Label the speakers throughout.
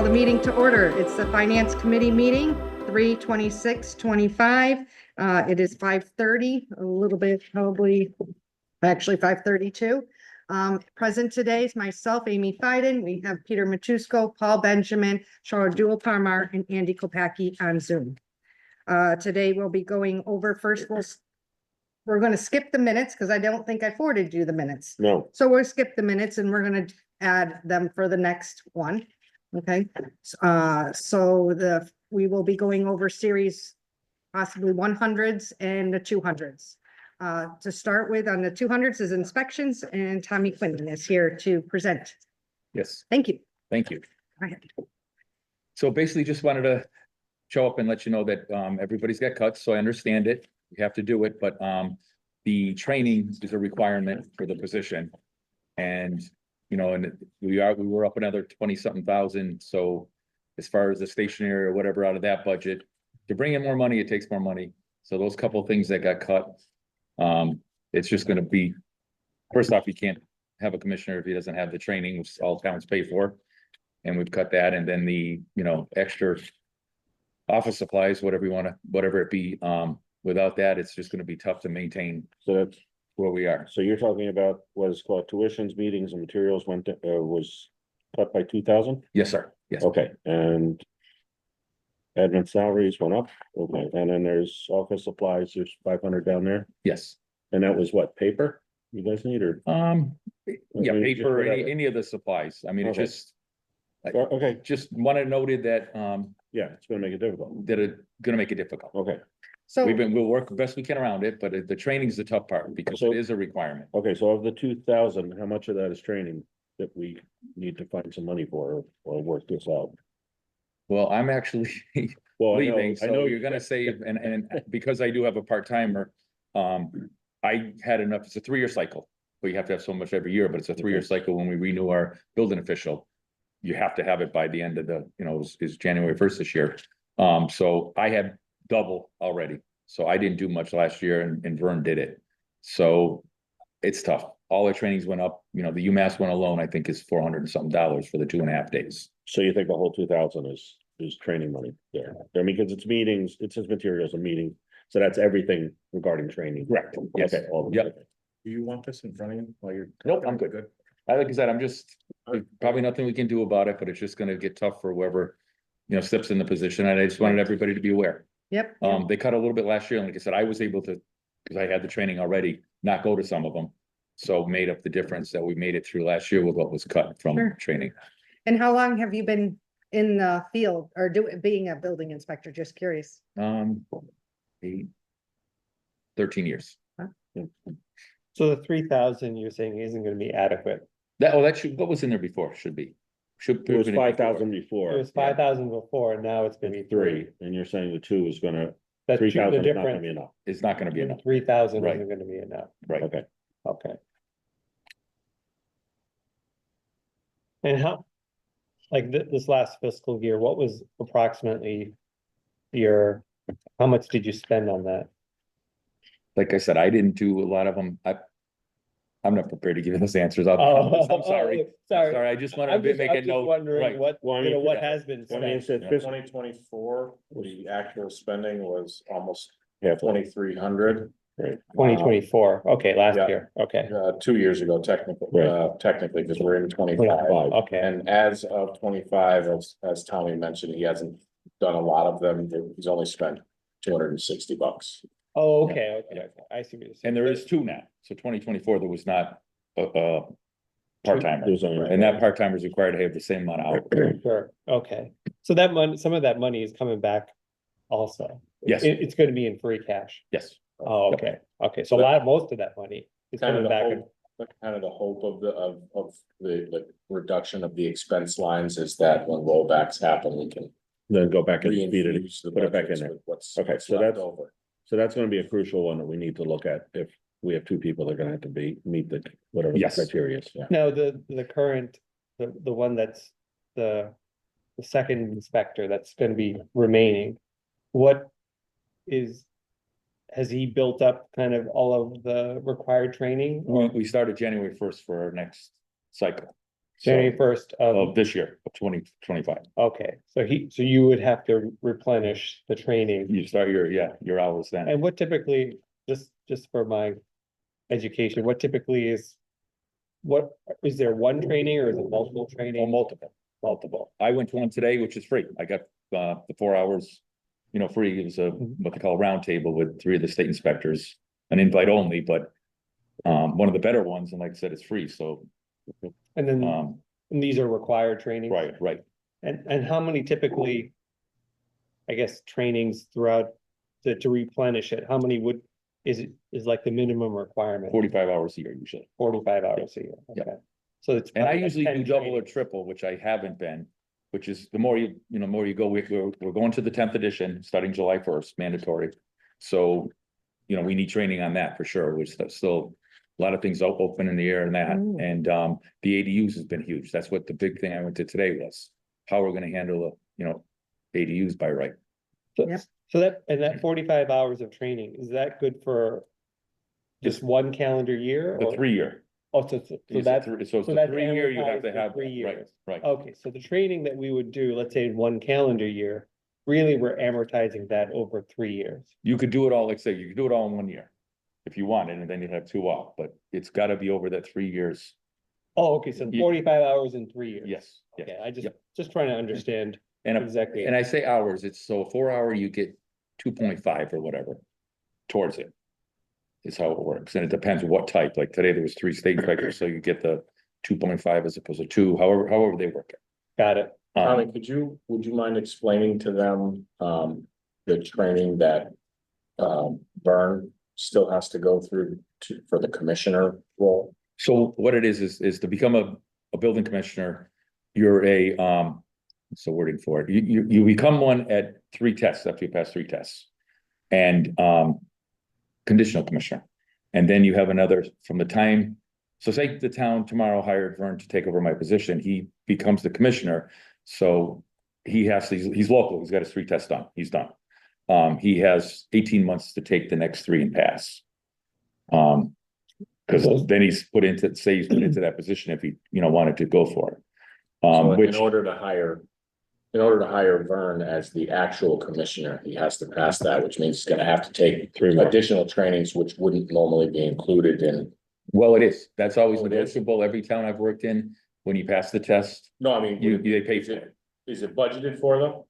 Speaker 1: the meeting to order. It's the Finance Committee meeting, 3/26/25. It is 5:30, a little bit probably, actually 5:32. Present today is myself, Amy Fiden. We have Peter Matusco, Paul Benjamin, Charlotte Jewel Parmar, and Andy Kopacki on Zoom. Today we'll be going over first, we're going to skip the minutes because I don't think I forwarded you the minutes.
Speaker 2: No,
Speaker 1: So we'll skip the minutes and we're going to add them for the next one. Okay, we will be going over series possibly 100s and the 200s. To start with, on the 200s is inspections, and Tommy Quinlan is here to present.
Speaker 3: Yes,
Speaker 1: Thank you.
Speaker 3: thank you.
Speaker 1: Go ahead.
Speaker 3: So basically just wanted to show up and let you know that everybody's got cuts, so I understand it. You have to do it, but the training is a requirement for the position. And, you know, and we were up another 20-something thousand. So as far as the stationery or whatever out of that budget, to bring in more money, it takes more money. So those couple of things that got cut, it's just gonna be, first off, you can't have a commissioner if he doesn't have the training, which all towns pay for. And we've cut that, and then the, extra office supplies, whatever it be, without that, it's just gonna be tough to maintain
Speaker 2: so that's,
Speaker 3: where we are.
Speaker 2: so you're talking about what is called tuitions, meetings and materials was cut by 2,000?
Speaker 3: Yes, sir. Yes.
Speaker 2: Okay, and admin salaries went up, okay, and then there's office supplies, there's 500 down there,
Speaker 3: Yes.
Speaker 2: and that was what, paper you guys need, or?
Speaker 3: Yeah,
Speaker 2: mean, just
Speaker 3: paper,
Speaker 2: whatever.
Speaker 3: any of the supplies. I mean, it
Speaker 2: Okay. Okay,
Speaker 3: just wanted noted that,
Speaker 2: yeah, it's gonna make it difficult,
Speaker 3: that it gonna make it difficult.
Speaker 2: okay,
Speaker 1: So
Speaker 3: We'll work the best we can around it, but the training is the tough part because
Speaker 2: So-
Speaker 3: it is a requirement.
Speaker 2: okay, so of the 2,000, how much of that is training that we need to find some money for, or work this out?
Speaker 3: Well, I'm actually
Speaker 2: Well,
Speaker 3: leaving, so you're gonna save, and because I do have a part-timer, I had enough, it's a 3-year cycle. But you have to have so much every year, but it's a 3-year cycle when we renew our building official. You have to have it by the end of the, is January 1st this year. So I had double already, so I didn't do much last year, and Vern did it. So it's tough. All our trainings went up, the UMass one alone, I think is $400 and something for the 2.5 days.
Speaker 2: So you think the whole 2,000 is training money there? I mean, because it's meetings, it says materials and meeting, so that's everything regarding training.
Speaker 3: Correct. Yes.
Speaker 2: Okay, all of
Speaker 3: Yep.
Speaker 2: it.
Speaker 4: Do you want this in front of you while you're?
Speaker 3: Nope, I'm good. Like I said, probably nothing we can do about it, but it's just gonna get tough for whoever, steps in the position, and I just wanted everybody to be aware.
Speaker 1: yep.
Speaker 3: They cut a little bit last year, and like I said, I was able to, because I had the training already, not go to some of them. So made up the difference that we made it through last year with what was cut from
Speaker 1: Sure.
Speaker 3: training.
Speaker 1: And how long have you been in the field or being a building inspector? Just curious.
Speaker 3: 13 years.
Speaker 5: So the 3,000 you're saying isn't gonna be adequate?
Speaker 3: That should, what was in there before should be.
Speaker 2: It was 5,000
Speaker 5: It
Speaker 2: before,
Speaker 5: was 5,000 before, now it's gonna be
Speaker 2: three, and you're saying the two is gonna,
Speaker 5: That's
Speaker 2: 3,000
Speaker 5: the
Speaker 2: is not gonna
Speaker 5: difference.
Speaker 2: be enough,
Speaker 3: It's not gonna be enough,
Speaker 5: 3,000
Speaker 3: Right.
Speaker 5: isn't gonna be enough,
Speaker 3: right?
Speaker 2: okay.
Speaker 5: okay. And how, like this last fiscal year, what was approximately how much did you spend on that?
Speaker 3: Like I said, I didn't do a lot of them. I'm not prepared to give you those answers. I'm sorry. Sorry, I just wanted to make a
Speaker 5: I'm just
Speaker 3: note.
Speaker 5: wondering
Speaker 3: Right.
Speaker 5: what,
Speaker 2: Well, I mean,
Speaker 5: what
Speaker 3: yeah.
Speaker 5: has been
Speaker 2: I mean,
Speaker 5: spent.
Speaker 2: it's at 50,
Speaker 4: 2024, the actual spending was almost
Speaker 2: yeah,
Speaker 4: 2,300,
Speaker 5: 2024, okay, last
Speaker 4: Yeah.
Speaker 5: year, okay,
Speaker 4: 2 years ago, technically, because we're in 25.
Speaker 5: okay,
Speaker 4: And as of 25, as Tommy mentioned, he hasn't done a lot of them. He's only spent $260.
Speaker 5: oh, okay, I see what you're saying.
Speaker 3: And there is 2 now. So 2024, there was not a part-timer.
Speaker 2: there's only,
Speaker 3: And that part-timer is required to have the same amount of hours.
Speaker 5: Sure, okay, so that money, some of that money is coming back also?
Speaker 3: Yes,
Speaker 5: It's gonna be in free cash?
Speaker 3: yes.
Speaker 5: Oh,
Speaker 3: Yep.
Speaker 5: okay, so most of that money is
Speaker 4: Kind of
Speaker 5: coming
Speaker 4: the
Speaker 5: back.
Speaker 4: hope, kind of the hope of the reduction of the expense lines is that when rollbacks happen, we can
Speaker 2: then go back and feed it.
Speaker 4: reinfuse the
Speaker 2: put it back in
Speaker 4: budgets
Speaker 2: there.
Speaker 4: with what's
Speaker 2: Okay,
Speaker 4: what's
Speaker 2: so
Speaker 4: left
Speaker 2: that's-
Speaker 4: over.
Speaker 2: So that's gonna be a crucial one that we need to look at. If we have 2 people, they're gonna have to meet the, whatever the
Speaker 3: Yes.
Speaker 2: criteria is. Yeah.
Speaker 5: No, the current, the one that's the second inspector that's gonna be remaining, what is, has he built up kind of all of the required training?
Speaker 3: We started January 1st for our next cycle.
Speaker 5: January first
Speaker 3: Of
Speaker 5: of,
Speaker 3: this year, of 2025.
Speaker 5: okay, so you would have to replenish the training.
Speaker 3: You start your hours then.
Speaker 5: And what typically, just for my education, what typically is? What, is there one training or is it multiple
Speaker 3: Or
Speaker 5: training?
Speaker 3: multiple. I went to one today, which is free. I got the 4 hours, free. It was what they call a round table with 3 of the state inspectors, an invite only, but one of the better ones, and like I said, it's free, so
Speaker 5: And then,
Speaker 3: um,
Speaker 5: and these are required trainings?
Speaker 3: right.
Speaker 5: And how many typically? I guess trainings throughout to replenish it, how many is like the minimum requirement,
Speaker 3: 45 hours a year usually.
Speaker 5: 45 hours a year?
Speaker 3: Yeah.
Speaker 5: Okay. So it's.
Speaker 3: And I
Speaker 5: probably like
Speaker 3: usually
Speaker 5: 10
Speaker 3: do double or
Speaker 5: trainings.
Speaker 3: triple, which I haven't been, which is the more more you go, we're going to the 10th edition, starting July 1st, mandatory. So, we need training on that for sure, which that's still a lot of things open in the air and that.
Speaker 1: Mm.
Speaker 3: And the ADUs has been huge. That's what the big thing I went to today was, how we're gonna handle, ADUs by right.
Speaker 5: So-
Speaker 1: Yep.
Speaker 5: So that 45 hours of training, is that good for? Just one calendar year
Speaker 3: The
Speaker 5: or?
Speaker 3: 3-year.
Speaker 5: Oh, so that's,
Speaker 3: So it's
Speaker 5: so
Speaker 3: the
Speaker 5: that's
Speaker 3: 3-year, you have
Speaker 5: amortized
Speaker 3: to
Speaker 5: for
Speaker 3: have,
Speaker 5: 3
Speaker 3: right,
Speaker 5: years.
Speaker 3: right.
Speaker 5: Okay, so the training that we would do, let's say in one calendar year, really, we're amortizing that over 3 years.
Speaker 3: You could do it all, like I say, you could do it all in 1 year. If you wanted, and then you'd have 2 off, but it's gotta be over that 3 years.
Speaker 5: Oh, okay, so
Speaker 3: Ye-
Speaker 5: 45 hours in 3 years.
Speaker 3: Yes.
Speaker 5: Okay, I
Speaker 3: Yep.
Speaker 5: just trying to understand
Speaker 3: And
Speaker 5: exactly.
Speaker 3: And I say hours, it's so a 4-hour, you get 2.5 or whatever towards it. Is how it works. And it depends what type. Like today, there was 3 state inspectors, so you get the 2.5 as opposed to 2, however they work it.
Speaker 5: Got it.
Speaker 4: Tommy, would you mind explaining to them, the training that, Vern still has to go through for the commissioner role?
Speaker 3: So what it is to become a building commissioner, you're a, what's the wording for it? You become one at 3 tests, after you pass 3 tests. And, conditional commissioner. And then you have another from the time, so say the town tomorrow hired Vern to take over my position, he becomes the commissioner. So he has to, he's local, he's got his 3 tests done, he's done. He has 18 months to take the next 3 and pass. Because then he's put into that position if he, wanted to go for it.
Speaker 4: So
Speaker 3: Which,
Speaker 4: in order to hire Vern as the actual commissioner, he has to pass that, which means he's gonna have to take
Speaker 3: 3 more.
Speaker 4: additional trainings, which wouldn't normally be included in.
Speaker 3: Well, it is, that's always
Speaker 4: Oh, it is?
Speaker 3: negotiable, every town I've worked in, when you pass the test,
Speaker 4: No, I mean,
Speaker 3: they pay
Speaker 4: is
Speaker 3: for
Speaker 4: it,
Speaker 3: it.
Speaker 4: is it budgeted for them?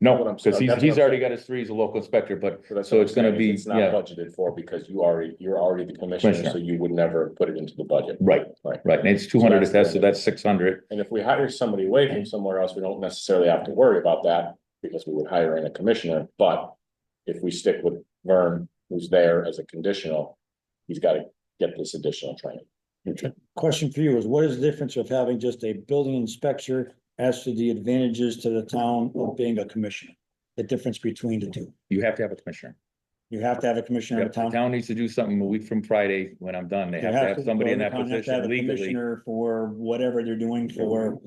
Speaker 3: No,
Speaker 4: What I'm
Speaker 3: because
Speaker 4: saying, that's
Speaker 3: he's
Speaker 4: what I'm
Speaker 3: already
Speaker 4: saying.
Speaker 3: got his 3, he's a local inspector, but
Speaker 4: that's
Speaker 3: So
Speaker 4: what
Speaker 3: it's
Speaker 4: I'm
Speaker 3: gonna
Speaker 4: saying,
Speaker 3: be-
Speaker 4: It's not
Speaker 3: yeah.
Speaker 4: budgeted for because you're already the commissioner,
Speaker 3: Commissioner.
Speaker 4: so you would never put it into the budget.
Speaker 3: Right.
Speaker 4: Right.
Speaker 3: and it's 200 a
Speaker 4: that's
Speaker 3: test,
Speaker 4: the-
Speaker 3: so that's 600.
Speaker 4: And if we hire somebody away from somewhere else, we don't necessarily have to worry about that because we would hire in a commissioner, but if we stick with Vern, who's there as a conditional, he's gotta get this additional training.
Speaker 6: Question for you is, what is the difference of having just a building inspector as to the advantages to the town of being a commissioner? The difference between the two.
Speaker 3: You have to have a commissioner.
Speaker 6: You have to have a commissioner in
Speaker 3: Yep,
Speaker 6: the
Speaker 3: the
Speaker 6: town.
Speaker 3: town needs to do something a week from Friday when I'm done. They
Speaker 6: You
Speaker 3: have to have
Speaker 6: to-
Speaker 3: somebody in
Speaker 6: so
Speaker 3: that
Speaker 6: the town has to have
Speaker 3: position
Speaker 6: a
Speaker 3: legally.
Speaker 6: commissioner for whatever they're doing for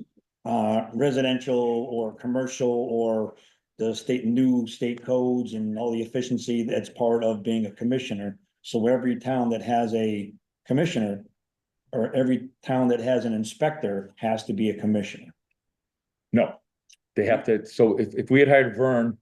Speaker 6: residential or commercial or the new state codes and all the efficiency that's part of being a commissioner. So every town that has a commissioner or every town that has an inspector has to be a commissioner.
Speaker 3: No, they have to, so if we had hired Vern,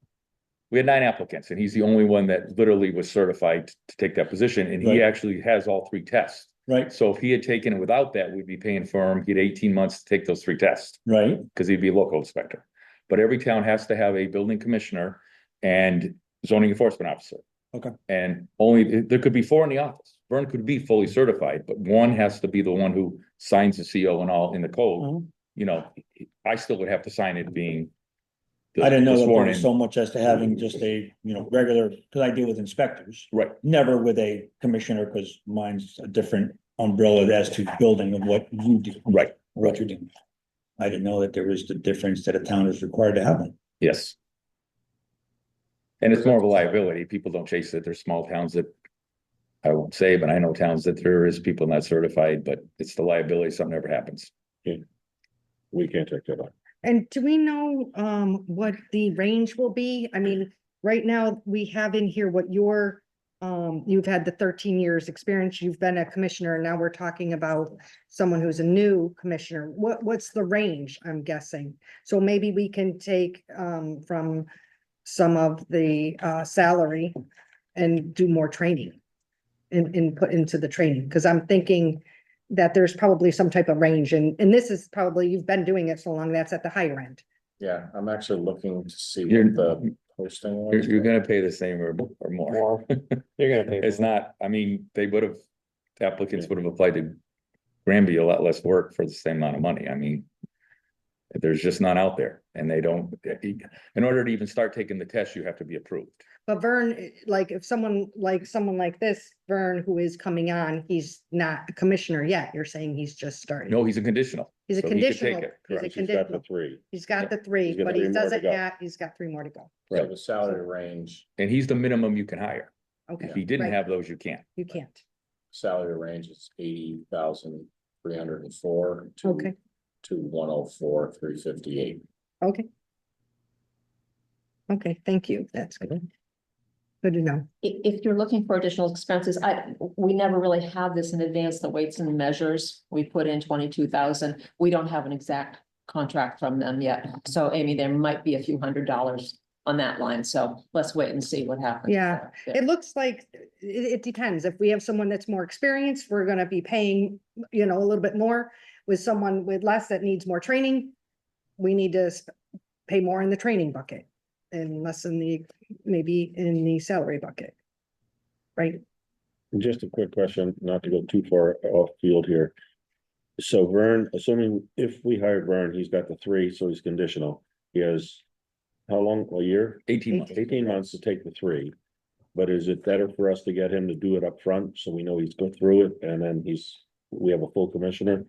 Speaker 3: we had 9 applicants and he's the only one that literally was certified to take that position and he
Speaker 6: Right.
Speaker 3: actually has all 3 tests.
Speaker 6: Right,
Speaker 3: So if he had taken it without that, we'd be paying for him, he'd 18 months to take those 3 tests.
Speaker 6: right.
Speaker 3: Because he'd be a local inspector. But every town has to have a building commissioner and zoning enforcement officer.
Speaker 6: Okay.
Speaker 3: And there could be 4 in the office. Vern could be fully certified, but one has to be the one who signs the CO and all in the code.
Speaker 6: Mhm.
Speaker 3: You know, I still would have to sign it being.
Speaker 6: I didn't know that there
Speaker 3: sworn
Speaker 6: was
Speaker 3: in.
Speaker 6: so much as to having just a, regular, because I deal with inspectors,
Speaker 3: Right,
Speaker 6: never with a commissioner, because mine's a different umbrella as to building of what you do,
Speaker 3: right,
Speaker 6: what you're doing. I didn't know that there was the difference that a town is required to have one.
Speaker 3: yes. And it's more of a liability. People don't chase it. There's small towns that. I won't say, but I know towns that there is people not certified, but it's the liability, something ever happens.
Speaker 2: We can't take that on.
Speaker 1: And do we know, what the range will be? I mean, right now, we have in here what your, you've had the 13 years experience, you've been a commissioner, and now we're talking about someone who's a new commissioner. What's the range, I'm guessing? So maybe we can take, from some of the, salary and do more training and put into the training, because I'm thinking that there's probably some type of range, and this is probably, you've been doing it so long, that's at the higher end.
Speaker 4: Yeah, I'm actually looking to see
Speaker 3: You're-
Speaker 4: what the posting
Speaker 3: You're,
Speaker 4: was.
Speaker 3: you're gonna pay the same or more.
Speaker 5: More, you're gonna pay.
Speaker 3: It's not, I mean, they would have, applicants would have applied to Granby a lot less work for the same amount of money. I mean, there's just none out there and they don't, in order to even start taking the test, you have to be approved.
Speaker 1: But Vern, like, if someone like this, Vern, who is coming on, he's not a commissioner yet, you're saying he's just starting.
Speaker 3: No, he's a conditional.
Speaker 1: He's a
Speaker 3: so he could take
Speaker 1: conditional,
Speaker 3: it,
Speaker 1: he's a
Speaker 3: correct.
Speaker 2: He's got the
Speaker 1: conditional,
Speaker 2: three.
Speaker 1: he's got the three,
Speaker 2: He's got
Speaker 1: but
Speaker 2: three
Speaker 1: he
Speaker 2: more to
Speaker 1: doesn't
Speaker 2: go.
Speaker 1: have, he's got 3 more to go.
Speaker 4: So the salary range,
Speaker 3: And he's the minimum you can hire.
Speaker 1: Okay.
Speaker 3: If he didn't
Speaker 1: right,
Speaker 3: have those, you can't.
Speaker 1: You can't,
Speaker 4: salary range is 80,304
Speaker 1: okay,
Speaker 4: to 104,358.
Speaker 1: okay. Okay, thank you, that's good. Good to know.
Speaker 7: If you're looking for additional expenses, we never really have this in advance, the weights and measures. We put in 22,000. We don't have an exact contract from them yet. So Amy, there might be a few $100s on that line. So let's wait and see what happens.
Speaker 1: Yeah, It looks like, it depends, if we have someone that's more experienced, we're gonna be paying, a little bit more. With someone with less that needs more training, we need to pay more in the training bucket. And less in the, maybe in the salary bucket. Right?
Speaker 2: And just a quick question, not to go too far off field here. So Vern, assuming if we hired Vern, he's got the 3, so he's conditional. He has how long? A year?
Speaker 3: 18 months.
Speaker 2: 18 months to take the 3. But is it better for us to get him to do it up front so we know he's go through it and then we have a full commissioner?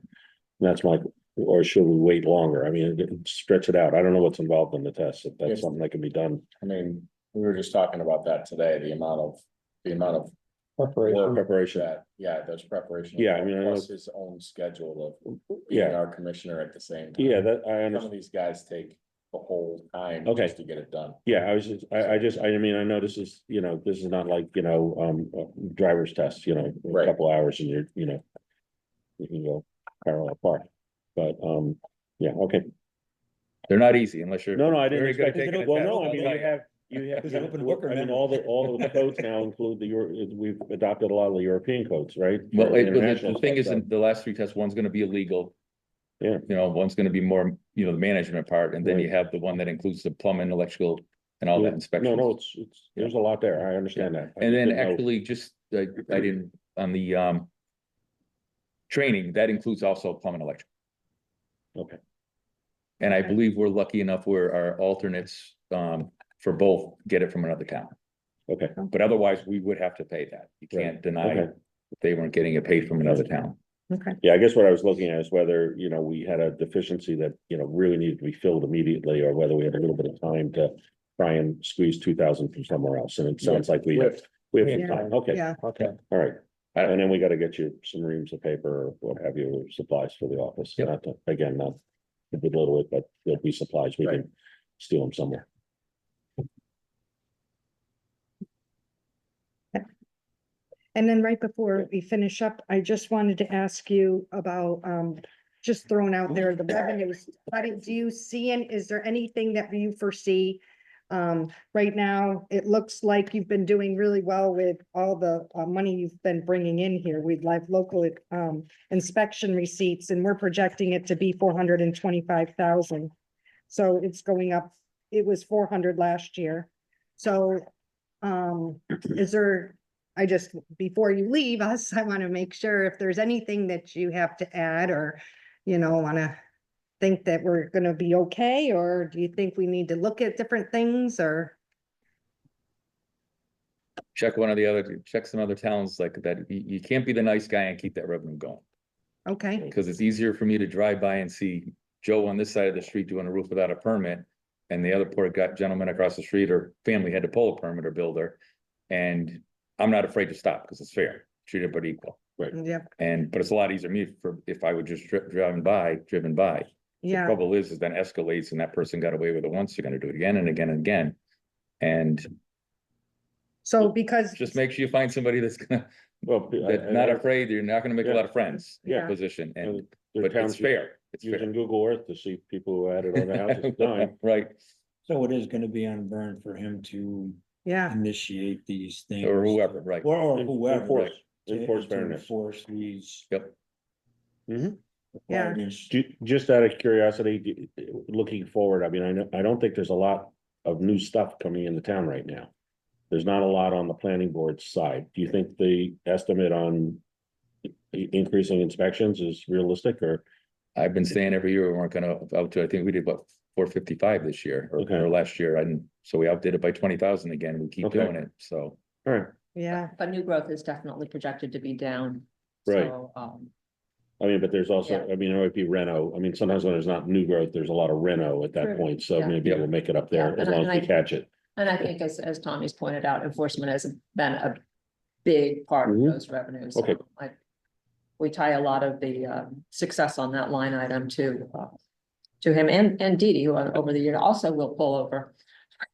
Speaker 2: That's my, or should we wait longer? I mean, stretch it out. I don't know what's involved in the test, if that's
Speaker 4: Yes.
Speaker 2: something that can be done.
Speaker 4: I mean, we were just talking about that today, the amount of
Speaker 5: Preparation.
Speaker 2: Preparation.
Speaker 4: that, yeah, there's preparation.
Speaker 2: Yeah, I mean, I know-
Speaker 4: Plus his own schedule of being
Speaker 2: Yeah,
Speaker 4: our commissioner at the same time.
Speaker 2: yeah, that I
Speaker 4: Some
Speaker 2: understand.
Speaker 4: of these guys take the whole time
Speaker 2: Okay.
Speaker 4: just to get it done.
Speaker 2: Yeah, I mean, I know this is, this is not like, driver's test, a
Speaker 4: Right.
Speaker 2: couple hours and you can go parallel park. But, yeah, okay.
Speaker 3: They're not easy unless you're.
Speaker 2: No, I didn't
Speaker 3: very good at
Speaker 2: expect,
Speaker 3: taking a
Speaker 2: well,
Speaker 3: test,
Speaker 2: no, I
Speaker 3: I'll
Speaker 2: mean,
Speaker 3: tell
Speaker 2: you
Speaker 3: you.
Speaker 2: have,
Speaker 6: There's an open book,
Speaker 2: I mean,
Speaker 6: remember?
Speaker 2: all the codes now include we've adopted a lot of the European codes, right?
Speaker 3: Well,
Speaker 2: For international
Speaker 3: the thing
Speaker 2: stuff,
Speaker 3: is,
Speaker 2: so-
Speaker 3: in the last 3 tests, one's gonna be illegal.
Speaker 2: Yeah.
Speaker 3: One's gonna be more, the management part, and then you
Speaker 2: Right.
Speaker 3: have the one that includes the plumbing, electrical, and all
Speaker 2: Yeah.
Speaker 3: that inspection.
Speaker 2: No, it's, there's a lot there. I understand that. I
Speaker 3: And then
Speaker 2: just didn't know-
Speaker 3: actually, just, I didn't, on the, training, that includes also plumbing, electric.
Speaker 2: Okay,
Speaker 3: And I
Speaker 1: Okay.
Speaker 3: believe we're lucky enough where our alternates, for both get it from another town.
Speaker 2: okay,
Speaker 3: But otherwise, we would have to pay that. You can't deny
Speaker 2: okay.
Speaker 3: if they weren't getting it paid from another town.
Speaker 1: Okay,
Speaker 2: Yeah, I guess what I was looking at is whether, we had a deficiency that, really needed to be filled immediately, or whether we had a little bit of time to try and squeeze 2,000 from somewhere else, and it sounds like we have some
Speaker 1: Yeah.
Speaker 2: time, okay,
Speaker 1: yeah,
Speaker 5: Okay,
Speaker 2: all right. And then we gotta get you some reams of paper or what have you, or supplies for the office,
Speaker 3: Yep.
Speaker 2: not to, again, not to belittle it, but there'll be supplies, we
Speaker 4: Right.
Speaker 2: can steal them somewhere.
Speaker 1: and then right before we finish up, I just wanted to ask you about, just throwing out there the revenues. Do you see, and is there anything that you foresee? Right now, it looks like you've been doing really well with all the money you've been bringing in here. We'd like local inspection receipts, and we're projecting it to be 425,000. So it's going up. It was 400 last year. So is there, before you leave us, I want to make sure if there's anything that you have to add, or, want to think that we're gonna be okay, or do you think we need to look at different things, or?
Speaker 3: Check some other towns like that. You can't be the nice guy and keep that revenue going.
Speaker 1: Okay,
Speaker 3: Because it's easier for me to drive by and see Joe on this side of the street doing a roof without a permit. And the other poor gentleman across the street or family had to pull a permit or builder. And I'm not afraid to stop because it's fair, treat everybody equal.
Speaker 1: yeah,
Speaker 3: But it's a lot easier for me if I would just driven by. The
Speaker 1: yeah,
Speaker 3: trouble is then escalates and that person got away with it once, you're gonna do it again and again and again. And
Speaker 1: So because.
Speaker 3: Just make sure you find somebody that's gonna,
Speaker 2: Well,
Speaker 3: that's not afraid, you're not gonna make a
Speaker 2: Yeah.
Speaker 3: lot of friends in
Speaker 1: Yeah.
Speaker 3: that position, and,
Speaker 2: Their
Speaker 3: but it's
Speaker 2: towns
Speaker 3: fair. It's
Speaker 2: using
Speaker 3: fair.
Speaker 2: Google Earth to see people who added on the houses dying.
Speaker 3: Right,
Speaker 6: So it is gonna be on Vern for him to
Speaker 1: Yeah,
Speaker 6: initiate these things.
Speaker 3: or whoever, right,
Speaker 6: Or whoever.
Speaker 2: Enforce,
Speaker 6: to-
Speaker 2: enforce
Speaker 6: to
Speaker 2: fairness.
Speaker 6: Enforce these.
Speaker 3: yep.
Speaker 2: Mhm.
Speaker 1: Yeah.
Speaker 6: requirements.
Speaker 2: Just out of curiosity, looking forward, I mean, I don't think there's a lot of new stuff coming into town right now. There's not a lot on the planning board side. Do you think the estimate on increasing inspections is realistic or?
Speaker 3: I've been saying every year we weren't gonna out to, I think we did about 455 this year,
Speaker 2: Okay.
Speaker 3: or last year, and so we outdid it by 20,000 again, we keep
Speaker 2: Okay.
Speaker 3: doing it, so.
Speaker 2: All right,
Speaker 1: yeah,
Speaker 7: But new growth is definitely projected to be down.
Speaker 2: Right.
Speaker 7: So,
Speaker 2: I mean, but there's also, I mean, it might be reno. I mean, sometimes when there's not new growth, there's a lot of reno at that
Speaker 7: True.
Speaker 2: point, so
Speaker 7: Yeah.
Speaker 2: maybe we'll make it up there
Speaker 7: Yeah,
Speaker 2: as
Speaker 7: and
Speaker 2: long as we
Speaker 7: I-
Speaker 2: catch it.
Speaker 7: and I think as Tommy's pointed out, enforcement has been a big part of
Speaker 2: Mhm.
Speaker 7: those revenues.
Speaker 2: Okay.
Speaker 7: We tie a lot of the success on that line item to him and Dee Dee, who over the year also will pull over.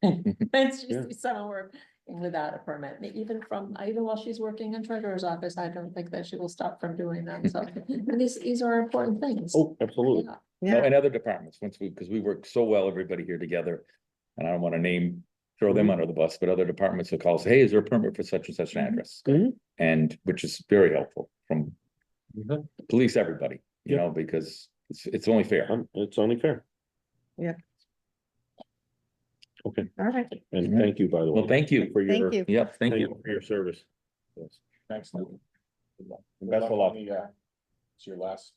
Speaker 7: It's
Speaker 2: Yeah.
Speaker 7: just someone working without a permit, even while she's working in treasurer's office, I don't think that she will stop from doing that, so these are important things.
Speaker 2: Oh, absolutely.
Speaker 7: Yeah.
Speaker 3: No,
Speaker 1: yeah,
Speaker 3: and other departments, because we work so well, everybody here together. And I don't wanna throw them under the bus, but other departments will call, say, hey, is there a permit for such and such an address?
Speaker 2: Mhm.
Speaker 3: And which is very helpful from police, everybody, you
Speaker 2: Yep.
Speaker 3: know, because it's only fair.
Speaker 2: It's only fair.
Speaker 1: Yeah.
Speaker 2: Okay,
Speaker 1: all right,
Speaker 2: and thank you, by the way.
Speaker 3: Well, thank you.
Speaker 2: For your,
Speaker 1: thank you.
Speaker 3: Yep, thank
Speaker 2: thank
Speaker 3: you.
Speaker 2: you for your service. Yes.
Speaker 4: Thanks. Best
Speaker 2: Best of luck.
Speaker 4: It's your last,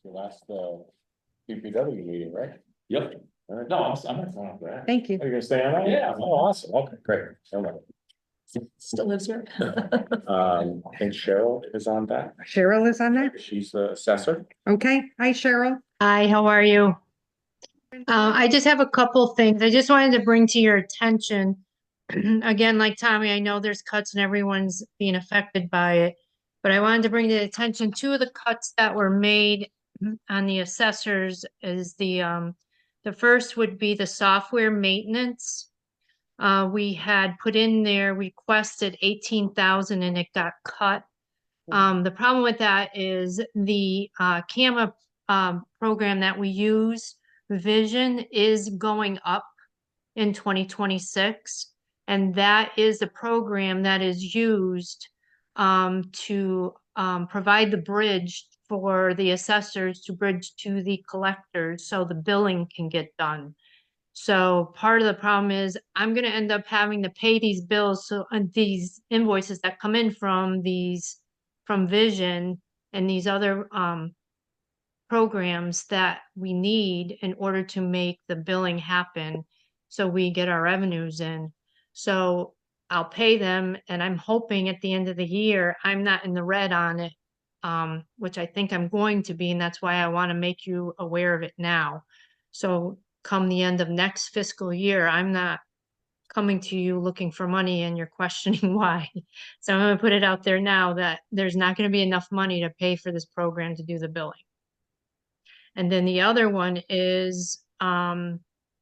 Speaker 4: DPW meeting, right?
Speaker 3: Yep.
Speaker 4: All right.
Speaker 3: No, I'm not going for that.
Speaker 1: Thank you.
Speaker 4: Are you gonna stay on that?
Speaker 3: Yeah.
Speaker 4: Oh, awesome. Okay, great. All right.
Speaker 7: Still lives here.
Speaker 4: I think Cheryl is on that.
Speaker 1: Cheryl is on that?
Speaker 4: She's the assessor.
Speaker 1: Okay, hi Cheryl.
Speaker 8: Hi, how are you? I just have a couple things. I just wanted to bring to your attention. Again, like Tommy, I know there's cuts and everyone's being affected by it. But I wanted to bring to attention two of the cuts that were made on the assessors is the first would be the software maintenance. We had put in there, requested 18,000 and it got cut. The problem with that is the camera program that we use, Vision, is going up in 2026. And that is the program that is used to provide the bridge for the assessors to bridge to the collectors so the billing can get done. So part of the problem is I'm gonna end up having to pay these bills, so these invoices that come in from Vision and these other programs that we need in order to make the billing happen, so we get our revenues in. So I'll pay them, and I'm hoping at the end of the year, I'm not in the red on it, which I think I'm going to be, and that's why I want to make you aware of it now. So come the end of next fiscal year, I'm not coming to you looking for money and you're questioning why. So I'm gonna put it out there now that there's not gonna be enough money to pay for this program to do the billing. And then the other one is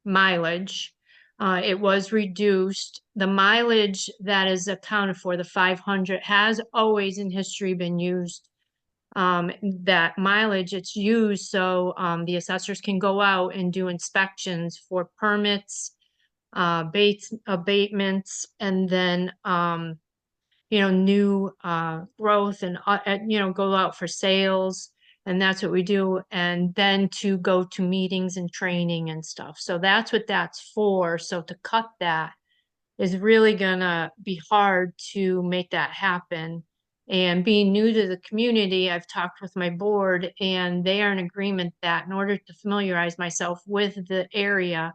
Speaker 8: mileage. It was reduced. The mileage that is accounted for, the 500, has always in history been used. That mileage, it's used so the assessors can go out and do inspections for permits, abatements, and then new growth and go out for sales. And that's what we do. And then to go to meetings and training and stuff. So that's what that's for. So to cut that is really gonna be hard to make that happen. And being new to the community, I've talked with my board and they are in agreement that in order to familiarize myself with the area,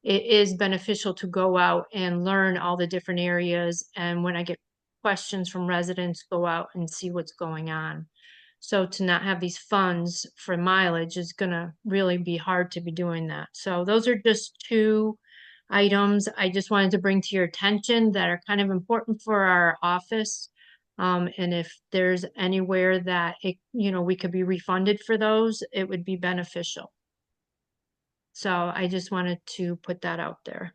Speaker 8: it is beneficial to go out and learn all the different areas. And when I get questions from residents, go out and see what's going on. So to not have these funds for mileage is gonna really be hard to be doing that. So those are just two items I just wanted to bring to your attention that are kind of important for our office. And if there's anywhere that we could be refunded for those, it would be beneficial. So I just wanted to put that out there.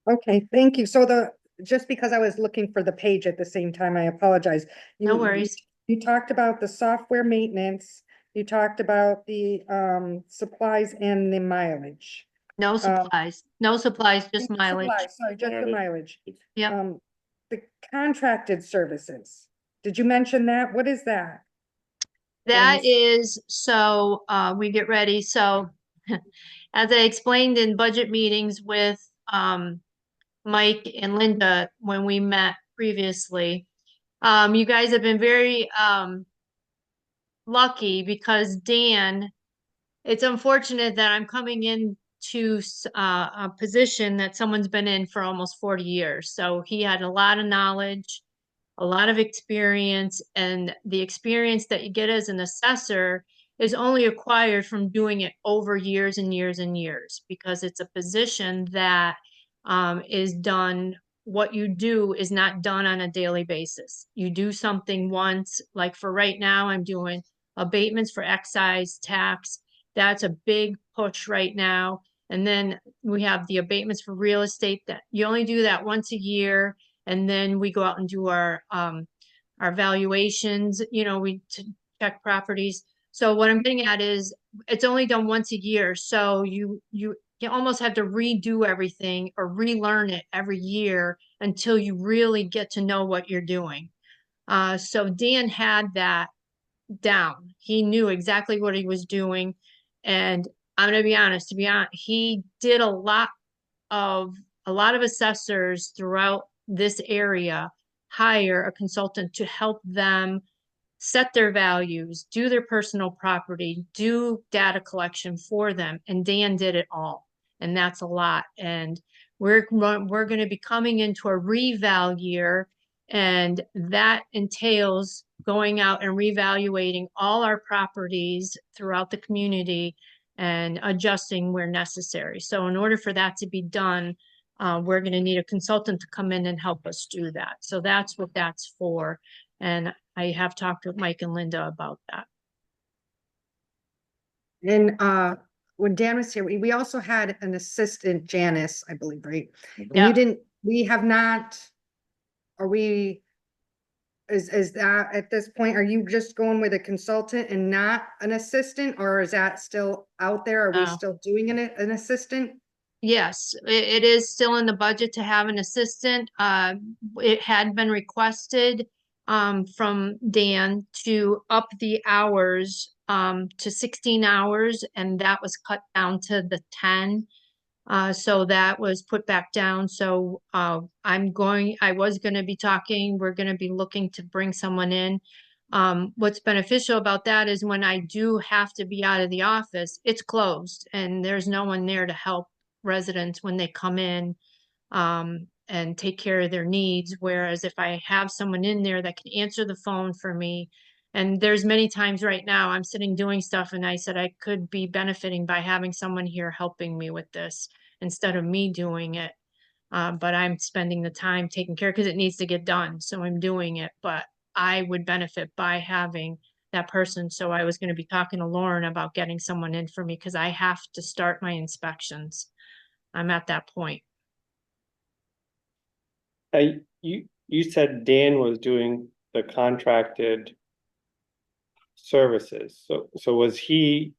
Speaker 1: Okay, thank you. So just because I was looking for the page at the same time, I apologize.
Speaker 8: No
Speaker 1: You-
Speaker 8: worries.
Speaker 1: You talked about the software maintenance, you talked about the supplies and the mileage.
Speaker 8: No supplies, just mileage.
Speaker 1: Supplies, sorry, just the
Speaker 4: Added.
Speaker 1: mileage.
Speaker 8: Yep.
Speaker 1: The contracted services, did you mention that? What is that?
Speaker 8: That
Speaker 1: Dennis?
Speaker 8: is, so, we get ready, so as I explained in budget meetings with, Mike and Linda when we met previously, you guys have been very, lucky because Dan, it's unfortunate that I'm coming in to, a position that someone's been in for almost 40 years. So he had a lot of knowledge, a lot of experience, and the experience that you get as an assessor is only acquired from doing it over years and years and years, because it's a position that is done, what you do is not done on a daily basis. You do something once, like for right now, I'm doing abatements for excise tax. That's a big push right now. And then we have the abatements for real estate that you only do that once a year. And then we go out and do our valuations, we check properties. So what I'm getting at is it's only done once a year. So you almost have to redo everything or relearn it every year until you really get to know what you're doing. So Dan had that down. He knew exactly what he was doing. And I'm gonna be honest, he did a lot of assessors throughout this area hire a consultant to help them set their values, do their personal property, do data collection for them. And Dan did it all. And that's a lot. And we're going to be coming into a reval year, and that entails going out and reevaluating all our properties throughout the community and adjusting where necessary. So in order for that to be done, we're going to need a consultant to come in and help us do that. So that's what that's for. And I have talked with Mike and Linda about that.
Speaker 1: And when Dan was here, we also had an assistant, Janice, I believe, right? And
Speaker 8: Yeah.
Speaker 1: you didn't, we have not, are we, is that at this point, are you just going with a consultant and not an assistant, or is that still out there? Are we
Speaker 8: No.
Speaker 1: still doing an assistant?
Speaker 8: Yes, it is still in the budget to have an assistant. It had been requested from Dan to up the hours to 16 hours, and that was cut down to the 10. So that was put back down. So I was gonna be talking, we're gonna be looking to bring someone in. What's beneficial about that is when I do have to be out of the office, it's closed and there's no one there to help residents when they come in and take care of their needs. Whereas if I have someone in there that can answer the phone for me, and there's many times right now I'm sitting doing stuff and I said I could be benefiting by having someone here helping me with this instead of me doing it. But I'm spending the time taking care because it needs to get done. So I'm doing it, but I would benefit by having that person. So I was going to be talking to Lauren about getting someone in for me because I have to start my inspections. I'm at that point.
Speaker 5: You said Dan was doing the contracted services, so was he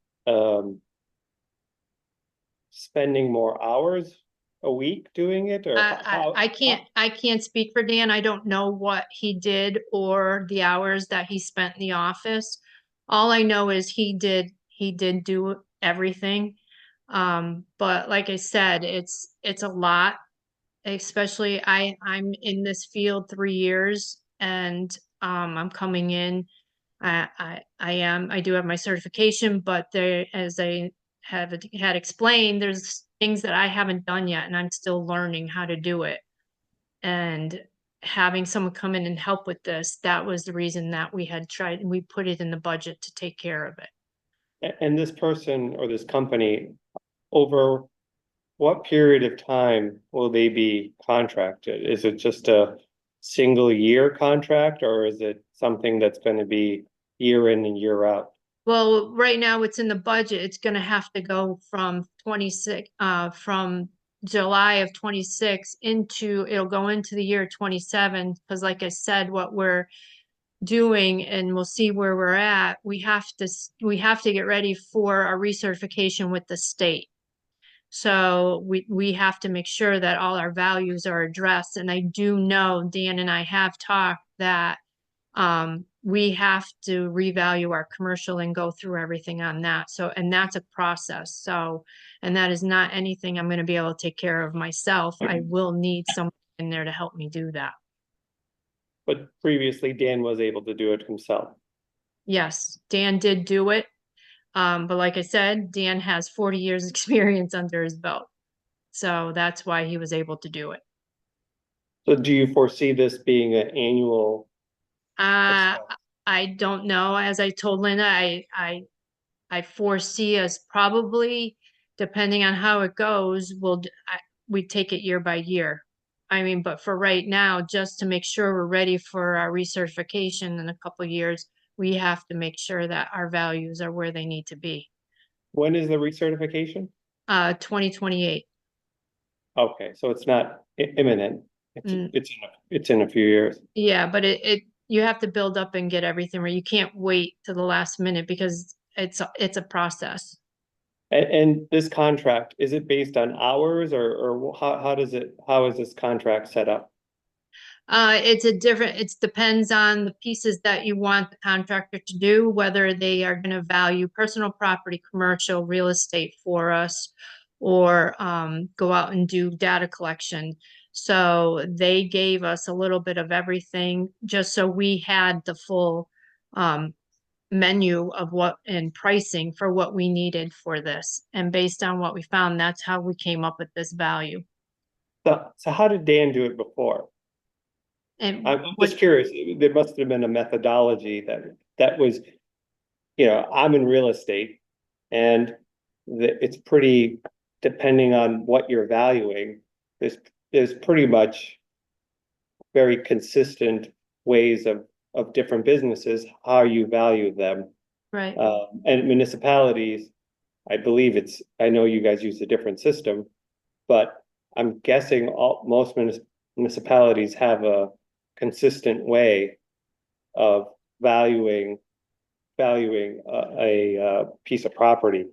Speaker 5: spending more hours a week doing it, or how?
Speaker 8: I can't speak for Dan. I don't know what he did or the hours that he spent in the office. All I know is he did do everything. But like I said, it's a lot, especially I'm in this field 3 years and I'm coming in. I do have my certification, but there, as I had explained, there's things that I haven't done yet and I'm still learning how to do it. And having someone come in and help with this, that was the reason that we had tried, and we put it in the budget to take care of it.
Speaker 5: And this person or this company, over what period of time will they be contracted? Is it just a single year contract, or is it something that's gonna be year in and year out?
Speaker 8: Well, right now it's in the budget. It's gonna have to go from 26, from July of 26 into, it'll go into the year 27, because like I said, what we're doing, and we'll see where we're at, we have to get ready for our recertification with the state. So we have to make sure that all our values are addressed. And I do know Dan and I have talked that we have to revalue our commercial and go through everything on that. So, and that's a process. So, and that is not anything I'm going to be able to take care of myself. I will need someone in there to help me do that.
Speaker 5: But previously Dan was able to do it himself.
Speaker 8: Yes, Dan did do it. But like I said, Dan has 40 years experience under his belt. So that's why he was able to do it.
Speaker 5: So do you foresee this being an annual?
Speaker 8: I don't know. As I told Linda, I foresee us probably, depending on how it goes, we take it year by year. I mean, but for right now, just to make sure we're ready for our recertification in a couple of years, we have to make sure that our values are where they need to be.
Speaker 5: When is the recertification?
Speaker 8: 2028.
Speaker 5: Okay, so it's not imminent.
Speaker 8: Mm.
Speaker 5: It's in a few years.
Speaker 8: Yeah, but you have to build up and get everything where you can't wait to the last minute because it's a process.
Speaker 5: And this contract, is it based on hours or how is this contract set up?
Speaker 8: It depends on the pieces that you want the contractor to do, whether they are going to value personal property, commercial, real estate for us, or go out and do data collection. So they gave us a little bit of everything just so we had the full menu of what and pricing for what we needed for this. And based on what we found, that's how we came up with this value.
Speaker 5: So how did Dan do it before?
Speaker 8: And
Speaker 5: I'm just curious, there must have been a methodology that was, I'm in real estate and it's pretty, depending on what you're valuing, there's pretty much very consistent ways of different businesses, how you value them.
Speaker 8: right.
Speaker 5: And municipalities, I know you guys use a different system, but I'm guessing most municipalities have a consistent way of valuing a piece of property.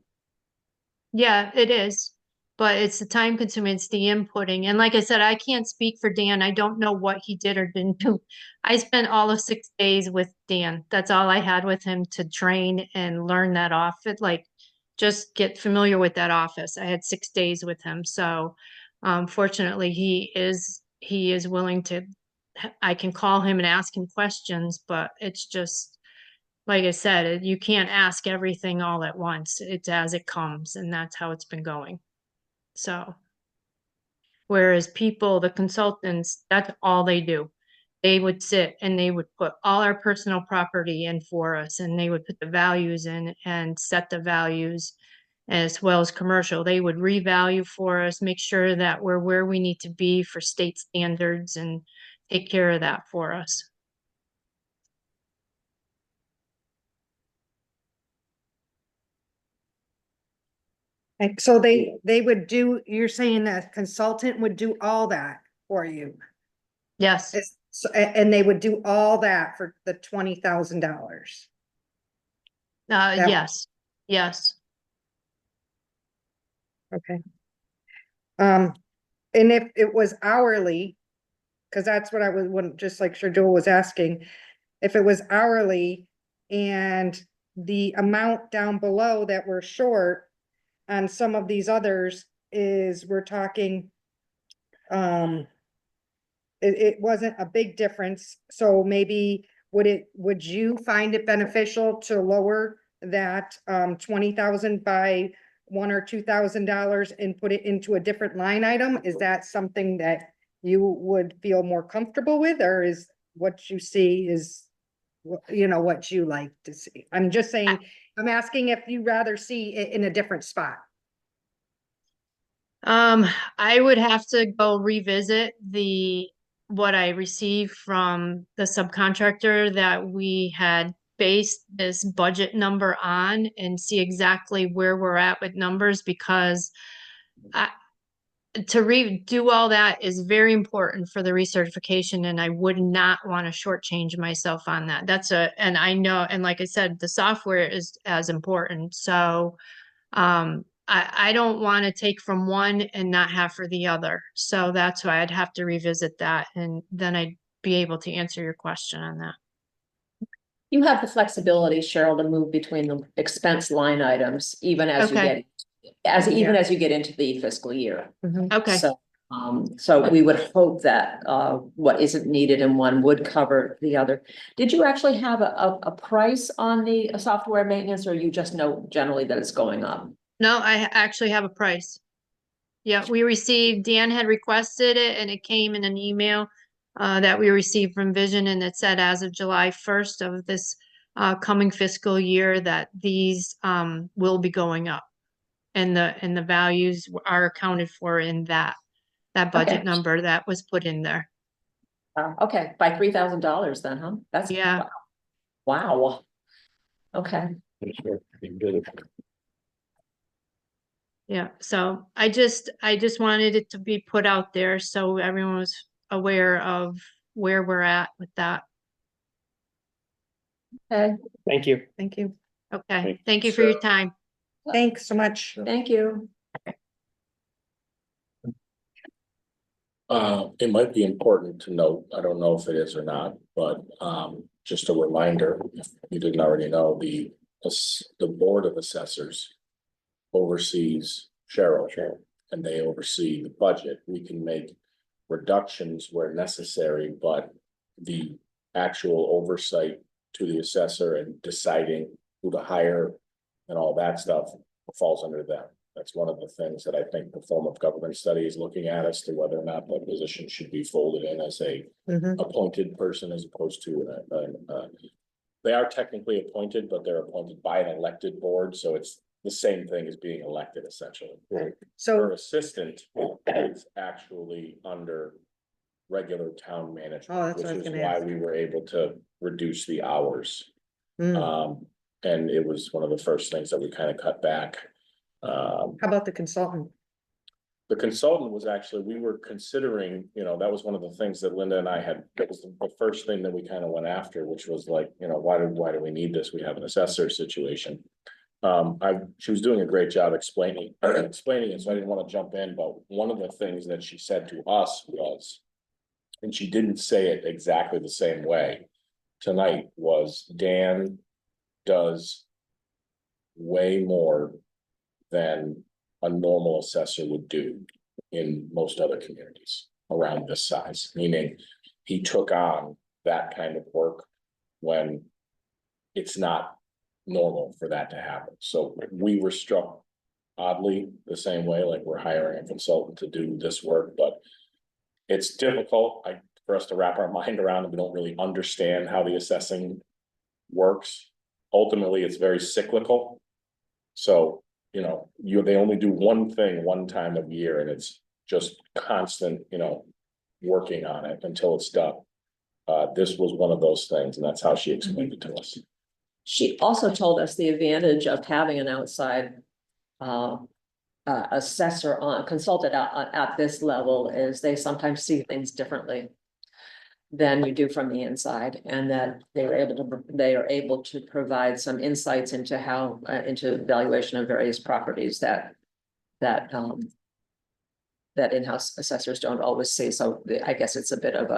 Speaker 8: Yeah, it is, but it's the time consuming, it's the inputting. And like I said, I can't speak for Dan. I don't know what he did or didn't do. I spent all of 6 days with Dan. That's all I had with him to train and learn that off it, like just get familiar with that office. I had 6 days with him. So fortunately he is willing to, I can call him and ask him questions, but it's just, like I said, you can't ask everything all at once. It's as it comes, and that's how it's been going. So, whereas people, the consultants, that's all they do. They would sit and they would put all our personal property in for us, and they would put the values in and set the values as well as commercial. They would revalue for us, make sure that we're where we need to be for state standards and take care of that for us.
Speaker 1: And so they would do, you're saying that consultant would do all that for you?
Speaker 8: Yes,
Speaker 1: And they would do all that for the $20,000?
Speaker 8: yes, yes.
Speaker 1: Okay. And if it was hourly, because that's what I would, just like Shardul was asking, if it was hourly and the amount down below that we're short on some of these others is, we're talking, it wasn't a big difference, so maybe would you find it beneficial to lower that 20,000 by $1,000 or $2,000 and put it into a different line item? Is that something that you would feel more comfortable with, or is what you see is, what you like to see? I'm just saying, I'm asking if you rather see it in a different spot.
Speaker 8: I would have to go revisit what I received from the subcontractor that we had based this budget number on and see exactly where we're at with numbers, because to redo all that is very important for the recertification, and I would not want to shortchange myself on that. And I know, and like I said, the software is as important, so I don't want to take from one and not have for the other. So that's why I'd have to revisit that, and then I'd be able to answer your question on that.
Speaker 7: You have the flexibility, Cheryl, to move between the expense line items, even as you
Speaker 8: Okay.
Speaker 7: get, even as you get into the fiscal year.
Speaker 8: Okay,
Speaker 7: So we would hope that, what isn't needed in one would cover the other. Did you actually have a price on the software maintenance, or you just know generally that it's going up?
Speaker 8: no, I actually have a price. Yeah, we received, Dan had requested it and it came in an email that we received from Vision, and it said as of July 1st of this coming fiscal year that these will be going up. And the values are accounted for in that budget
Speaker 7: Okay.
Speaker 8: number that was put in there.
Speaker 7: Okay, by $3,000 then, huh? That's.
Speaker 8: Yeah.
Speaker 7: Wow. Okay,
Speaker 8: Yeah, so I just wanted it to be put out there so everyone was aware of where we're at with that.
Speaker 7: okay,
Speaker 5: Thank you.
Speaker 1: Thank you.
Speaker 8: Okay, thank you for your time.
Speaker 1: Thanks so much.
Speaker 7: thank you.
Speaker 4: It might be important to note, I don't know if it is or not, but, just a reminder, if you didn't already know, the Board of Assessors oversees Cheryl, and they oversee the budget. We can make reductions where necessary, but the actual oversight to the assessor and deciding who to hire and all that stuff falls under them. That's one of the things that I think the form of government study is looking at as to whether or not that position should be folded in as a
Speaker 1: Mhm.
Speaker 4: appointed person as opposed to they are technically appointed, but they're appointed by an elected board, so it's the same thing as being elected essentially.
Speaker 1: So,
Speaker 4: Her assistant is actually under regular town management,
Speaker 1: Oh, that's
Speaker 4: which
Speaker 1: what I was
Speaker 4: is
Speaker 1: gonna
Speaker 4: why
Speaker 1: ask.
Speaker 4: we were able to reduce the hours.
Speaker 1: mm,
Speaker 4: And it was one of the first things that we kind of cut back.
Speaker 1: how about the consultant?
Speaker 4: The consultant was actually, we were considering, that was one of the things that Linda and I had, that was the first thing that we kind of went after, which was like, why do we need this? We have an assessor situation. She was doing a great job explaining it, so I didn't want to jump in, but one of the things that she said to us was, and she didn't say it exactly the same way tonight, was Dan does way more than a normal assessor would do in most other communities around this size, meaning he took on that kind of work when it's not normal for that to happen. So we were struck oddly the same way, like we're hiring a consultant to do this work, but it's difficult for us to wrap our mind around, and we don't really understand how the assessing works. Ultimately, it's very cyclical. So they only do one thing one time of year, and it's just constant, working on it until it's done. This was one of those things, and that's how she explained it to us.
Speaker 7: She also told us the advantage of having an outside assessor consultant at this level is they sometimes see things differently than you do from the inside, and that they are able to provide some insights into how into valuation of various properties that in-house assessors don't always see. So I guess it's a bit of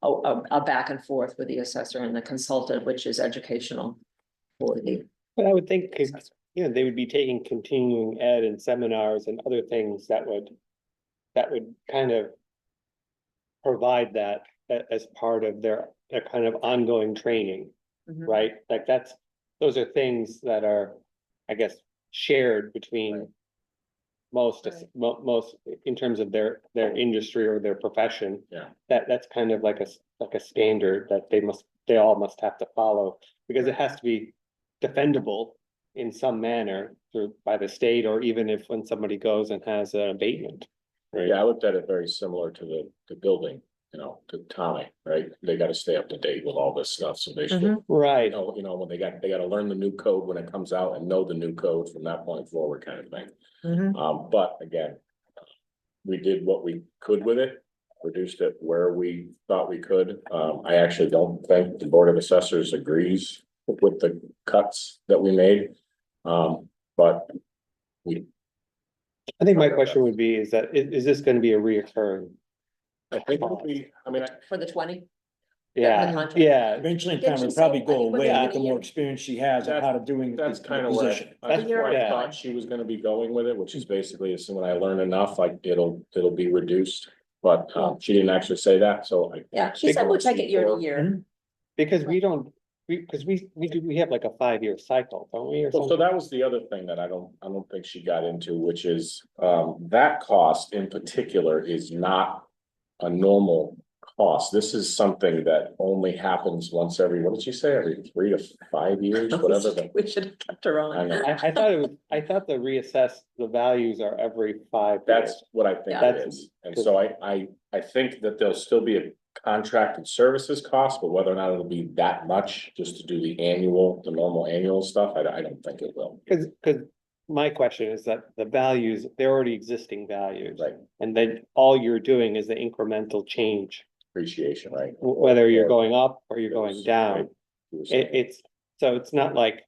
Speaker 7: a back and forth with the assessor and the consultant, which is educational for the.
Speaker 5: But I would think, they would be taking continuing ed and seminars and other things that would kind of provide that as part of their kind of ongoing training, right? Like those are things that are, I guess, shared between most in terms of their industry or their profession.
Speaker 4: Yeah.
Speaker 5: That's kind of like a standard that they all must have to follow, because it has to be defendable in some manner by the state, or even if when somebody goes and has an abatement.
Speaker 4: Right. Yeah, I looked at it very similar to the building, to Tommy, right? They gotta stay up to date with all this stuff, so they should,
Speaker 5: Right.
Speaker 4: when they gotta learn the new code when it comes out and know the new code from that point forward kind of thing.
Speaker 1: Mhm.
Speaker 4: But again, we did what we could with it. Reduced it where we thought we could. I actually don't think the Board of Assessors agrees with the cuts that we made. But we,
Speaker 5: I think my question would be, is that, is this gonna be a reoccurring?
Speaker 4: I think it'll be, I mean,
Speaker 7: For the 20?
Speaker 5: Yeah,
Speaker 7: contract.
Speaker 5: yeah,
Speaker 6: Eventually in
Speaker 7: Didn't
Speaker 6: time,
Speaker 7: she
Speaker 6: it'll
Speaker 7: say,
Speaker 6: probably
Speaker 7: I
Speaker 6: go
Speaker 7: mean,
Speaker 6: away
Speaker 5: yeah.
Speaker 6: with the more experience she has on how to doing.
Speaker 4: that's
Speaker 6: the
Speaker 4: kind of where
Speaker 6: position.
Speaker 4: that's where I
Speaker 5: Yeah.
Speaker 4: thought she was gonna be going with it, which is basically as soon as I learn enough, like it'll be reduced. But she didn't actually say that, so I.
Speaker 7: Yeah, she
Speaker 4: think
Speaker 7: said
Speaker 4: we'll
Speaker 7: we'll take
Speaker 4: see
Speaker 7: it year to
Speaker 4: for-
Speaker 7: year.
Speaker 5: because we don't, because we have like a 5-year cycle, don't we, or
Speaker 4: Well, so
Speaker 5: something?
Speaker 4: that was the other thing that I don't think she got into, which is, that cost in particular is not a normal cost. This is something that only happens once every, what did she say, every 3 to 5 years, whatever.
Speaker 7: We should have kept her
Speaker 4: I
Speaker 7: on.
Speaker 4: know,
Speaker 5: I thought the the values are every 5 years.
Speaker 4: that's what I think it
Speaker 5: That's-
Speaker 4: is. And so I think that there'll still be a contracted services cost, but whether or not it'll be that much just to do the normal annual stuff, I don't think it will.
Speaker 5: Cause my question is that the values, they're already existing values.
Speaker 4: Right,
Speaker 5: And then all you're doing is the incremental change,
Speaker 4: appreciation, right?
Speaker 5: whether you're going up or you're going down.
Speaker 4: Right. You were saying.
Speaker 5: So it's not like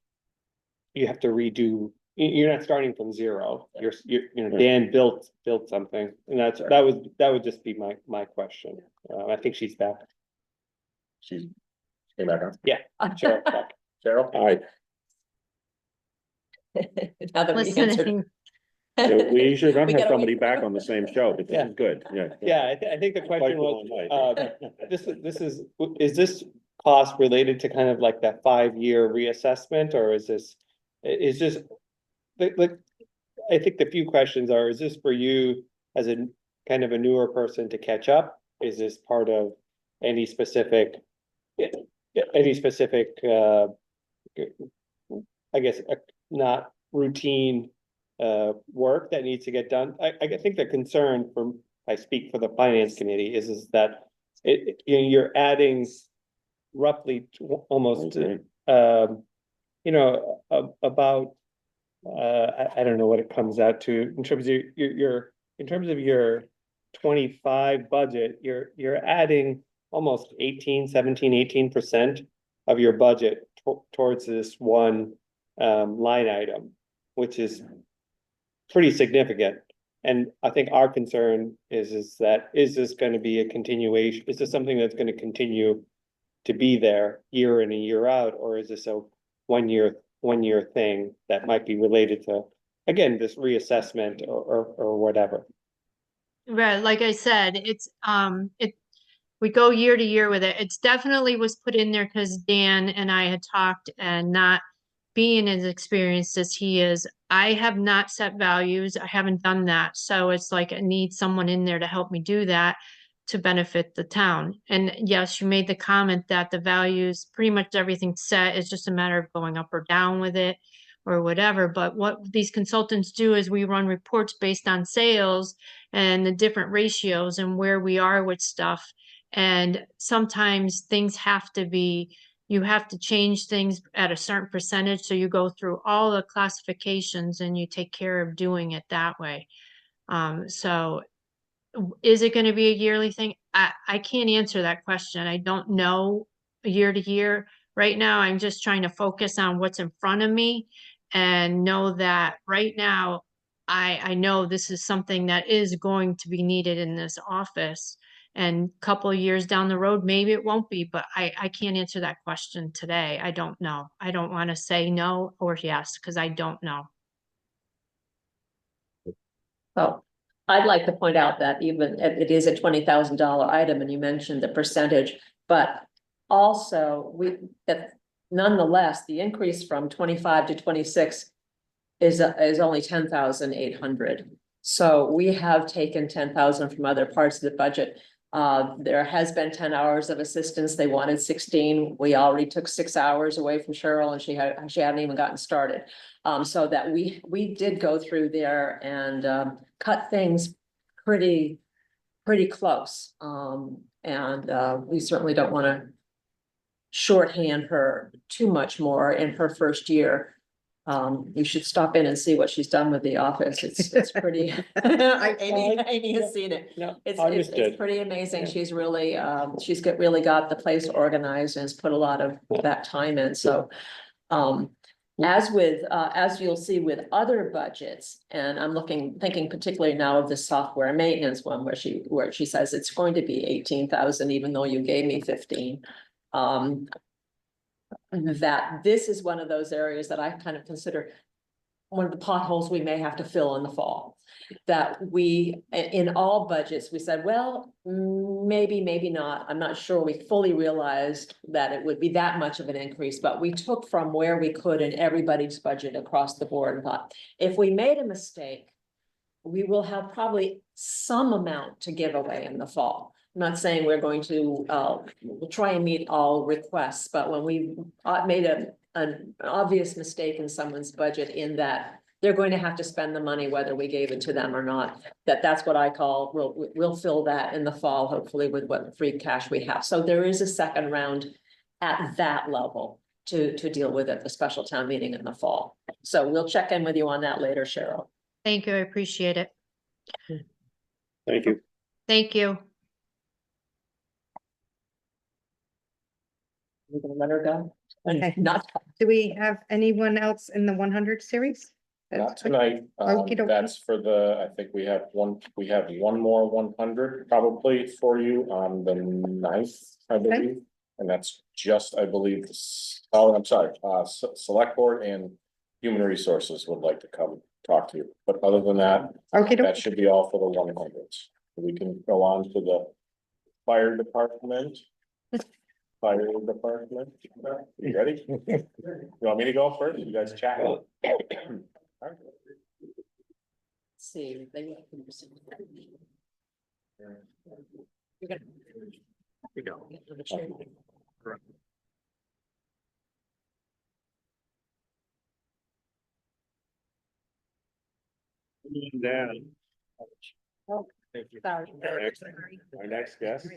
Speaker 5: you have to redo, you're not starting from zero. Dan built something, and that would just be my question. I think she's back.
Speaker 4: She's came back on.
Speaker 5: Cheryl, back.
Speaker 4: Cheryl?
Speaker 2: Hi,
Speaker 7: Now that we answered.
Speaker 8: Listening.
Speaker 2: we usually don't
Speaker 7: We
Speaker 2: have
Speaker 7: gotta
Speaker 2: somebody
Speaker 7: wait.
Speaker 2: back on the same show, but this
Speaker 5: Yeah.
Speaker 2: is good, yeah.
Speaker 5: Yeah, I think the question was,
Speaker 2: Quite
Speaker 5: this is this cost related to kind of like that 5-year reassessment, or is this? Like, I think the few questions are, is this for you as a kind of a newer person to catch up? Is this part of any specific? I guess, not routine work that needs to get done. I think the concern from, I speak for the finance committee, is that you're adding roughly almost, about, I don't know what it comes out to in terms of in terms of your 25 budget, you're adding almost 18% of your budget towards this one line item, which is pretty significant. And I think our concern is that, is this gonna be a continuation? Is this something that's gonna continue to be there year in and year out, or is this a one year thing that might be related to, again, this reassessment or whatever?
Speaker 8: Right, like I said, we go year to year with it. It's definitely was put in there because Dan and I had talked, and not being as experienced as he is, I have not set values. I haven't done that. So it's like I need someone in there to help me do that to benefit the town. And yes, you made the comment that the values, pretty much everything's set. It's just a matter of going up or down with it or whatever. But what these consultants do is we run reports based on sales and the different ratios and where we are with stuff. And sometimes things have to be, you have to change things at a certain percentage. So you go through all the classifications and you take care of doing it that way. So is it going to be a yearly thing? I can't answer that question. I don't know year to year. Right now, I'm just trying to focus on what's in front of me and know that right now, I know this is something that is going to be needed in this office. And a couple of years down the road, maybe it won't be, but I can't answer that question today. I don't know. I don't want to say no or yes, because I don't know.
Speaker 7: Oh, I'd like to point out that even it is a $20,000 item, and you mentioned the percentage, but also that nonetheless, the increase from 25 to 26 is only 10,800. So we have taken 10,000 from other parts of the budget. There has been 10 hours of assistance. They wanted 16. We already took 6 hours away from Cheryl, and she hadn't even gotten started. So that we did go through there and cut things pretty close. And we certainly don't want to shorthand her too much more in her first year. You should stop in and see what she's done with the office. It's pretty. Amy has seen it.
Speaker 5: No,
Speaker 7: It's
Speaker 5: understood.
Speaker 7: pretty amazing.
Speaker 5: Yeah.
Speaker 7: She's really, really got the place organized and has put a lot of that time in, so. As you'll see with other budgets, and I'm thinking particularly now of the software maintenance one where she says it's going to be 18,000, even though you gave me 15. That this is one of those areas that I kind of consider one of the potholes we may have to fill in the fall. That we, in all budgets, we said, well, maybe not. I'm not sure we fully realized that it would be that much of an increase, but we took from where we could in everybody's budget across the board and thought, if we made a mistake, we will have probably some amount to give away in the fall. I'm not saying we're going to, we'll try and meet all requests, but when we made an obvious mistake in someone's budget in that they're going to have to spend the money whether we gave it to them or not, that's what I call, we'll fill that in the fall, hopefully with what free cash we have. So there is a second round at that level to deal with at the special town meeting in the fall. So we'll check in with you on that later, Cheryl.
Speaker 8: Thank you, I appreciate it.
Speaker 2: Thank you.
Speaker 8: Thank you.
Speaker 7: We're gonna let her go.
Speaker 1: Okay.
Speaker 7: Not,
Speaker 1: Do we have anyone else in the 100 series?
Speaker 4: Not tonight,
Speaker 1: Okey-dokey.
Speaker 4: that's for I think we have one more 100 probably for you on the 9th, I believe. And that's just, I believe, I'm sorry, select board and human resources would like to come talk to you, but other than that,
Speaker 1: Okay,
Speaker 4: that should be all for the 100s. We can go on to the fire department. Fire department, you ready? You want me to go first? You guys chat.
Speaker 7: see, they. You're gonna.
Speaker 2: We go. Down.
Speaker 7: Oh,
Speaker 2: Thank you.
Speaker 7: sorry.
Speaker 2: Our next guest.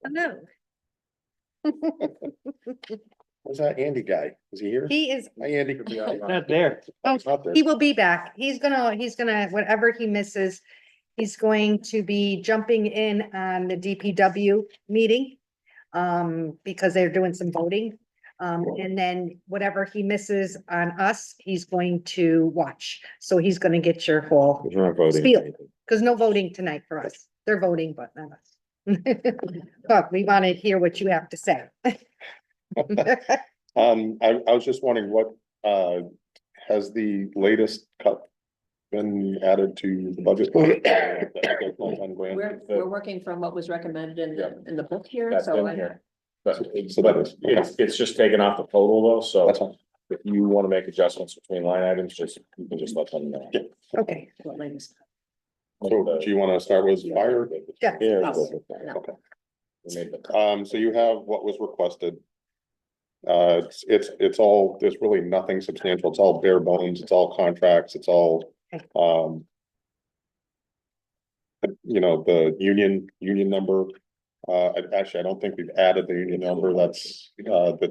Speaker 1: Hello.
Speaker 2: Where's that Andy guy? Is he here?
Speaker 1: He is,
Speaker 2: Hi, Andy.
Speaker 5: Not there.
Speaker 1: oh,
Speaker 2: Not there.
Speaker 1: he will be back. He's gonna, whatever he misses, he's going to be jumping in on the DPW meeting. Because they're doing some voting. And then whatever he misses on us, he's going to watch. So he's gonna get your whole,
Speaker 2: We're not voting.
Speaker 1: Spiel. because no voting tonight for us. They're voting, but not us. But we want to hear what you have to say.
Speaker 9: I was just wondering what, has the latest cut been added to the budget?
Speaker 7: We're working from what was recommended in the book here,
Speaker 4: That's
Speaker 7: so
Speaker 4: in
Speaker 7: I.
Speaker 4: here. But
Speaker 9: So that is,
Speaker 4: it's just taken off the total though, so
Speaker 9: that's fine.
Speaker 4: if you want to make adjustments between line items, you can just let them know.
Speaker 1: Okay,
Speaker 7: What latest?
Speaker 9: So do you want to start with fire?
Speaker 1: Yeah.
Speaker 4: Yeah.
Speaker 7: No.
Speaker 9: Okay.
Speaker 4: We made the-
Speaker 9: So you have what was requested. It's all, there's really nothing substantial. It's all bare bones. It's all contracts. It's all, you know, the union number. Actually, I don't think we've added the union number that's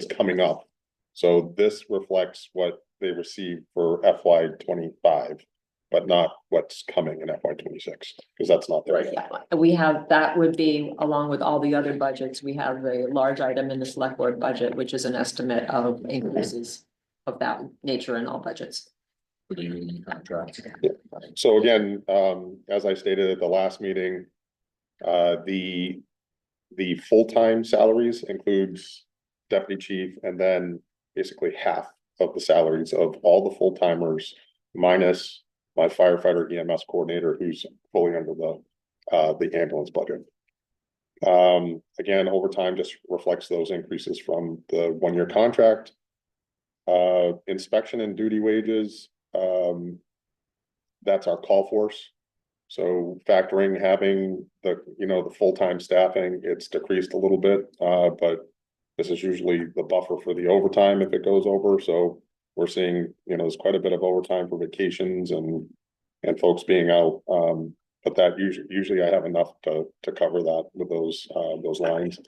Speaker 9: coming up. So this reflects what they received for FY 25, but not what's coming in FY 26, because that's not there yet.
Speaker 7: Yeah, we have, that would be along with all the other budgets, we have a large item in the select board budget, which is an estimate of increases of that nature in all budgets.
Speaker 4: For the union contract.
Speaker 9: So again, as I stated at the last meeting, the full-time salaries includes deputy chief and then basically half of the salaries of all the full-timers minus my firefighter EMS coordinator who's fully under the ambulance budget. Again, overtime just reflects those increases from the one-year contract. Inspection and duty wages, that's our call force. So factoring having the full-time staffing, it's decreased a little bit, but this is usually the buffer for the overtime if it goes over. So we're seeing, there's quite a bit of overtime for vacations and folks being out. but that usually I have enough to cover that with those lines.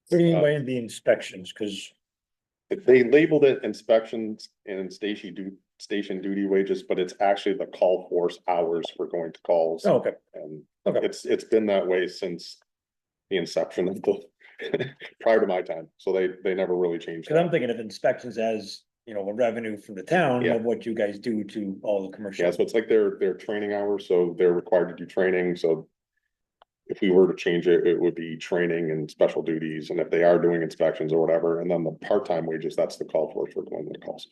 Speaker 6: What do you mean by the inspections? Cause
Speaker 9: They labeled it inspections and station duty wages, but it's actually the call force hours for going to calls.
Speaker 6: oh, okay,
Speaker 9: And
Speaker 6: okay.
Speaker 9: it's been that way since the inception of the, prior to my time, so they never really changed.
Speaker 6: Cause I'm
Speaker 9: that.
Speaker 6: thinking of inspections as, you know, a revenue from the town
Speaker 9: Yeah.
Speaker 6: of what you guys do to all the commercial.
Speaker 9: Yeah, so it's like their training hours, so they're required to do training, so. If we were to change it, it would be training and special duties, and if they are doing inspections or whatever, and then the part-time wages, that's the call for going to the calls.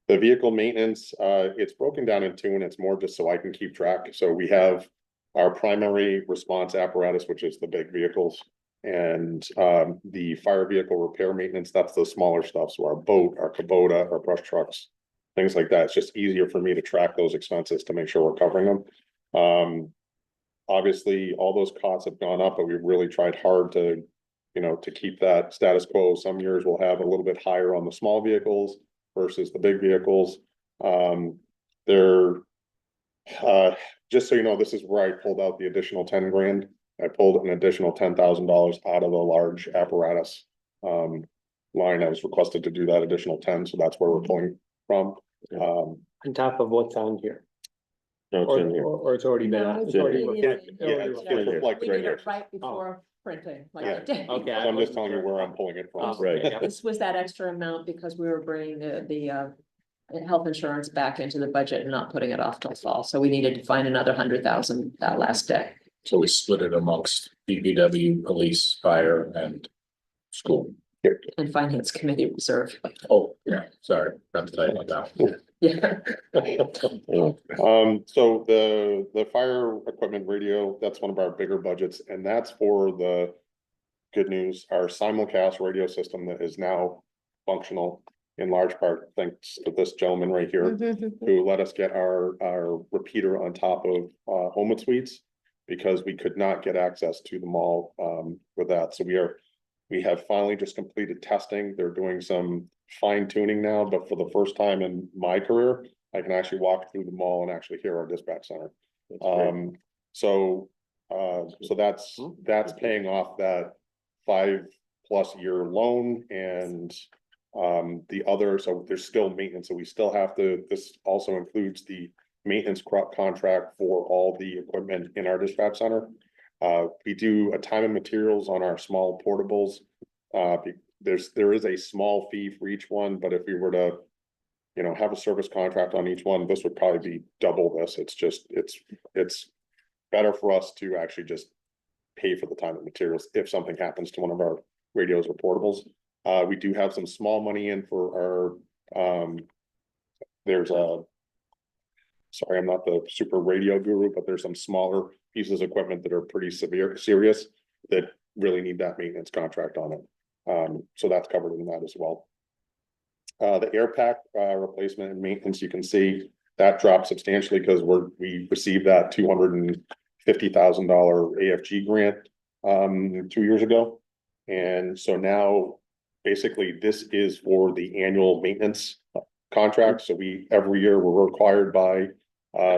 Speaker 9: The vehicle maintenance, it's broken down in two, and it's more just so I can keep track, so we have. Our primary response apparatus, which is the big vehicles, and the fire vehicle repair maintenance, that's the smaller stuff, so our boat, our Kubota, our brush trucks. Things like that, it's just easier for me to track those expenses to make sure we're covering them. Obviously, all those costs have gone up, but we've really tried hard to, you know, to keep that status quo. Some years we'll have a little bit higher on the small vehicles versus the big vehicles. Just so you know, this is where I pulled out the additional 10 grand. I pulled an additional $10,000 out of the large apparatus line. I was requested to do that additional 10, so that's where we're pulling from.
Speaker 5: On top of what's on here,
Speaker 2: No, it's in here.
Speaker 5: or it's already been.
Speaker 7: No,
Speaker 5: it's already
Speaker 7: we
Speaker 5: reflected.
Speaker 7: needed-
Speaker 9: Yeah, it's
Speaker 7: Yeah.
Speaker 9: reflected
Speaker 7: We
Speaker 9: right
Speaker 7: did
Speaker 9: here.
Speaker 7: it right before printing, like
Speaker 9: Yeah.
Speaker 7: I did.
Speaker 5: Okay.
Speaker 9: So I'm just telling you where I'm pulling it from.
Speaker 5: Oh,
Speaker 2: Right.
Speaker 5: yeah.
Speaker 7: This was that extra amount because we were bringing the health insurance back into the budget and not putting it off till fall, so we needed to find another 100,000 that last day.
Speaker 4: So we split it amongst DPW, police, fire and school.
Speaker 7: And finance committee reserve,
Speaker 4: Oh, yeah, sorry, not to tell you about that.
Speaker 7: yeah.
Speaker 9: So the fire equipment radio, that's one of our bigger budgets, and that's for the. Good news, our simulcast radio system that is now functional in large part thanks to this gentleman right here. Who let us get our repeater on top of Homewood Suites. Because we could not get access to the mall with that, so we have finally just completed testing. They're doing some fine tuning now, but for the first time in my career, I can actually walk through the mall and actually hear our dispatch center. So that's paying off that 5+ year loan and the other, so there's still maintenance, so we still have to, this also includes the maintenance contract for all the equipment in our dispatch center. We do a time and materials on our small portables. There is a small fee for each one, but if we were to, you know, have a service contract on each one, this would probably be double this. It's better for us to actually just pay for the time and materials if something happens to one of our radios or portables. We do have some small money in for our, there's a, sorry, I'm not the super radio guru, but there's some smaller pieces of equipment that are pretty serious that really need that maintenance contract on it. So that's covered in that as well. The air pack replacement and maintenance, you can see that dropped substantially because we received that $250,000 AFG grant 2 years ago. And so now basically this is for the annual maintenance contract. So every year we're required by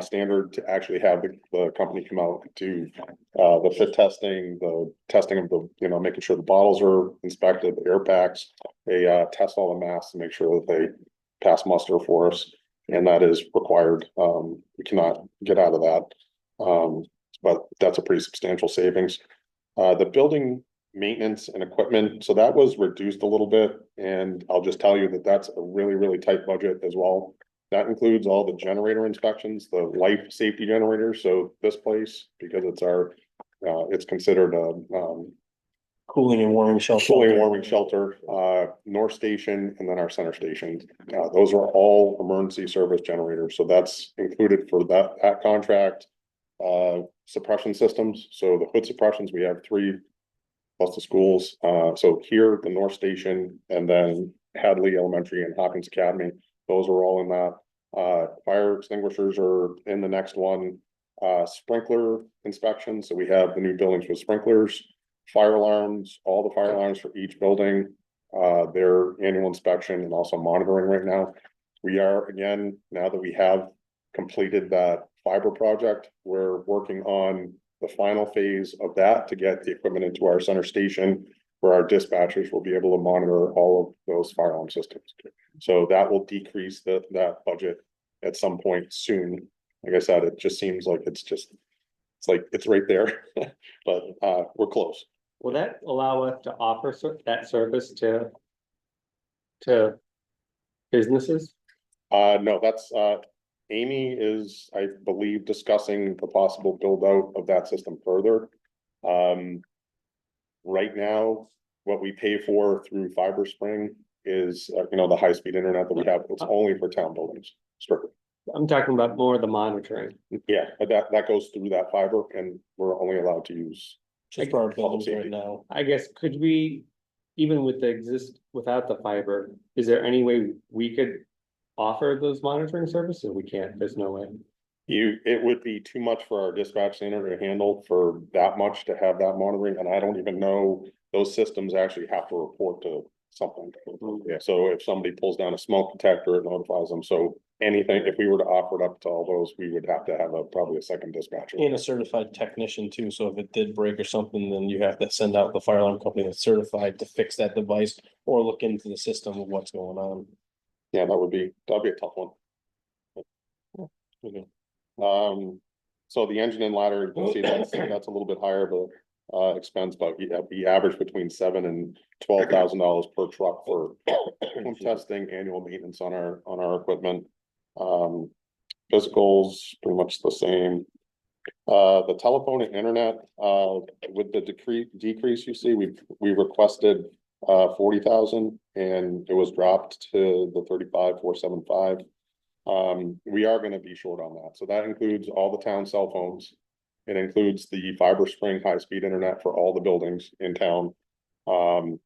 Speaker 9: standard to actually have the company come out to the fit testing, the testing of the, you know, making sure the bottles are inspected, the air packs. They test all the masks to make sure that they pass muster for us. And that is required. We cannot get out of that. But that's a pretty substantial savings. The building maintenance and equipment, so that was reduced a little bit, and I'll just tell you that that's a really, really tight budget as well. That includes all the generator inspections, the life safety generators, so this place, because it's considered a
Speaker 6: Cooling and warming shelter.
Speaker 9: cooling and warming shelter, North Station, and then our center station. Those are all emergency service generators, so that's included for that contract. Suppression systems, so the hood suppressions, we have 3 plus the schools. So here, the North Station, and then Hadley Elementary and Hopkins Academy, those are all in that. Fire extinguishers are in the next one. Sprinkler inspection, so we have the new buildings with sprinklers, fire alarms, all the fire alarms for each building. Their annual inspection and also monitoring right now. We are, again, now that we have completed that fiber project. We're working on the final phase of that to get the equipment into our center station, where our dispatchers will be able to monitor all of those fire alarm systems. So that will decrease that budget at some point soon. Like I said, it just seems like it's right there, but we're close.
Speaker 5: Will that allow us to offer that service to businesses?
Speaker 9: No, that's Amy is, I believe, discussing the possible build out of that system further. Right now, what we pay for through Fiber Spring is, the high speed internet that we have. It's only for town buildings, strictly.
Speaker 5: I'm talking about more of the monitoring.
Speaker 9: Yeah, but that goes through that fiber, and we're only allowed to use.
Speaker 5: Just for our
Speaker 9: buildings right
Speaker 5: now. I guess, could we, even with without the fiber, is there any way we could offer those monitoring services? We can't, there's no way.
Speaker 9: It would be too much for our dispatch center to handle for that much to have that monitoring, and I don't even know those systems actually have to report to something. Yeah, so if somebody pulls down a smoke detector, it notifies them. So anything, if we were to offer it up to all those, we would have to have probably a second dispatcher.
Speaker 10: And a certified technician too, so if it did break or something, then you have to send out the fire alarm company that's certified to fix that device or look into the system of what's going on.
Speaker 9: Yeah, that'd be a tough one.
Speaker 10: Okay.
Speaker 9: So the engine and ladder, you can see that's a little bit higher, but expense, but we average between $7,000 and $12,000 per truck for testing, annual maintenance on our equipment. Physicals, pretty much the same. The telephone and internet, with the decrease you see, we requested 40,000 and it was dropped to the 35,475. We are gonna be short on that. So that includes all the town cell phones. It includes the Fiber Spring high-speed internet for all the buildings in town. What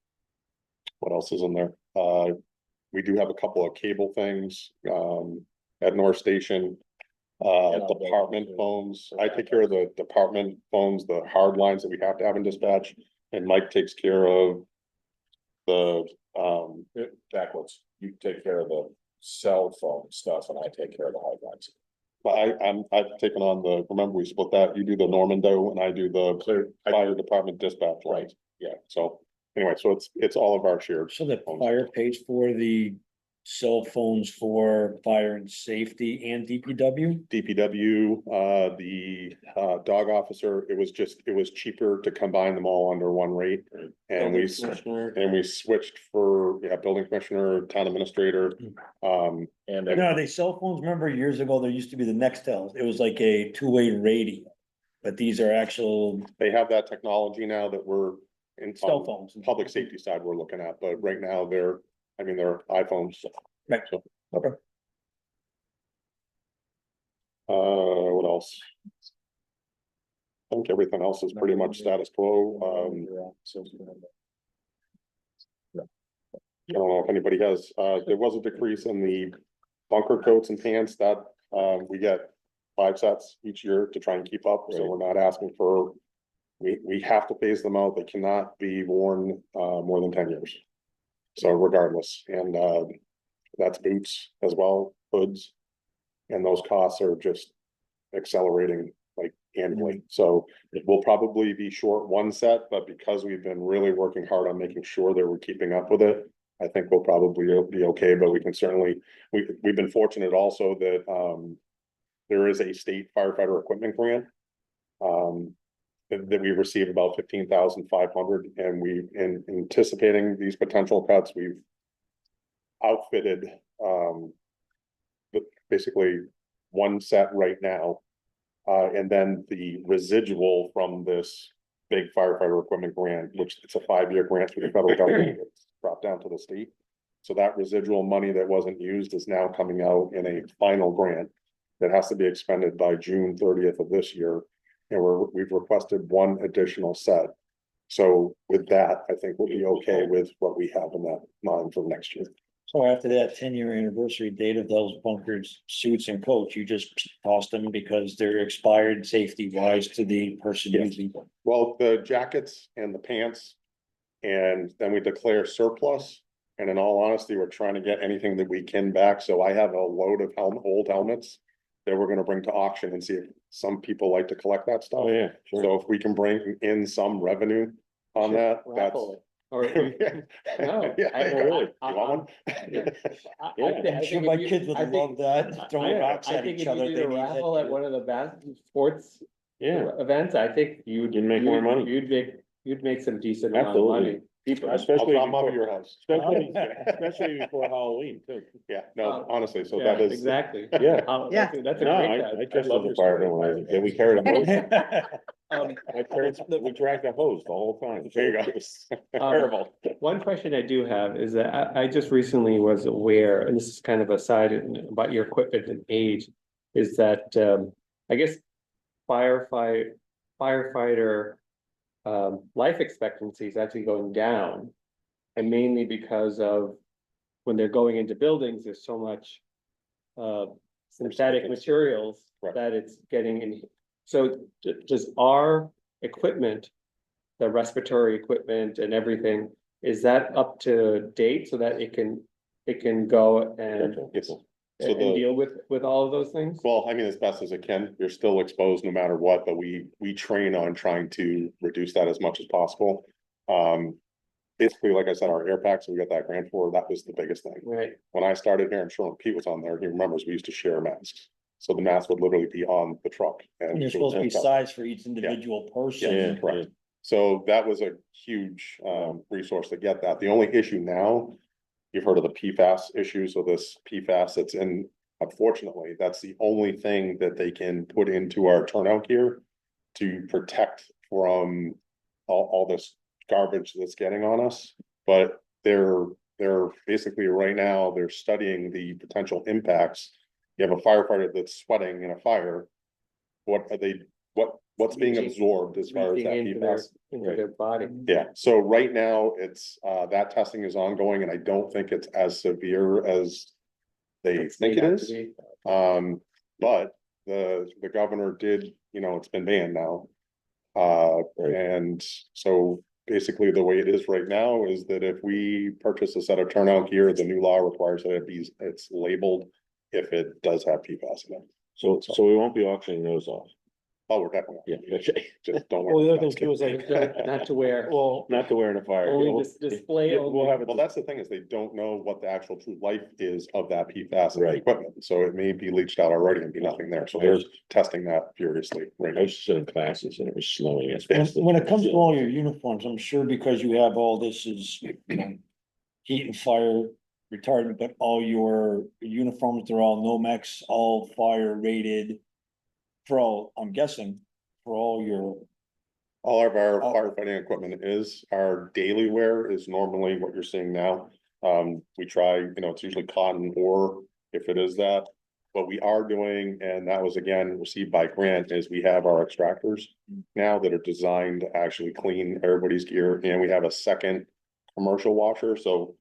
Speaker 9: else is in there? We do have a couple of cable things, at North Station. Department phones. I take care of the department phones, the hard lines that we have to have in dispatch, and Mike takes care of the,
Speaker 4: Backwards, you take care of the cell phone stuff and I take care of the hard lines.
Speaker 9: but I've taken on remember we split that, you do the Normando and I do the fire department dispatch, right? Yeah, so anyway, so it's all of our shared.
Speaker 6: So the fire pays for the cell phones for fire and safety and DPW?
Speaker 9: DPW, the dog officer, it was cheaper to combine them all under one rate. And we switched for, building commissioner, town administrator,
Speaker 4: And then
Speaker 6: No, they cell phones, remember years ago, there used to be the Nextel, it was like a two-way radio. But these are actual
Speaker 9: they have that technology now that we're in.
Speaker 6: cell phones.
Speaker 9: Public safety side we're looking at, but right now they're iPhones.
Speaker 6: Right.
Speaker 9: So,
Speaker 6: Okay.
Speaker 9: what else? I think everything else is pretty much status quo. I don't know if anybody has, there was a decrease in the bunker coats and pants that, we get 5 sets each year to try and keep up, so we're not asking for. We have to phase them out, they cannot be worn, more than 10 years. So regardless, and, that's boots as well, hoods. And those costs are just accelerating like annually, so we'll probably be short 1 set, but because we've been really working hard on making sure that we're keeping up with it. I think we'll probably be okay, but we can certainly, we've been fortunate also that, there is a state firefighter equipment grant. That we received about 15,500, and in anticipating these potential cuts, we've outfitted, basically 1 set right now. And then the residual from this big firefighter equipment grant, which it's a 5-year grant through the federal government, it's dropped down to the state. So that residual money that wasn't used is now coming out in a final grant that has to be expended by June 30th of this year. And we've requested 1 additional set. So with that, I think we'll be okay with what we have in that line for next year.
Speaker 6: So after that 10-year anniversary date of those bunkers, suits and coats, you just tossed them because they're expired safety wise to the person using them.
Speaker 9: Well, the jackets and the pants, and then we declare surplus. And in all honesty, we're trying to get anything that we can back. So I have a load of old helmets that we're gonna bring to auction and see if some people like to collect that stuff.
Speaker 2: Oh, yeah, sure.
Speaker 9: So if we can bring in some revenue on that, that's.
Speaker 10: Raffle it. Or you- No,
Speaker 9: Yeah,
Speaker 10: I-
Speaker 9: there you go. You
Speaker 10: I-
Speaker 9: want one?
Speaker 6: I'm sure my kids would love that, throwing rocks at each other.
Speaker 10: If
Speaker 6: they
Speaker 10: you did a
Speaker 6: need
Speaker 10: raffle
Speaker 6: that.
Speaker 10: at one of the sports
Speaker 2: Yeah,
Speaker 10: events, I think you'd.
Speaker 2: You'd make more money.
Speaker 10: You'd make some decent amount of
Speaker 2: Absolutely.
Speaker 10: money. People,
Speaker 9: I'll
Speaker 2: especially
Speaker 9: drop 'em off at
Speaker 2: before,
Speaker 9: your house.
Speaker 2: especially before Halloween too.
Speaker 9: Yeah, no,
Speaker 10: Um,
Speaker 9: honestly, so
Speaker 10: yeah,
Speaker 9: that is.
Speaker 10: exactly.
Speaker 2: Yeah.
Speaker 1: Yeah.
Speaker 10: That's a
Speaker 2: No,
Speaker 10: great.
Speaker 2: I dressed as a fireman when I was a kid. We carried a hose. My parents, we dragged a hose the whole time.
Speaker 9: There you go.
Speaker 2: Terrible.
Speaker 10: One question I do have is that I just recently was aware, and this is kind of a side about your equipment and age, is that, I guess firefighter life expectancy is actually going down. And mainly because of when they're going into buildings, there's so much synthetic materials
Speaker 9: Right.
Speaker 10: that it's getting in. So does our equipment, the respiratory equipment and everything, is that up to date so that it can go and
Speaker 9: Yes. So
Speaker 10: and
Speaker 9: the,
Speaker 10: deal with all of those things?
Speaker 9: well, I mean, as best as it can, you're still exposed no matter what, but we train on trying to reduce that as much as possible. Basically, like I said, our air packs, we got that grant for, that was the biggest thing.
Speaker 10: Right,
Speaker 9: When I started here, I'm sure when Pete was on there, he remembers we used to share masks. So the mask would literally be on the truck.
Speaker 6: And you're supposed to be sized for each individual
Speaker 2: Yeah,
Speaker 6: person.
Speaker 9: correct. So that was a huge resource to get that. The only issue now, you've heard of the PFAS issue, so this PFAS that's in, unfortunately, that's the only thing that they can put into our turnout gear to protect from all this garbage that's getting on us. But they're basically right now, they're studying the potential impacts. You have a firefighter that's sweating in a fire. What are they, what's being
Speaker 10: Reaching-
Speaker 9: absorbed as far as that
Speaker 10: reaching into their,
Speaker 9: PFAS?
Speaker 10: into their body.
Speaker 9: Yeah, so right now, it's, that testing is ongoing, and I don't think it's as severe as they think it is. But the governor did, it's been banned now. And so basically the way it is right now is that if we purchase a set of turnout gear, the new law requires that it's labeled if it does have PFAS in it.
Speaker 2: So we won't be auctioning those off.
Speaker 9: Oh, we're definitely,
Speaker 2: Yeah, okay.
Speaker 9: just don't.
Speaker 10: Well, the
Speaker 9: wear
Speaker 10: other thing
Speaker 9: masks.
Speaker 10: too is like, not to wear, well,
Speaker 2: Not to wear in a fire.
Speaker 10: only
Speaker 2: We'll-
Speaker 10: display
Speaker 2: yeah,
Speaker 10: only.
Speaker 2: We'll have it.
Speaker 9: Well, that's the thing is they don't know what the actual true life is of that PFAS in the
Speaker 2: Right.
Speaker 9: equipment, so it may be leached out already and be nothing there, so they're testing that furiously right
Speaker 2: I
Speaker 9: now.
Speaker 2: was just in classes and it was snowing as
Speaker 6: When,
Speaker 2: fast. as-
Speaker 6: when it comes to all your uniforms, I'm sure because you have all this is, heat and fire retardant, but all your uniforms, they're all Nomex, all fire rated. For all, I'm guessing, for all your,
Speaker 9: All of our
Speaker 6: Oh.
Speaker 9: firefighting equipment is, our daily wear is normally what you're seeing now. We try, it's usually cotton or if it is that. What we are doing, and that was again received by grant, is we have our extractors now that are designed to actually clean everybody's gear, and we have a second commercial washer, so.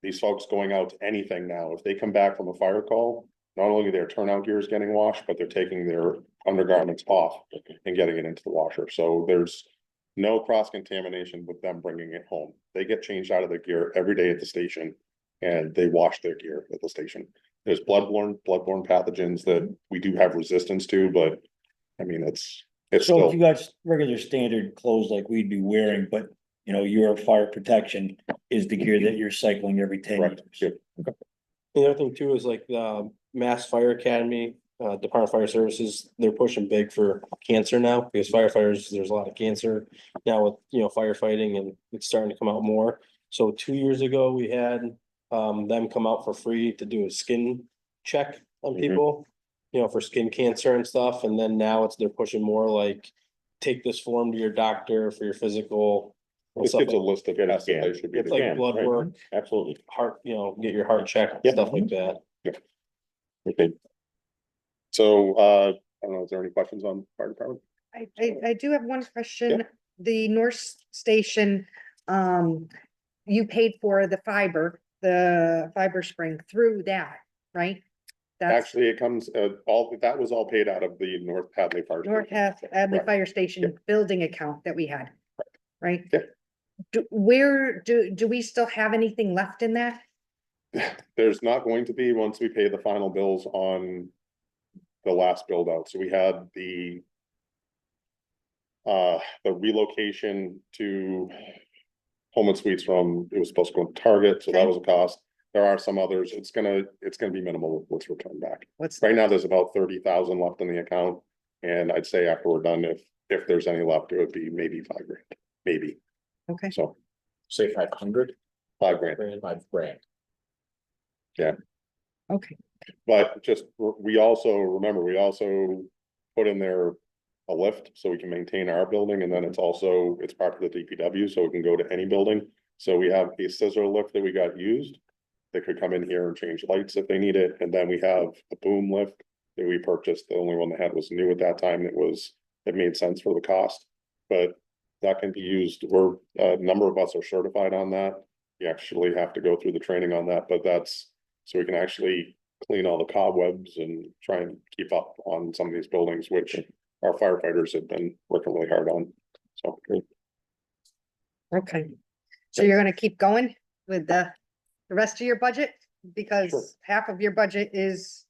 Speaker 9: These folks going out to anything now, if they come back from a fire call, not only their turnout gear is getting washed, but they're taking their undergarments off and getting it into the washer, so there's. No cross contamination with them bringing it home. They get changed out of their gear every day at the station. And they wash their gear at the station. There's bloodborne pathogens that we do have resistance to, but. I mean, it's
Speaker 6: so
Speaker 9: still,
Speaker 6: if you got regular standard clothes like we'd be wearing, but. Your fire protection is the gear that you're cycling every 10
Speaker 9: Correct.
Speaker 6: years.
Speaker 10: The other thing too is like the Mass Fire Academy, Department of Fire Services, they're pushing big for cancer now because firefighters, there's a lot of cancer now with, firefighting and it's starting to come out more. So 2 years ago, we had them come out for free to do a skin check on
Speaker 2: Mhm.
Speaker 10: people, for skin cancer and stuff. And then now they're pushing more like, take this form to your doctor for your physical. and
Speaker 9: this
Speaker 10: stuff
Speaker 9: gives a
Speaker 10: like-
Speaker 9: list of
Speaker 2: Get a
Speaker 9: tests that they
Speaker 2: scan.
Speaker 9: should be
Speaker 10: It's
Speaker 9: doing.
Speaker 10: like blood
Speaker 2: right.
Speaker 10: work,
Speaker 2: Absolutely.
Speaker 10: heart, get your heart checked,
Speaker 9: Yep.
Speaker 10: stuff like that.
Speaker 2: Okay.
Speaker 9: So, I don't know, is there any questions on fire department?
Speaker 1: I do have one question. The North Station, you paid for the fiber spring through that, right? That's
Speaker 9: Actually, it comes, that was all paid out of the North Hadley Fire.
Speaker 1: North
Speaker 9: Station.
Speaker 1: Hadley
Speaker 9: Right.
Speaker 1: Fire Station building account that we had, right?
Speaker 9: Yeah.
Speaker 1: Do we still have anything left in that?
Speaker 9: There's not going to be, once we pay the final bills on the last build out. So we had the relocation to Home and Suites from, it was supposed to go to Target, so that
Speaker 1: Okay.
Speaker 9: was a cost. There are some others. It's gonna be minimal what's returned back.
Speaker 1: What's,
Speaker 9: Right now, there's about 30,000 left in the account. And I'd say after we're done, if there's any left, it would be maybe $5,000, maybe.
Speaker 1: okay,
Speaker 9: So
Speaker 4: Say 500,
Speaker 9: $5,000.
Speaker 4: $5,000.
Speaker 1: okay,
Speaker 9: But just, we also put in there a lift so we can maintain our building, and then it's part of the DPW, so it can go to any building. So we have a scissor lift that we got used. They could come in here and change lights if they need it, and then we have a boom lift that we purchased. The only one they had was new at that time. It made sense for the cost. But that can be used, a number of us are certified on that. You actually have to go through the training on that, but that's so we can actually clean all the cobwebs and try and keep up on some of these buildings, which our firefighters have been working really hard on. So.
Speaker 1: okay. So you're gonna keep going with the rest of your budget?
Speaker 9: Sure.
Speaker 1: Because half of your budget is,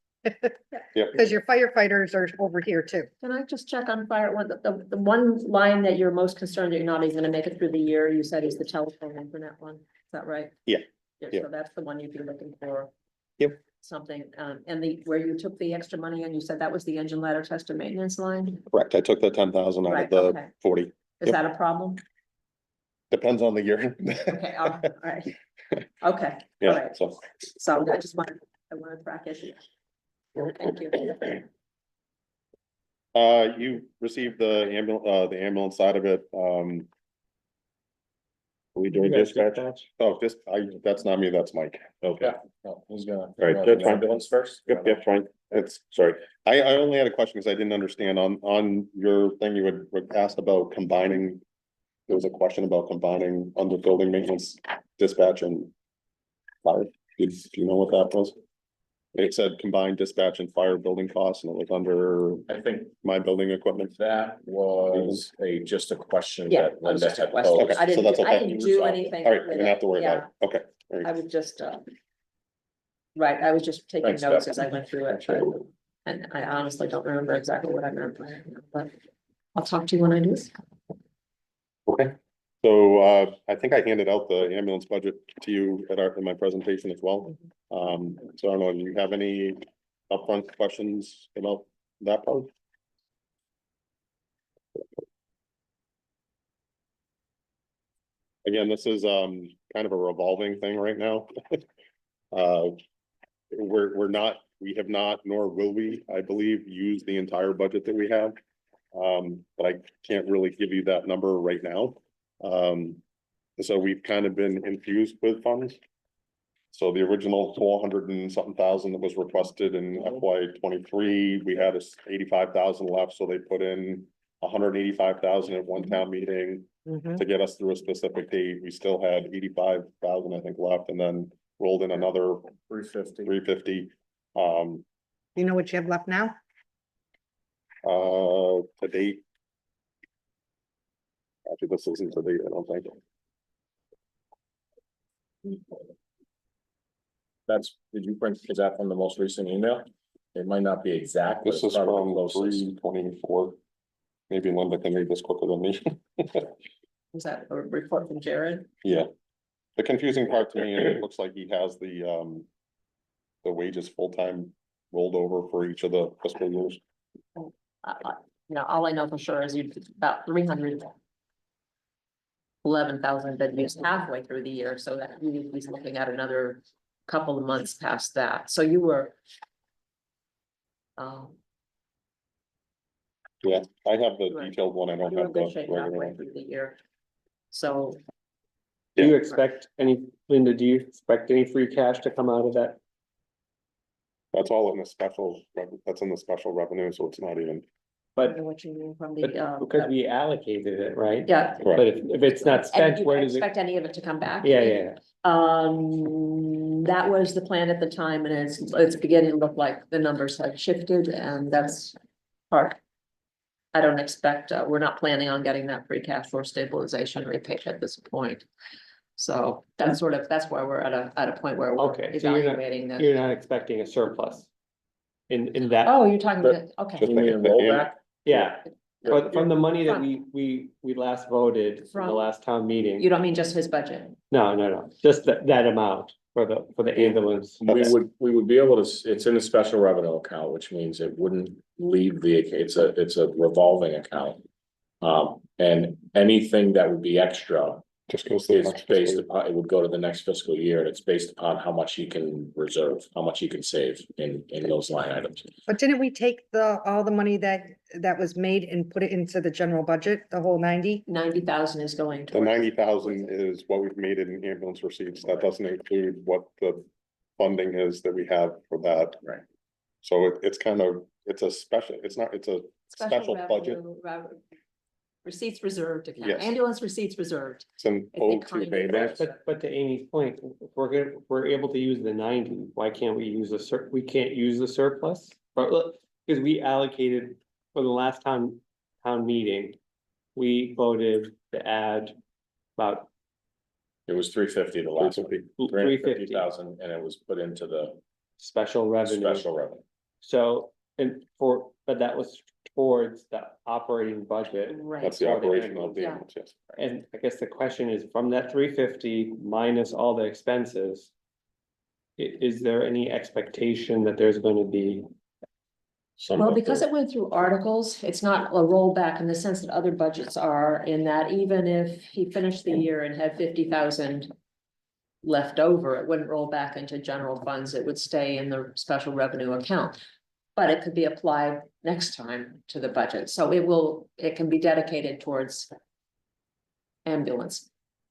Speaker 9: Yeah.
Speaker 1: because your firefighters are over here too.
Speaker 7: Can I just check on fire, the one line that you're most concerned that you're not even gonna make it through the year, you said is the telephone internet one, is that right?
Speaker 9: Yeah.
Speaker 7: Yeah, so that's the one you'd be looking for.
Speaker 9: Yep.
Speaker 7: Something, and where you took the extra money and you said that was the engine ladder test and maintenance line,
Speaker 9: Correct. I took the 10,000 out of
Speaker 7: Right,
Speaker 9: the
Speaker 7: okay.
Speaker 9: 40.
Speaker 7: is
Speaker 9: Yep.
Speaker 7: that a problem?
Speaker 9: Depends on the year.
Speaker 7: Okay, all right, okay, all
Speaker 9: Yeah,
Speaker 7: right,
Speaker 9: so.
Speaker 7: so I wanted to track it. Thank you.
Speaker 9: You received the ambulance side of it, Are we doing dispatch? Oh, that's not me, that's Mike.
Speaker 2: Okay,
Speaker 4: No, he's gonna.
Speaker 2: Right, that's fine.
Speaker 4: Ambulance first?
Speaker 2: yep, fine.
Speaker 9: Sorry, I only had a question because I didn't understand on your thing, you had asked about combining. There was a question about combining under building maintenance, dispatch and fire. Do you know what that was? It said combined dispatch and fire building costs, and it was under
Speaker 4: I think
Speaker 9: my building equipment.
Speaker 4: that was just a question
Speaker 7: Yeah,
Speaker 4: that
Speaker 7: it was
Speaker 4: Linda
Speaker 7: just a
Speaker 4: had
Speaker 7: question.
Speaker 4: posed.
Speaker 9: Okay,
Speaker 7: I
Speaker 9: so that's
Speaker 7: didn't, I
Speaker 9: okay.
Speaker 7: didn't do anything.
Speaker 9: All right,
Speaker 7: with
Speaker 9: you don't have to worry
Speaker 7: yeah.
Speaker 9: about it. Okay. Very
Speaker 7: I
Speaker 9: good.
Speaker 7: would just, right, I was just taking
Speaker 4: Thanks,
Speaker 7: notes
Speaker 4: Beth.
Speaker 7: as I went through it, and I honestly don't remember exactly what I meant, but I'll talk to you when I do.
Speaker 9: Okay, so I think I handed out the ambulance budget to you in my presentation as well. So I don't know, do you have any upfront questions about that part? Again, this is kind of a revolving thing right now. We have not, nor will we, I believe, use the entire budget that we have. But I can't really give you that number right now. So we've kind of been infused with funds. So the original 400 and something thousand that was requested in FY 23, we had 85,000 left, so they put in 185,000 at one town meeting
Speaker 1: Mhm.
Speaker 9: to get us through a specific date. We still had 85,000, I think, left, and then rolled in another
Speaker 4: 350.
Speaker 9: 350.
Speaker 1: You know what you have left now?
Speaker 9: To date. Actually, this isn't to date, I don't think.
Speaker 4: Did you print, is that from the most recent email? It might not be exact. but
Speaker 9: This
Speaker 4: it's
Speaker 9: is
Speaker 4: probably
Speaker 9: from
Speaker 4: closest.
Speaker 9: 3/24. Maybe Linda can read this quicker than me.
Speaker 7: Was that a report from Jared?
Speaker 9: Yeah. The confusing part to me, is it looks like he has the wages full-time rolled over for each of the fiscal years.
Speaker 7: You know, all I know for sure is you, about 311,000 been used halfway through the year, so that he's looking at another couple of months past that, so you were.
Speaker 9: Yeah, I have the
Speaker 7: Right.
Speaker 9: detailed one, I don't
Speaker 7: You were in
Speaker 9: have the
Speaker 7: good shape
Speaker 9: regular
Speaker 7: halfway
Speaker 9: one.
Speaker 7: through the year. So,
Speaker 5: Do you expect Linda, do you expect any free cash to come out of that?
Speaker 9: That's all in the special, that's in the special revenue, so it's not even.
Speaker 7: I
Speaker 5: But,
Speaker 7: don't know what you mean from
Speaker 5: but
Speaker 7: the,
Speaker 5: because we allocated it, right?
Speaker 7: yeah.
Speaker 5: But if it's not
Speaker 7: And
Speaker 5: spent,
Speaker 7: you
Speaker 5: where does it?
Speaker 7: expect any of it to come back?
Speaker 5: Yeah, yeah,
Speaker 7: That was the plan at the time, and it's beginning to look like the numbers have shifted, and that's part. I don't expect, we're not planning on getting that free cash flow stabilization repaid at this point. So that's why we're at a point where we're
Speaker 5: Okay, so you're not-
Speaker 7: evaluating that.
Speaker 5: you're not expecting a surplus. in that,
Speaker 7: Oh, you're talking,
Speaker 4: But-
Speaker 7: okay.
Speaker 9: Just
Speaker 4: You mean
Speaker 9: the
Speaker 4: rollback?
Speaker 5: yeah. But from the money that
Speaker 7: From-
Speaker 5: we last voted from the
Speaker 7: From-
Speaker 5: last town meeting.
Speaker 7: You don't mean just his budget?
Speaker 5: No, just that amount for the ambulance.
Speaker 4: We would be able to, it's in a special revenue account, which means it wouldn't leave it's a revolving account. And anything that would be extra
Speaker 9: Just goes to the
Speaker 4: is
Speaker 9: next fiscal
Speaker 4: based
Speaker 9: year.
Speaker 4: upon, it would go to the next fiscal year, and it's based upon how much you can reserve, how much you can save in those line items.
Speaker 1: But didn't we take all the money that was made and put it into the general budget, the whole 90?
Speaker 7: 90,000 is going
Speaker 9: The
Speaker 7: towards.
Speaker 9: 90,000 is what we've made in ambulance receipts. That doesn't include what the funding is that we have for that.
Speaker 4: Right.
Speaker 9: So it's kind of, it's a special, it's a special budget.
Speaker 7: Receipts reserved account,
Speaker 9: Yes.
Speaker 7: ambulance receipts reserved.
Speaker 9: It's an
Speaker 7: If it
Speaker 9: ode to
Speaker 7: kind of
Speaker 9: payback.
Speaker 5: But to Amy's point, if we're able to use the 90, why can't we use we can't use the surplus? But look, because we allocated for the last town meeting, we voted to add about
Speaker 4: It was 350 the last one,
Speaker 5: 350
Speaker 4: 350,000, and it was put into the
Speaker 5: special revenue.
Speaker 4: special revenue.
Speaker 5: So, but that was towards the operating budget.
Speaker 7: Right.
Speaker 9: That's the
Speaker 5: For the
Speaker 9: operation of
Speaker 5: ambulance,
Speaker 9: the
Speaker 7: yeah.
Speaker 9: ambulance, yes.
Speaker 5: And I guess the question is, from that 350 minus all the expenses. Is there any expectation that there's gonna be,
Speaker 7: Well, because it went through articles, it's not a rollback in the sense that other budgets are, in that even if he finished the year and had 50,000. Left over, it wouldn't roll back into general funds, it would stay in the special revenue account. But it could be applied next time to the budget, so it can be dedicated towards. Ambulance.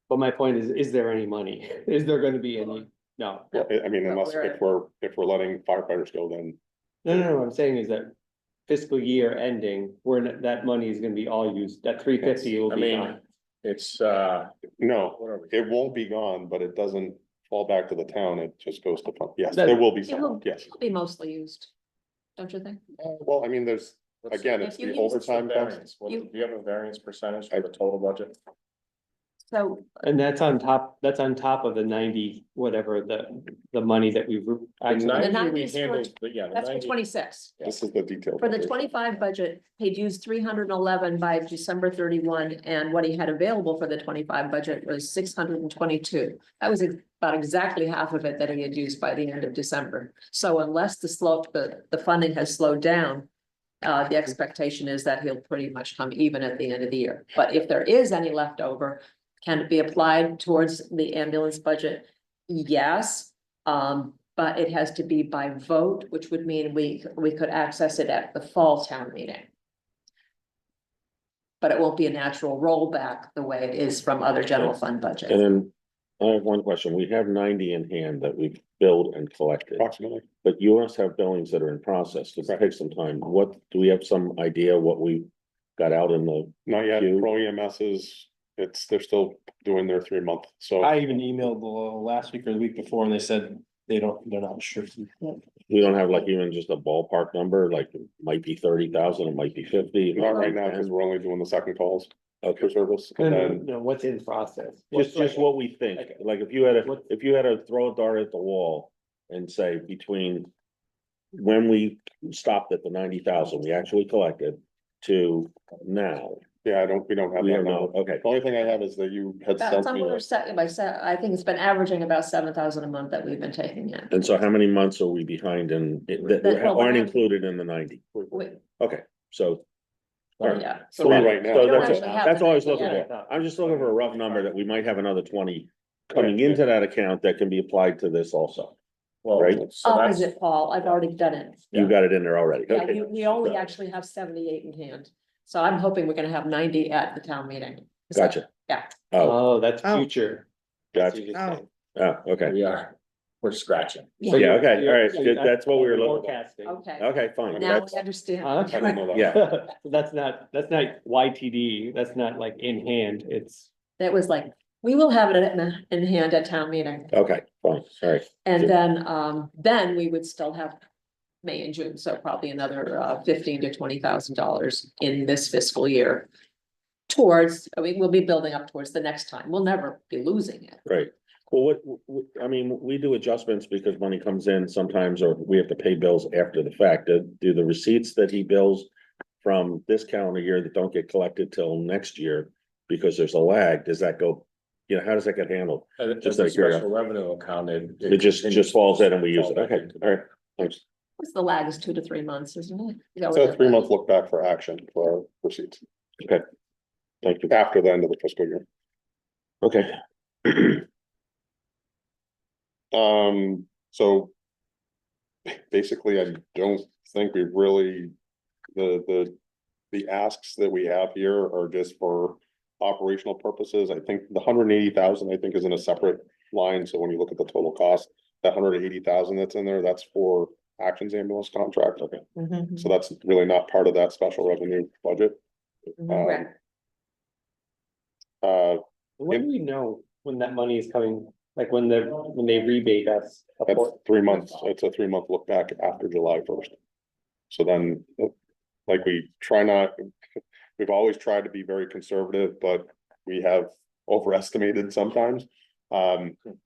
Speaker 5: but my point is there any money? Is there gonna be any? No.
Speaker 9: Well, I mean, unless if we're letting firefighters go, then
Speaker 5: No, what I'm saying is that fiscal year ending, that money is gonna be all used, that 350 will
Speaker 4: I
Speaker 5: be
Speaker 4: mean,
Speaker 5: gone.
Speaker 4: it's,
Speaker 9: no,
Speaker 4: whatever.
Speaker 9: it won't be gone, but it doesn't fall back to the town. It just goes to, yes,
Speaker 5: That-
Speaker 9: there will be
Speaker 7: It will
Speaker 9: some, yes.
Speaker 7: be mostly used, don't you think?
Speaker 9: Well, I mean, there's,
Speaker 4: What's-
Speaker 9: again,
Speaker 7: If
Speaker 9: it's
Speaker 7: you
Speaker 9: the
Speaker 7: use-
Speaker 9: overtime cost.
Speaker 4: variance? What-
Speaker 7: You-
Speaker 4: Do you have a variance percentage for the total budget?
Speaker 7: So,
Speaker 5: And that's on top of the 90, whatever, the money that we've.
Speaker 4: The
Speaker 5: actually-
Speaker 4: 90
Speaker 7: 90
Speaker 4: we
Speaker 7: is for-
Speaker 4: handled, but yeah, the
Speaker 7: that's for
Speaker 4: 90
Speaker 7: 26.
Speaker 9: This is the detail.
Speaker 7: For the 25 budget, he'd used 311 by December 31, and what he had available for the 25 budget was 622. That was about exactly half of it that he had used by the end of December. So unless the funding has slowed down, the expectation is that he'll pretty much come even at the end of the year. But if there is any left over, can it be applied towards the ambulance budget? Yes, but it has to be by vote, which would mean we could access it at the fall town meeting. But it won't be a natural rollback the way it is from other general fund
Speaker 2: And
Speaker 7: budgets.
Speaker 2: then I have one question. We have 90 in hand that we've billed and collected,
Speaker 9: Approximately.
Speaker 2: but you also have billings that are in process. Does that take some time? Do we have some idea what we got out in the,
Speaker 9: Not yet,
Speaker 2: You-
Speaker 9: Pro EMSs, they're still doing their 3 month, so.
Speaker 10: I even emailed last week or the week before and they said they're not sure.
Speaker 2: we don't have like even just a ballpark number, like it might be 30,000, it might be 50.
Speaker 9: Not right now, because we're only doing the second calls for service,
Speaker 5: No,
Speaker 9: and
Speaker 5: no,
Speaker 9: then,
Speaker 5: no, what's in process?
Speaker 2: Just what we think,
Speaker 5: Okay.
Speaker 2: like if you had to throw a dart at the wall and say between. When we stopped at the 90,000, we actually collected to now,
Speaker 9: yeah, we don't have
Speaker 2: we
Speaker 9: that
Speaker 2: have no,
Speaker 9: number.
Speaker 2: okay,
Speaker 9: The only thing I have is that you had
Speaker 7: About
Speaker 9: sent me,
Speaker 7: somewhere set by set, I think it's been averaging about 7,000 a month that we've been taking in.
Speaker 2: and so how many months are we behind in, that
Speaker 7: Well,
Speaker 2: aren't
Speaker 7: we're-
Speaker 2: included in the 90? Okay, so. All right.
Speaker 7: Yeah.
Speaker 9: so right now.
Speaker 2: So
Speaker 7: We don't
Speaker 2: that's,
Speaker 7: actually have
Speaker 2: that's
Speaker 7: the
Speaker 2: all I was
Speaker 7: 90
Speaker 2: looking
Speaker 7: yet.
Speaker 2: for. I'm just looking for a rough number that we might have another 20 coming
Speaker 9: Right.
Speaker 2: into that account that can be applied to this also.
Speaker 4: Well,
Speaker 2: Right.
Speaker 4: so that's,
Speaker 7: Opposite, Paul, I've already done it.
Speaker 2: You got it in there already.
Speaker 7: Yeah,
Speaker 2: Okay.
Speaker 7: we only actually have 78 in hand, so I'm hoping we're gonna have 90 at the town meeting. Is that-
Speaker 2: Gotcha.
Speaker 7: Yeah.
Speaker 2: Oh,
Speaker 5: Oh, that's
Speaker 1: Oh.
Speaker 5: future.
Speaker 2: gotcha. Okay.
Speaker 4: we're scratching.
Speaker 2: Yeah, okay, all right, good, that's what we were looking for.
Speaker 5: Forecasting.
Speaker 7: Okay,
Speaker 2: Okay, fine.
Speaker 7: now
Speaker 2: That's,
Speaker 7: we understand.
Speaker 5: Huh?
Speaker 9: I don't know that.
Speaker 2: yeah,
Speaker 5: That's not YTD, that's not like in hand, it's.
Speaker 7: That was like, we will have it in hand at town meeting,
Speaker 2: okay, fine, all right.
Speaker 7: and then we would still have May and June, so probably another $15,000 to $20,000 in this fiscal year. We'll be building up towards the next time, we'll never be losing it.
Speaker 2: Right. Well, I mean, we do adjustments because money comes in sometimes, or we have to pay bills after the fact. Do the receipts that he bills from this calendar year that don't get collected till next year, because there's a lag, does that go, how does that get handled?
Speaker 4: And
Speaker 2: Just
Speaker 4: just a
Speaker 2: out of curiosity.
Speaker 4: special revenue account,
Speaker 2: It just falls in and we use it. Okay, all right, thanks.
Speaker 7: What's the lag is 2 to 3 months, isn't it? Is that
Speaker 9: So
Speaker 7: what
Speaker 9: a 3-month look back for action for our receipts
Speaker 2: Thank you.
Speaker 9: after the end of the fiscal year.
Speaker 2: Okay.
Speaker 9: So basically, I don't think we've really, the asks that we have here are just for operational purposes. I think the 180,000, I think, is in a separate line. So when you look at the total cost, that 180,000 that's in there, that's for Actions ambulance contract. Okay.
Speaker 7: Mhm.
Speaker 9: So that's really not part of that special revenue budget.
Speaker 7: Correct.
Speaker 5: When do we know when that money is coming, like when they rebate us? a
Speaker 9: That's
Speaker 5: por-
Speaker 9: 3 months. It's a 3-month look back after July 1st. So then, like, we've always tried to be very conservative, but we have overestimated sometimes.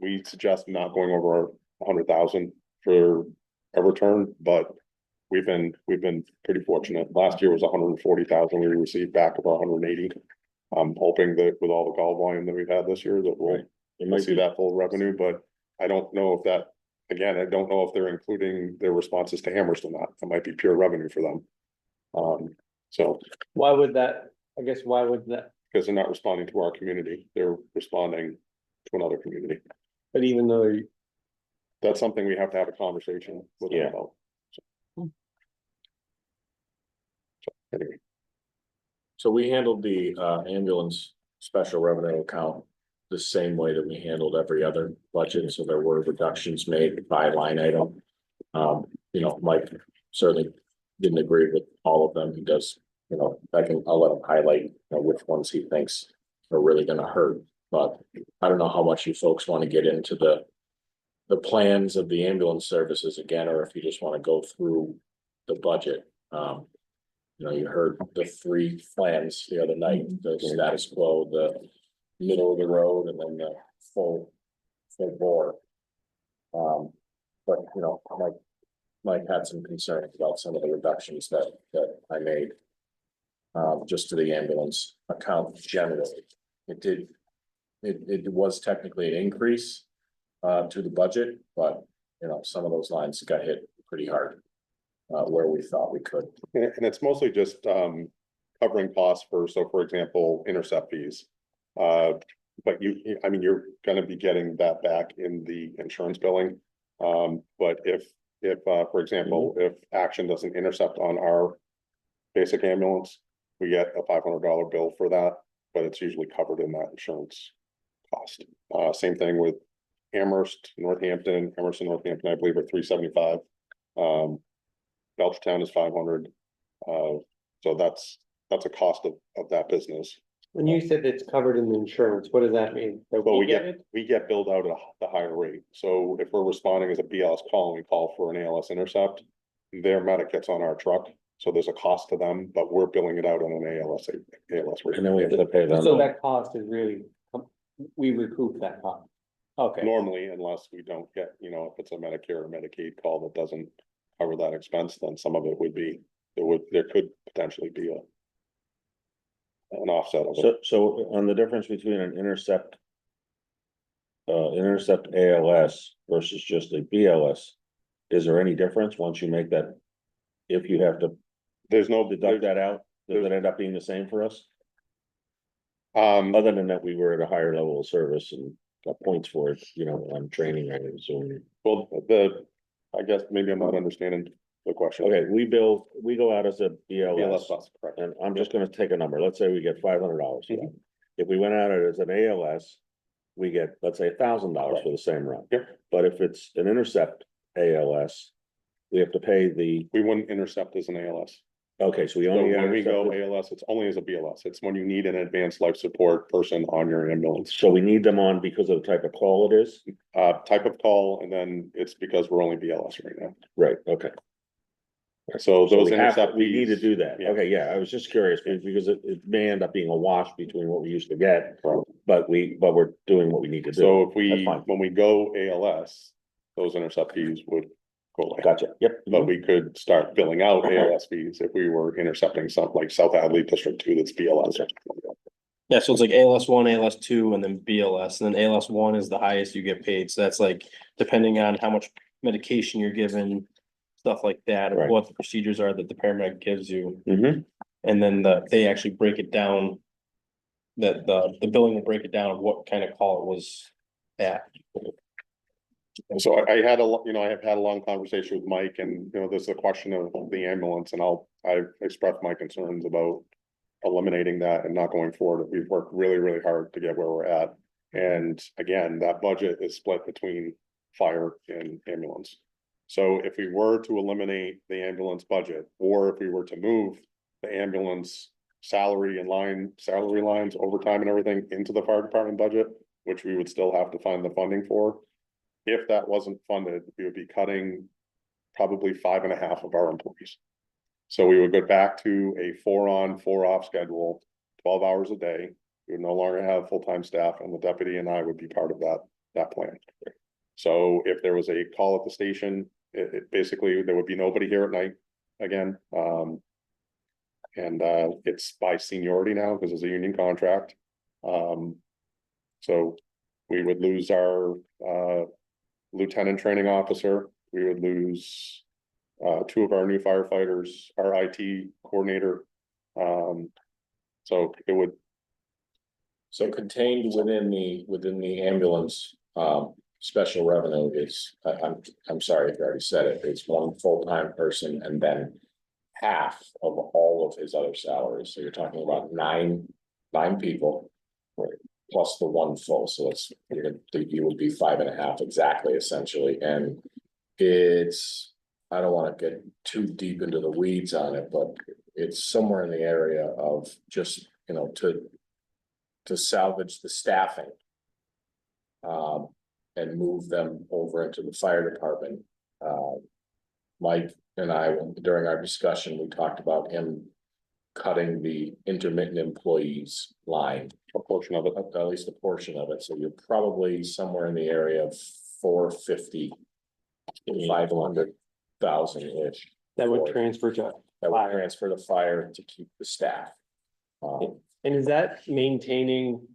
Speaker 9: We suggest not going over 100,000 for a return, but we've been pretty fortunate. Last year was 140,000 we received back of our 180. I'm hoping that with all the call volume that we've had this year, that we'll
Speaker 2: It might
Speaker 9: see
Speaker 2: be,
Speaker 9: that full revenue, but I don't know if that, again, I don't know if they're including their responses to Amherst or not. That might be pure revenue for them. So,
Speaker 5: Why would that, I guess, why would that,
Speaker 9: because they're not responding to our community, they're responding to another community.
Speaker 5: but even though
Speaker 9: That's something we have to have a conversation with them
Speaker 2: Yeah.
Speaker 9: about. So, anyway,
Speaker 4: So we handled the ambulance special revenue account the same way that we handled every other budget, so there were reductions made by line item. Mike certainly didn't agree with all of them. He does, I'll let him highlight, which ones he thinks are really gonna hurt. But I don't know how much you folks want to get into the plans of the ambulance services again, or if you just want to go through the budget. You heard the 3 plans the other night, the status quo, the middle of the road, and then the full bore. But Mike had some concerns about some of the reductions that I made. Just to the ambulance account generally. It was technically an increase to the budget, but some of those lines got hit pretty hard. Where we thought we could.
Speaker 9: and it's mostly just covering costs for example, intercept fees. But you're gonna be getting that back in the insurance billing. But if for example, if Action doesn't intercept on our basic ambulance, we get a $500 bill for that, but it's usually covered in that insurance cost. Same thing with Amherst, Northampton, I believe are $375. Belchertown is 500. So that's a cost of that business.
Speaker 5: when you said it's covered in the insurance, what does that mean? That
Speaker 9: Well,
Speaker 5: we get it?
Speaker 9: we get billed out at the higher rate. So if we're responding as a BLS call and we call for an ALS intercept, their medic gets on our truck. So there's a cost to them, but we're billing it out on an ALS rate.
Speaker 2: and then we have to pay them.
Speaker 5: So that cost is really, we recoup that cost. Okay,
Speaker 9: Normally, unless we don't get, if it's a Medicare or Medicaid call that doesn't cover that expense, then some of it would be, there could potentially be an offset of it.
Speaker 2: So on the difference between an intercept ALS versus just a BLS, is there any difference once you make that? If you have to
Speaker 9: There's no
Speaker 2: deduct that out, does it end up being the same for us?
Speaker 9: Um,
Speaker 2: Other than that, we were at a higher level of service and got points for it, on training, I assume.
Speaker 9: well, I guess maybe I'm not understanding the question.
Speaker 2: Okay, we go out as a
Speaker 9: BLS
Speaker 2: BLS,
Speaker 9: bus, correct.
Speaker 2: and I'm just gonna take a number. Let's say we get $500 for that. If we went out as an ALS, we get, let's say, $1,000 for the same run.
Speaker 9: Yep.
Speaker 2: But if it's an intercept ALS, we have to pay the,
Speaker 9: We wouldn't intercept as an ALS.
Speaker 2: okay, so we
Speaker 9: So
Speaker 2: only.
Speaker 9: when we go
Speaker 2: intercept-
Speaker 9: ALS, it's only as a BLS. It's when you need an advanced life support person on your ambulance.
Speaker 2: So we need them on because of the type of call it is?
Speaker 9: Type of call, and then it's because we're only BLS right now.
Speaker 2: Right, okay.
Speaker 9: So
Speaker 2: So
Speaker 9: those
Speaker 2: we have,
Speaker 9: intercept
Speaker 2: we need to
Speaker 9: fees,
Speaker 2: do that.
Speaker 9: Yeah.
Speaker 2: Okay, yeah, I was just curious because it may end up being a wash between what we used to get but we're doing what we need to do.
Speaker 9: So if
Speaker 2: That's
Speaker 9: we,
Speaker 2: fine.
Speaker 9: when we go ALS, those intercept fees would go away.
Speaker 2: Gotcha, yep.
Speaker 9: But we could start billing out ALS fees if we were intercepting something like South Hadley District Two, that's BLS.
Speaker 10: Yeah, so it's like ALS one, ALS two, and then BLS, and then ALS one is the highest you get paid, so that's like, depending on how much medication you're given. Stuff like that, or
Speaker 2: Right.
Speaker 10: what the procedures are that the paramedic gives you,
Speaker 2: Mm-hmm,
Speaker 10: and then they actually break it down. That the billing will break it down of what kind of call it was at.
Speaker 9: And so I had I have had a long conversation with Mike, and, there's a question of the ambulance, and I've expressed my concerns about eliminating that and not going forward. We've worked really, really hard to get where we're at. And again, that budget is split between fire and ambulance. So if we were to eliminate the ambulance budget, or if we were to move the ambulance salary lines, overtime and everything into the fire department budget, which we would still have to find the funding for. If that wasn't funded, we would be cutting probably 5.5 of our employees. So we would go back to a 4-on, 4-off schedule, 12 hours a day. We would no longer have full-time staff, and the deputy and I would be part of that plan. So if there was a call at the station, it basically, there would be nobody here at night again. And it's by seniority now because it's a union contract. So we would lose our lieutenant training officer. We would lose 2 of our new firefighters, our IT coordinator. So it would.
Speaker 4: So contained within the ambulance, special revenue is, I'm sorry if you already said it, it's 1 full-time person and then half of all of his other salaries. So you're talking about nine people. Plus the 1 full, so you would be 5.5 exactly, essentially, and it's, I don't want to get too deep into the weeds on it, but it's somewhere in the area of just, to salvage the staffing. And move them over into the fire department. Mike and I, during our discussion, we talked about him cutting the intermittent employees line.
Speaker 9: A portion of it.
Speaker 4: At least a portion of it, so you're probably somewhere in the area of 450. 500,000-ish.
Speaker 5: That would transfer to
Speaker 4: That would
Speaker 5: fire.
Speaker 4: transfer to fire to keep the staff.
Speaker 5: And is that maintaining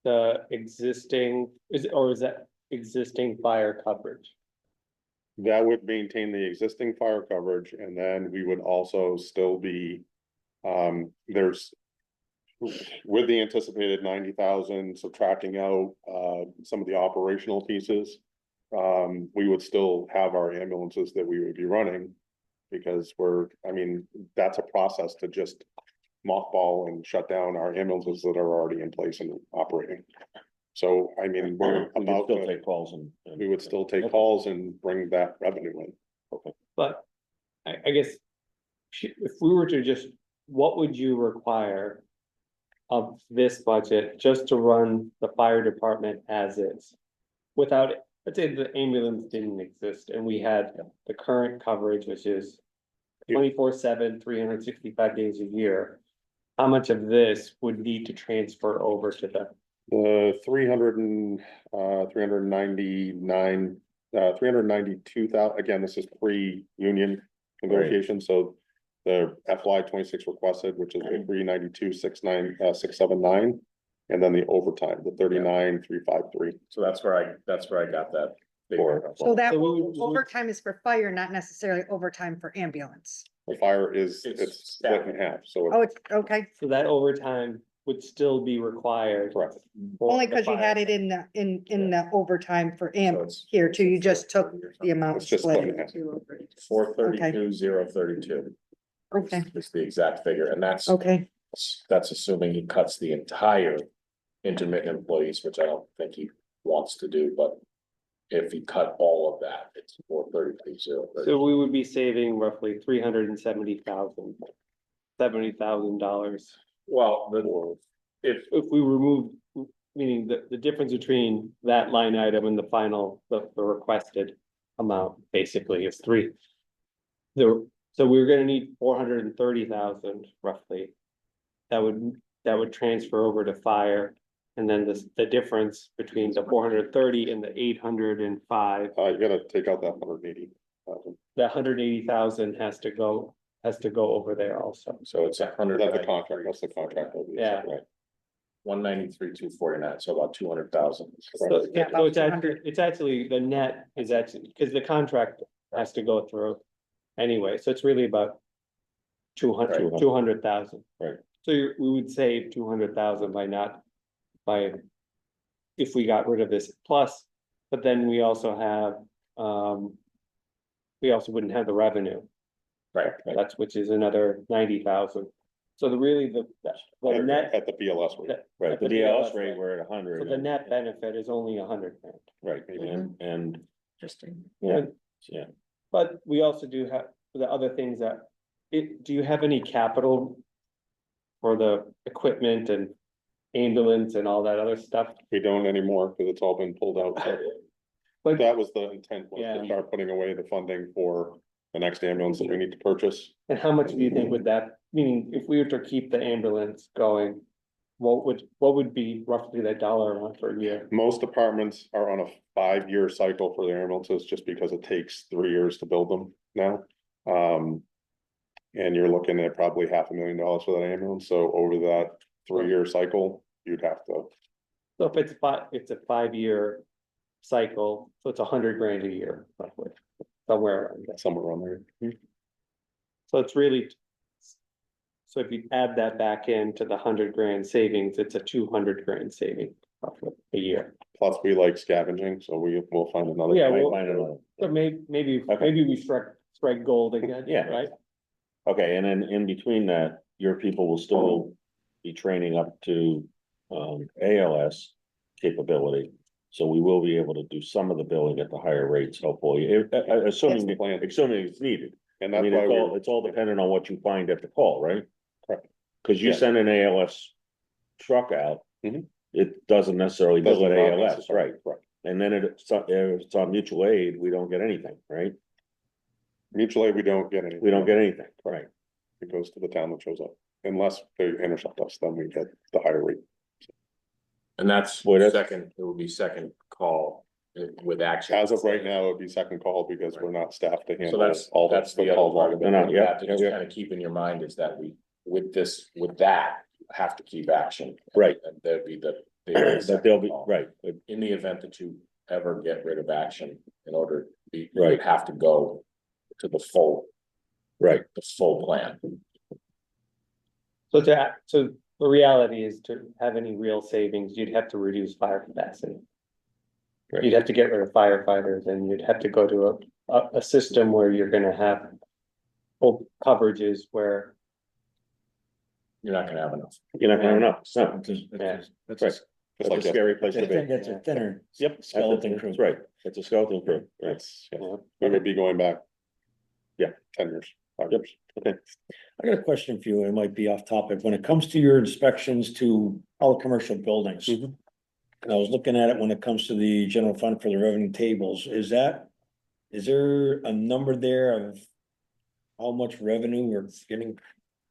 Speaker 5: the existing, is that existing fire coverage?
Speaker 9: That would maintain the existing fire coverage, and then we would also still be, there's. With the anticipated 90,000, subtracting out, some of the operational pieces. We would still have our ambulances that we would be running. Because that's a process to just mothball and shut down our ambulances that are already in place and operating. So, we're
Speaker 2: We would
Speaker 9: about
Speaker 2: still
Speaker 9: to,
Speaker 2: take calls
Speaker 9: we would still take calls and bring that revenue in.
Speaker 5: But I guess if we were to just, what would you require of this budget just to run the fire department as is? Without, let's say the ambulance didn't exist and we had the current coverage, which is 24/7, 365 days a year. How much of this would need to transfer over to the?
Speaker 9: The 392,000, again, this is pre-union negotiation, so. The FY 26 requested, which is the 392,679, and then the overtime, the 39,353.
Speaker 4: So that's where I got that. figure from.
Speaker 1: So that
Speaker 5: So we would-
Speaker 1: overtime is for fire, not necessarily overtime for ambulance.
Speaker 9: The fire it's
Speaker 4: It's
Speaker 9: split in half, so.
Speaker 1: Oh, it's okay,
Speaker 5: So that overtime would still be required.
Speaker 9: Correct.
Speaker 5: for
Speaker 1: only
Speaker 5: the
Speaker 1: because you
Speaker 5: fire.
Speaker 1: had it in the overtime for
Speaker 4: So
Speaker 1: amp
Speaker 4: it's-
Speaker 1: here too, you just took the amount
Speaker 9: It's just split in
Speaker 1: split.
Speaker 9: half.
Speaker 4: 432,032
Speaker 1: Okay,
Speaker 4: is the exact figure, and that's
Speaker 1: okay,
Speaker 4: assuming he cuts the entire intermittent employees, which I don't think he wants to do, but. If he cut all of that, it's 432,032.
Speaker 5: So we would be saving roughly $70,000.
Speaker 4: Well, if
Speaker 5: If we remove, meaning the difference between that line item and the final, the requested amount basically is so we're gonna need 430,000 roughly. That would transfer over to fire, And then the difference between the 430 and the 805,
Speaker 9: You gotta take out that 180,000.
Speaker 5: the 180,000 has to go over there also.
Speaker 4: So it's a hundred.
Speaker 9: That's the contract, that's the contract. will be.
Speaker 5: Yeah.
Speaker 9: Right.
Speaker 4: 193, 249, so about 200,000.
Speaker 5: So,
Speaker 1: Yeah,
Speaker 5: so
Speaker 1: about
Speaker 5: it's actually, the net is actually, because the contract has to go through anyway, so it's really about 200,000.
Speaker 2: Right.
Speaker 5: So we would save 200,000 if we got rid of this plus, but then we also have, we also wouldn't have the revenue.
Speaker 4: Right.
Speaker 5: That's, which is another 90,000. So the net,
Speaker 9: At the BLS rate.
Speaker 2: Right,
Speaker 5: At
Speaker 2: the
Speaker 5: the
Speaker 2: BLS
Speaker 5: BLS
Speaker 2: rate,
Speaker 5: rate.
Speaker 2: we're at
Speaker 5: so
Speaker 2: 100.
Speaker 5: the net benefit is only 100,000.
Speaker 2: Right, and,
Speaker 7: Interesting.
Speaker 2: yeah,
Speaker 5: And-
Speaker 2: yeah.
Speaker 5: But we also do have the other things that, do you have any capital for the equipment and ambulance and all that other stuff?
Speaker 9: We don't anymore, because it's all been pulled out. So
Speaker 5: But,
Speaker 9: that was the intent, was
Speaker 5: Yeah.
Speaker 9: to start putting away the funding for the next ambulance that we need to purchase.
Speaker 5: and how much do you think would that, meaning if we were to keep the ambulance going, what would be roughly that dollar amount per year?
Speaker 9: Most departments are on a 5-year cycle for their ambulances, just because it takes 3 years to build them now. And you're looking at probably $500,000 for that ambulance, so over that 3-year cycle, you'd have to,
Speaker 5: So if it's a 5-year cycle, so it's $100,000 a year, roughly, somewhere around there.
Speaker 9: somewhere around there.
Speaker 5: So it's really. So if you add that back into the $100,000 savings, it's a $200,000 saving roughly a year.
Speaker 9: Plus, we like scavenging, so will find another.
Speaker 5: Yeah,
Speaker 2: Might
Speaker 5: well,
Speaker 2: find another.
Speaker 5: so maybe
Speaker 2: Okay.
Speaker 5: we strike gold again,
Speaker 2: Yeah.
Speaker 5: right?
Speaker 2: Okay, and then in between that, your people will still be training up to ALS capability. So we will be able to do some of the billing at the higher rates, hopefully, assuming,
Speaker 9: the plan.
Speaker 2: assuming it's needed.
Speaker 9: And
Speaker 2: I
Speaker 9: that's
Speaker 2: mean,
Speaker 9: why we're,
Speaker 2: it's all dependent on what you find at the call, right?
Speaker 9: Correct.
Speaker 2: Cause you
Speaker 9: Yeah.
Speaker 2: send an ALS truck out,
Speaker 9: Mhm.
Speaker 2: it doesn't necessarily bill
Speaker 9: Doesn't
Speaker 2: at
Speaker 9: not
Speaker 2: ALS,
Speaker 9: necessarily,
Speaker 2: right?
Speaker 9: correct.
Speaker 2: And then if it's on mutual aid, we don't get anything, right?
Speaker 9: Mutual aid, we don't get any.
Speaker 2: We don't get anything, right?
Speaker 9: It goes to the town that shows up, unless they intercept us, then we get the higher rate.
Speaker 4: And that's
Speaker 2: Boy, that's-
Speaker 4: second, it would be second call with action.
Speaker 9: As of right now, it'd be second call because we're not staffed to
Speaker 4: So
Speaker 9: handle
Speaker 4: that's,
Speaker 9: all
Speaker 4: that's
Speaker 9: the
Speaker 4: the other
Speaker 9: calls.
Speaker 4: part of it.
Speaker 2: No, no,
Speaker 4: that you
Speaker 2: yeah,
Speaker 4: have to just
Speaker 2: yeah.
Speaker 4: kind of keep in your mind is that we, with that, have to keep action.
Speaker 2: Right.
Speaker 4: And there'd be
Speaker 2: That they'll be,
Speaker 4: call.
Speaker 2: right,
Speaker 4: In the event that you ever get rid of action, in order, you
Speaker 2: Right.
Speaker 4: would have to go to the full plan.
Speaker 5: So so the reality is, to have any real savings, you'd have to reduce fire capacity.
Speaker 2: Right.
Speaker 5: You'd have to get rid of firefighters, and you'd have to go to a system where you're gonna have full coverages where,
Speaker 4: You're not gonna have enough.
Speaker 2: you're not gonna have enough, no,
Speaker 5: yeah,
Speaker 2: that's right.
Speaker 9: Just
Speaker 2: That's
Speaker 9: like
Speaker 2: a scary place to be.
Speaker 6: That's a thinner.
Speaker 2: Yep.
Speaker 6: Skeleton crew.
Speaker 2: That's right, it's a skeleton crew, right?
Speaker 9: It's, yeah, we would be going back.
Speaker 2: Yeah.
Speaker 9: 10 years, 5
Speaker 2: Yep.
Speaker 9: years.
Speaker 6: I got a question for you. It might be off topic. When it comes to your inspections to all commercial buildings.
Speaker 2: Mhm.
Speaker 6: And I was looking at it when it comes to the general fund for the revenue tables. Is there a number there of how much revenue we're getting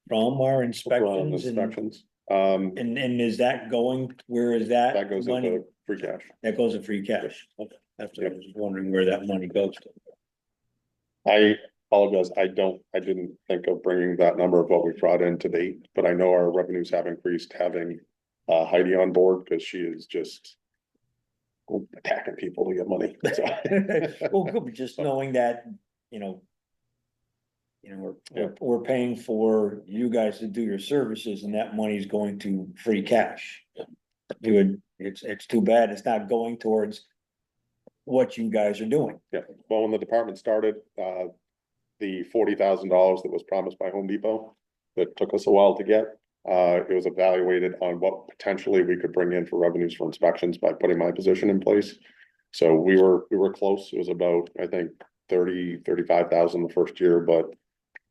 Speaker 6: from our inspections and,
Speaker 9: Inspections,
Speaker 6: and is that going, where is that?
Speaker 9: that goes
Speaker 6: money?
Speaker 9: into free cash.
Speaker 6: That goes to free cash. Okay, that's what I was wondering where that money goes to.
Speaker 9: I apologize, I didn't think of bringing that number of what we brought in to date, but I know our revenues have increased having Heidi on board, because she is just attacking people to get money. So.
Speaker 6: Well, good, but just knowing that, we're paying for you guys to do your services and that money's going to free cash. It's too bad it's not going towards what you guys are doing.
Speaker 9: Yeah, well, when the department started, the $40,000 that was promised by Home Depot, that took us a while to get. It was evaluated on what potentially we could bring in for revenues for inspections by putting my position in place. So we were close. It was about, I think, 35,000 the first year, but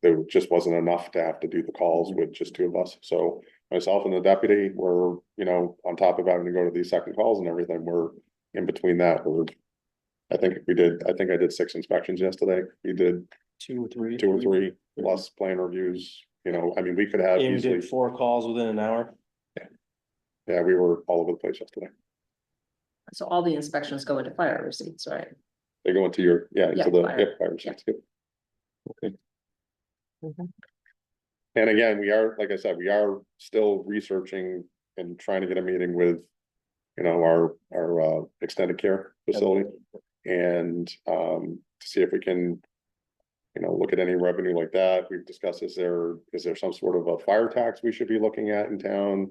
Speaker 9: there just wasn't enough to have to do the calls with just 2 of us. So myself and the deputy were, on top of having to go to these second calls and everything, we're in between that. I think I did 6 inspections yesterday. We did
Speaker 10: 2 or 3.
Speaker 9: 2 or 3 plus plan reviews, we could have
Speaker 10: And we
Speaker 9: easily,
Speaker 10: did 4 calls within an hour.
Speaker 9: Yeah, we were all over the place yesterday.
Speaker 7: So all the inspections go into fire receipts, right?
Speaker 9: They go into your, yeah,
Speaker 7: Yeah,
Speaker 9: into the,
Speaker 7: fire.
Speaker 9: yep, fire receipts, yep.
Speaker 1: Mhm.
Speaker 9: And again, we are, like I said, we are still researching and trying to get a meeting with, you know, our extended care facility. And, to see if we can, you know, look at any revenue like that. We've discussed, is there some sort of a fire tax we should be looking at in town?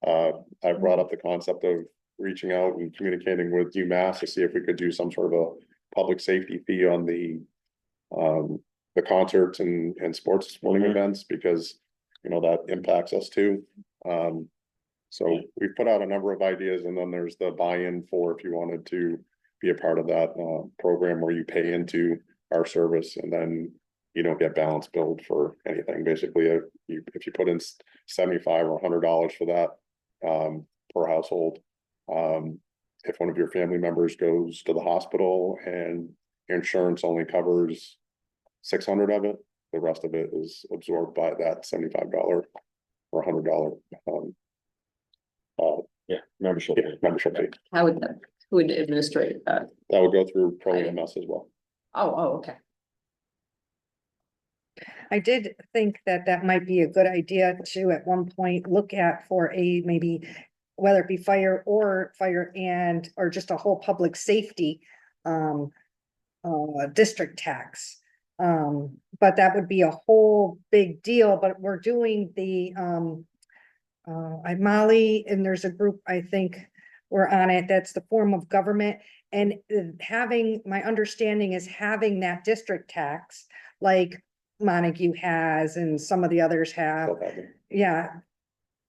Speaker 9: I brought up the concept of reaching out and communicating with UMass to see if we could do some sort of a public safety fee on the concerts and sporting
Speaker 2: Mhm.
Speaker 9: events, because, you know, that impacts us too. So we put out a number of ideas, and then there's the buy-in for if you wanted to be a part of that program where you pay into our service and then you don't get balance billed for anything. Basically, if you put in $75 or $100 for that per household, if one of your family members goes to the hospital and your insurance only covers 600 of it, the rest of it is absorbed by that $75 or $100
Speaker 2: Membership.
Speaker 9: membership fee.
Speaker 7: How would that, who would administrate that?
Speaker 9: That would go through Pro
Speaker 7: I-
Speaker 9: EMS as well.
Speaker 7: Oh, okay.
Speaker 1: I did think that that might be a good idea to, at one point, look at for a maybe, whether it be fire and, or just a whole public safety, district tax. But that would be a whole big deal, but we're doing the, Molly, and there's a group, I think, we're on it, that's the form of government. And having, my understanding is having that district tax, like Montague has and some of the others have, yeah.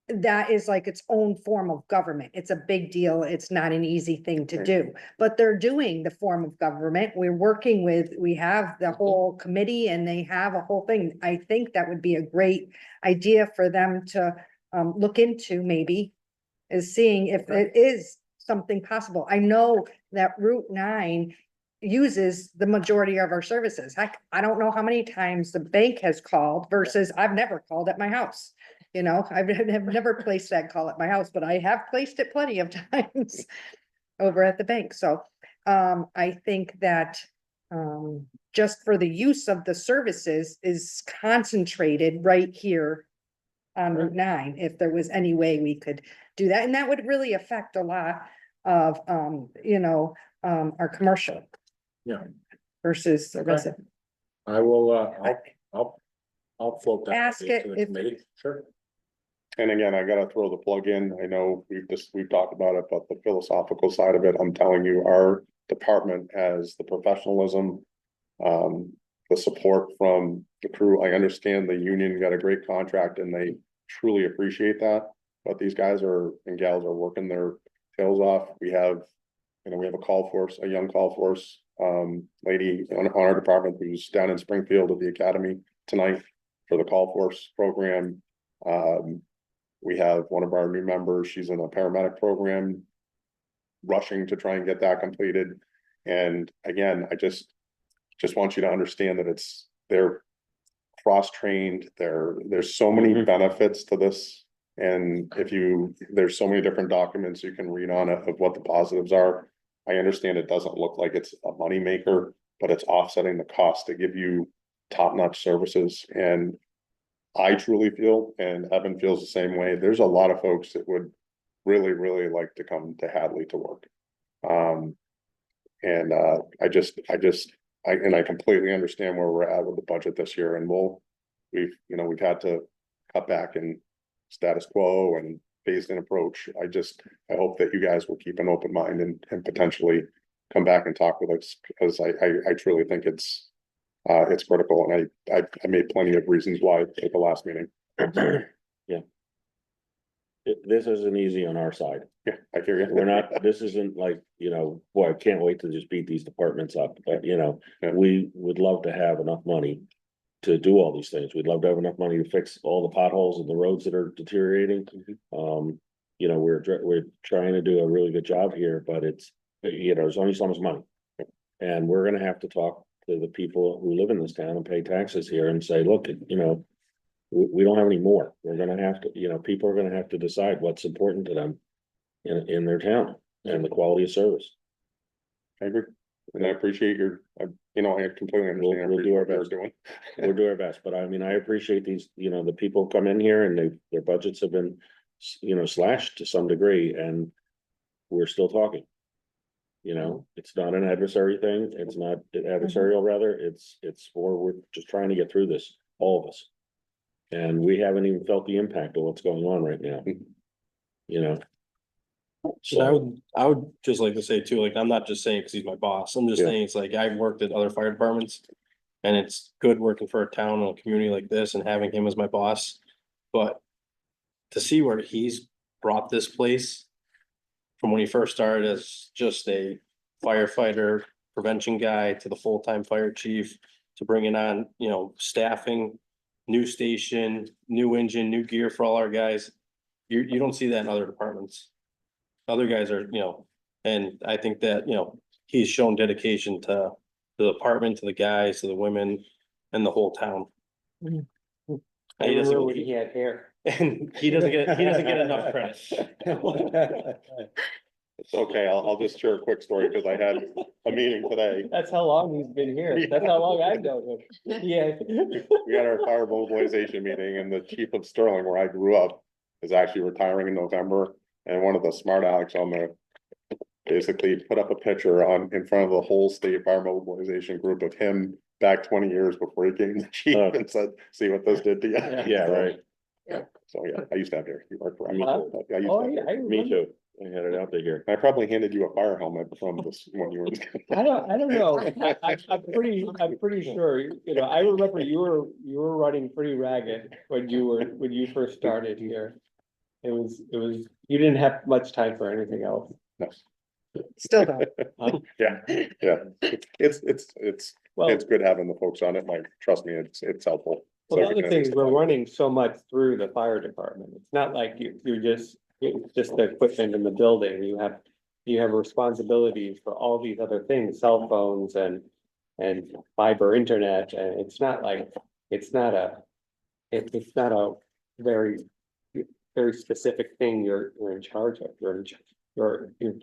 Speaker 1: That is like its own form of government. It's a big deal. It's not an easy thing to
Speaker 9: Right.
Speaker 1: do, but they're doing the form of government. We're working with, we have the whole committee and they have a whole thing. I think that would be a great idea for them to look into, maybe, is seeing if it is something possible. I know that Route 9 uses the majority of our services. Heck, I don't know how many times the bank has called versus I've never called at my house. You know, I've never placed that call at my house, but I have placed it plenty of times over at the bank. So I think that just for the use of the services is concentrated right here on Route 9, if there was any way we could do that. And that would really affect a lot of, you know, our commercial.
Speaker 2: Yeah.
Speaker 1: Versus the
Speaker 2: Okay.
Speaker 1: resident.
Speaker 2: I will, I'll float that.
Speaker 1: Ask
Speaker 2: idea
Speaker 1: it
Speaker 2: to the
Speaker 1: if-
Speaker 2: committee. Sure.
Speaker 9: And again, I gotta throw the plug in. I know we've talked about it, but the philosophical side of it, I'm telling you, our department has the professionalism, the support from the crew. I understand the union got a great contract and they truly appreciate that. But these guys and gals are working their tails off. We have a call force, a young call force, lady on our department who's down in Springfield at the academy tonight for the call force program. We have one of our new members, she's in a paramedic program, rushing to try and get that completed. And again, I just want you to understand that they're cross-trained, there's so many benefits to this. And there's so many different documents you can read on it of what the positives are. I understand it doesn't look like it's a moneymaker, but it's offsetting the cost to give you top-notch services. And I truly feel, and Evan feels the same way, there's a lot of folks that would really, really like to come to Hadley to work. I completely understand where we're at with the budget this year, and we've had to cut back in status quo and phased in approach. I hope that you guys will keep an open mind and potentially come back and talk with us, because I truly think it's critical, and I made plenty of reasons why at the last meeting.
Speaker 2: Yeah. This isn't easy on our side.
Speaker 9: Yeah, I hear you.
Speaker 2: We're not, this isn't like, boy, I can't wait to just beat these departments up, but
Speaker 9: Yeah.
Speaker 2: we would love to have enough money to do all these things. We'd love to have enough money to fix all the potholes in the roads that are deteriorating. We're trying to do a really good job here, but there's only so much money. And we're gonna have to talk to the people who live in this town and pay taxes here and say, look, we don't have any more. We're gonna have to, people are gonna have to decide what's important to them. in their town and the quality of service.
Speaker 9: I agree. And I appreciate your, you know, I completely understand.
Speaker 2: We'll do our
Speaker 9: what you're
Speaker 2: best.
Speaker 9: doing.
Speaker 2: We'll do our best, but I mean, I appreciate these, you know, the people come in here and their budgets have been, you know, slashed to some degree and we're still talking. You know, it's not an adversary thing. It's not adversarial, rather. We're just trying to get through this, all of us. And we haven't even felt the impact of what's going on right now. You know?
Speaker 10: And I would just like to say too, like, I'm not just saying because he's my boss, I'm just
Speaker 2: Yeah.
Speaker 10: saying, it's like, I've worked at other fire departments. And it's good working for a town and a community like this and having him as my boss, but. To see where he's brought this place. From when he first started as just a firefighter, prevention guy, to the full-time fire chief, to bringing on, you know, staffing. New station, new engine, new gear for all our guys. You don't see that in other departments. Other guys are, you know, and I think that, you know, he's shown dedication to the department, to the guys, to the women, and the whole town.
Speaker 5: I
Speaker 10: And he
Speaker 5: remember
Speaker 10: doesn't,
Speaker 5: when he had hair.
Speaker 10: and he doesn't get enough credit.
Speaker 9: It's okay, I'll just share a quick story, because I had a meeting today.
Speaker 5: That's how long he's been here. That's how long I've known him. Yeah.
Speaker 9: We had our fire mobilization meeting, and the chief of Sterling, where I grew up, is actually retiring in November. And one of the smart alecks on there basically put up a picture in front of the whole state fire mobilization group of him back 20 years before he became the chief,
Speaker 2: Oh.
Speaker 9: and said, see what this did to you.
Speaker 2: Yeah, right.
Speaker 9: So, yeah, I used to have hair. You worked for.
Speaker 2: Me
Speaker 9: I
Speaker 2: too.
Speaker 9: used to have
Speaker 5: Oh,
Speaker 9: hair.
Speaker 5: yeah, I
Speaker 2: Me
Speaker 5: remember.
Speaker 2: too. I had it out there here.
Speaker 9: I probably handed you a fire helmet from this when you were.
Speaker 5: I don't know. I'm pretty sure, you know, I remember you were running pretty ragged when you first started here. It was, you didn't have much time for anything else.
Speaker 1: Still don't.
Speaker 9: Yeah, it's
Speaker 5: Well,
Speaker 9: good having the folks on it, like, trust me, it's helpful.
Speaker 5: well,
Speaker 9: So
Speaker 5: the
Speaker 9: we
Speaker 5: other
Speaker 9: can
Speaker 5: thing is
Speaker 9: at
Speaker 5: we're
Speaker 9: least-
Speaker 5: running so much through the fire department. It's not like it's just the equipment in the building. You have responsibilities for all these other things, cell phones and fiber internet, and it's not like, it's not a very specific thing you're in charge of. You're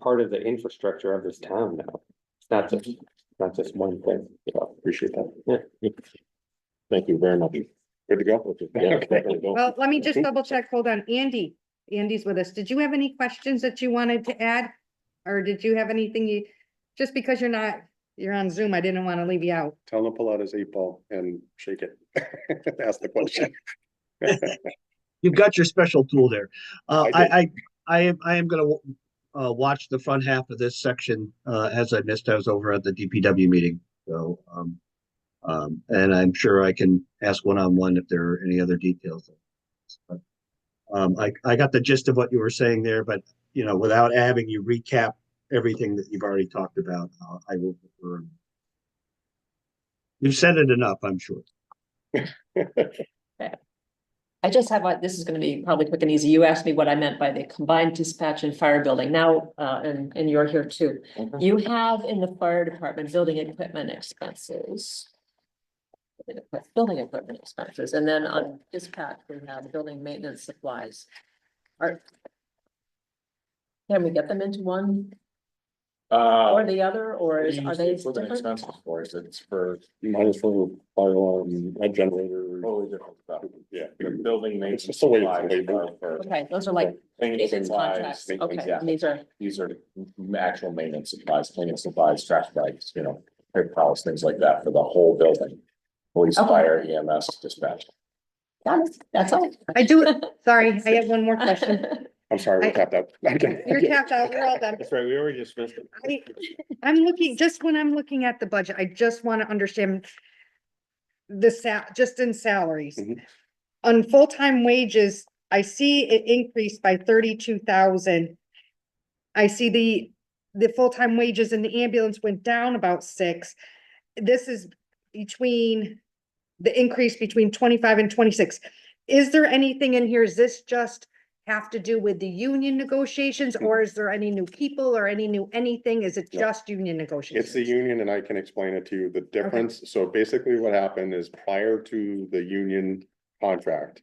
Speaker 5: part of the infrastructure of this town now. It's not just one thing, you know.
Speaker 9: Appreciate that.
Speaker 5: Yeah.
Speaker 2: Thank you very much.
Speaker 9: Good to go.
Speaker 2: Yeah, definitely go.
Speaker 1: Well, let me just double check. Hold on. Andy's with us. Did you have any questions that you wanted to add? Or did you have anything just because you're on Zoom, I didn't want to leave you out.
Speaker 9: Tell him to pull out his 8-ball and shake it. Ask the question.
Speaker 11: You've got your special tool there.
Speaker 9: I
Speaker 11: I am gonna watch the front half of this section, as I missed, I was over at the DPW meeting, so, and I'm sure I can ask one-on-one if there are any other details. But, I got the gist of what you were saying there, but, you know, without having you recap everything that you've already talked about, I will prefer. You've said it enough, I'm sure.
Speaker 7: I just have, this is gonna be probably quick and easy. You asked me what I meant by the combined dispatch and fire building now, and you're here too. You have in the fire department building equipment expenses. Building equipment expenses, and then on dispatch, we have building maintenance supplies. Can we get them into one or the other, or are they different?
Speaker 4: Expenses for us, it's for
Speaker 9: Mine is for fire alarm, a generator.
Speaker 4: totally different stuff.
Speaker 9: Yeah.
Speaker 4: The building
Speaker 9: It's
Speaker 4: maintenance
Speaker 9: just the way it's
Speaker 4: supplies
Speaker 9: labeled.
Speaker 4: are for
Speaker 7: Okay, those are like
Speaker 4: maintenance
Speaker 7: maintenance
Speaker 4: supplies,
Speaker 7: contracts,
Speaker 4: maintenance,
Speaker 7: okay,
Speaker 4: yeah.
Speaker 7: and these are,
Speaker 4: These are actual maintenance supplies, cleaning supplies, trash bags, you know, paper towels, things like that for the whole building. Police,
Speaker 7: Okay.
Speaker 4: fire, EMS, dispatch.
Speaker 7: that's all.
Speaker 1: I do, sorry, I have one more question.
Speaker 9: I'm sorry, we
Speaker 1: I-
Speaker 9: tapped out.
Speaker 1: You're tapped out, we're all done.
Speaker 2: That's right, we already dismissed it.
Speaker 1: I'm looking, just when I'm looking at the budget, I just want to understand just in salaries.
Speaker 9: Mhm.
Speaker 1: On full-time wages, I see it increased by 32,000. I see the full-time wages in the ambulance went down about 6. This is between the increase between 25 and 26. Is there anything in here? Is this just have to do with the union negotiations, or is there any new people or any new anything? Is it
Speaker 9: No.
Speaker 1: just union negotiations?
Speaker 9: It's the union, and I can explain it to you. The difference, so basically what happened is prior to the union contract,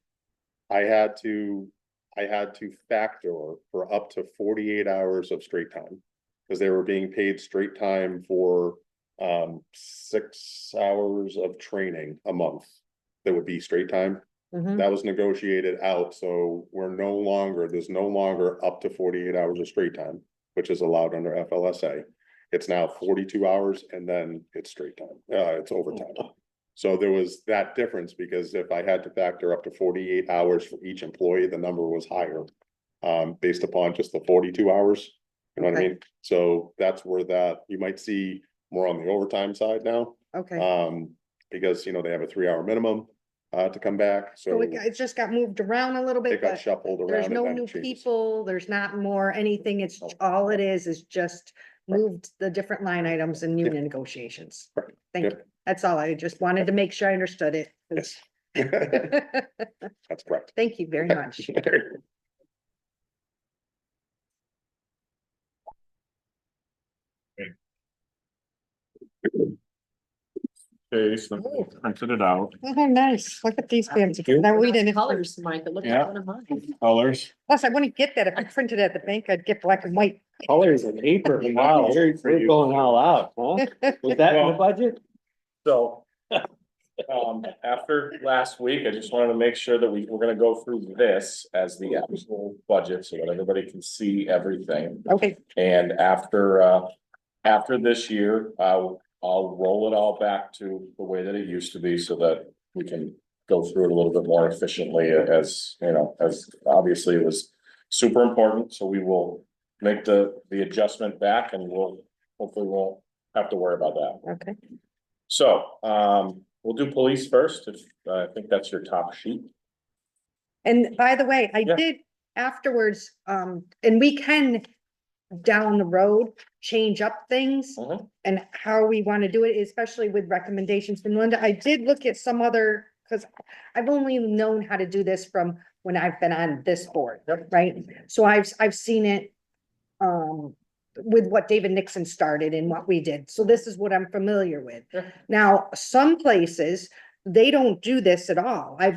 Speaker 9: I had to I had to factor for up to 48 hours of straight time. Because they were being paid straight time for 6 hours of training a month. That would be straight time.
Speaker 1: Mhm.
Speaker 9: That was negotiated out, so there's no longer up to 48 hours of straight time, which is allowed under FLSA. It's now 42 hours and then it's straight time, it's overtime. So there was that difference, because if I had to factor up to 48 hours for each employee, the number was higher. Based upon just the 42 hours, you know what I
Speaker 1: Okay.
Speaker 9: mean? So that's where you might see more on the overtime side now.
Speaker 1: Okay,
Speaker 9: Because, they have a 3-hour minimum, to come back,
Speaker 1: so it just got moved around a little
Speaker 9: it
Speaker 1: bit,
Speaker 9: got
Speaker 1: but
Speaker 9: shuffled around.
Speaker 1: there's
Speaker 9: and
Speaker 1: no
Speaker 9: then
Speaker 1: new
Speaker 9: changes.
Speaker 1: people, there's not more anything, it's all it is just moved the different line items in union negotiations.
Speaker 9: Correct.
Speaker 1: Thank you, that's all, I just wanted to make sure I understood it.
Speaker 9: Yes. That's correct.
Speaker 1: Thank you very much.
Speaker 2: Okay, so I printed it out.
Speaker 1: Oh, nice, look at these fancy, now we didn't,
Speaker 7: Colors, Mike, look
Speaker 2: Yeah.
Speaker 7: at one of mine.
Speaker 2: Colors.
Speaker 1: plus I wouldn't get that if I printed at the bank, I'd get black and white.
Speaker 5: Colors and paper, wow, we're going all out, huh? Was that in the budget?
Speaker 4: So. After last week, I just wanted to make sure that we're gonna go through this as the actual budget so that everybody can see everything.
Speaker 1: Okay,
Speaker 4: And after this year, I'll roll it all back to the way that it used to be so that we can go through it a little bit more efficiently as obviously it was super important. So we will make the adjustment back and hopefully won't have to worry about that.
Speaker 1: okay.
Speaker 4: So, we'll do police first. I think that's your top sheet.
Speaker 1: And by the way, I
Speaker 4: Yeah.
Speaker 1: did afterwards, and we can down the road, change up things
Speaker 4: Mhm.
Speaker 1: and how we want to do it, especially with recommendations from Linda. I did look at some other, because I've only known how to do this from when I've been on this board, right? So I've seen it with what David Nixon started and what we did. So this is what I'm familiar with.
Speaker 4: Yeah.
Speaker 1: Now, some places, they don't do this at all. I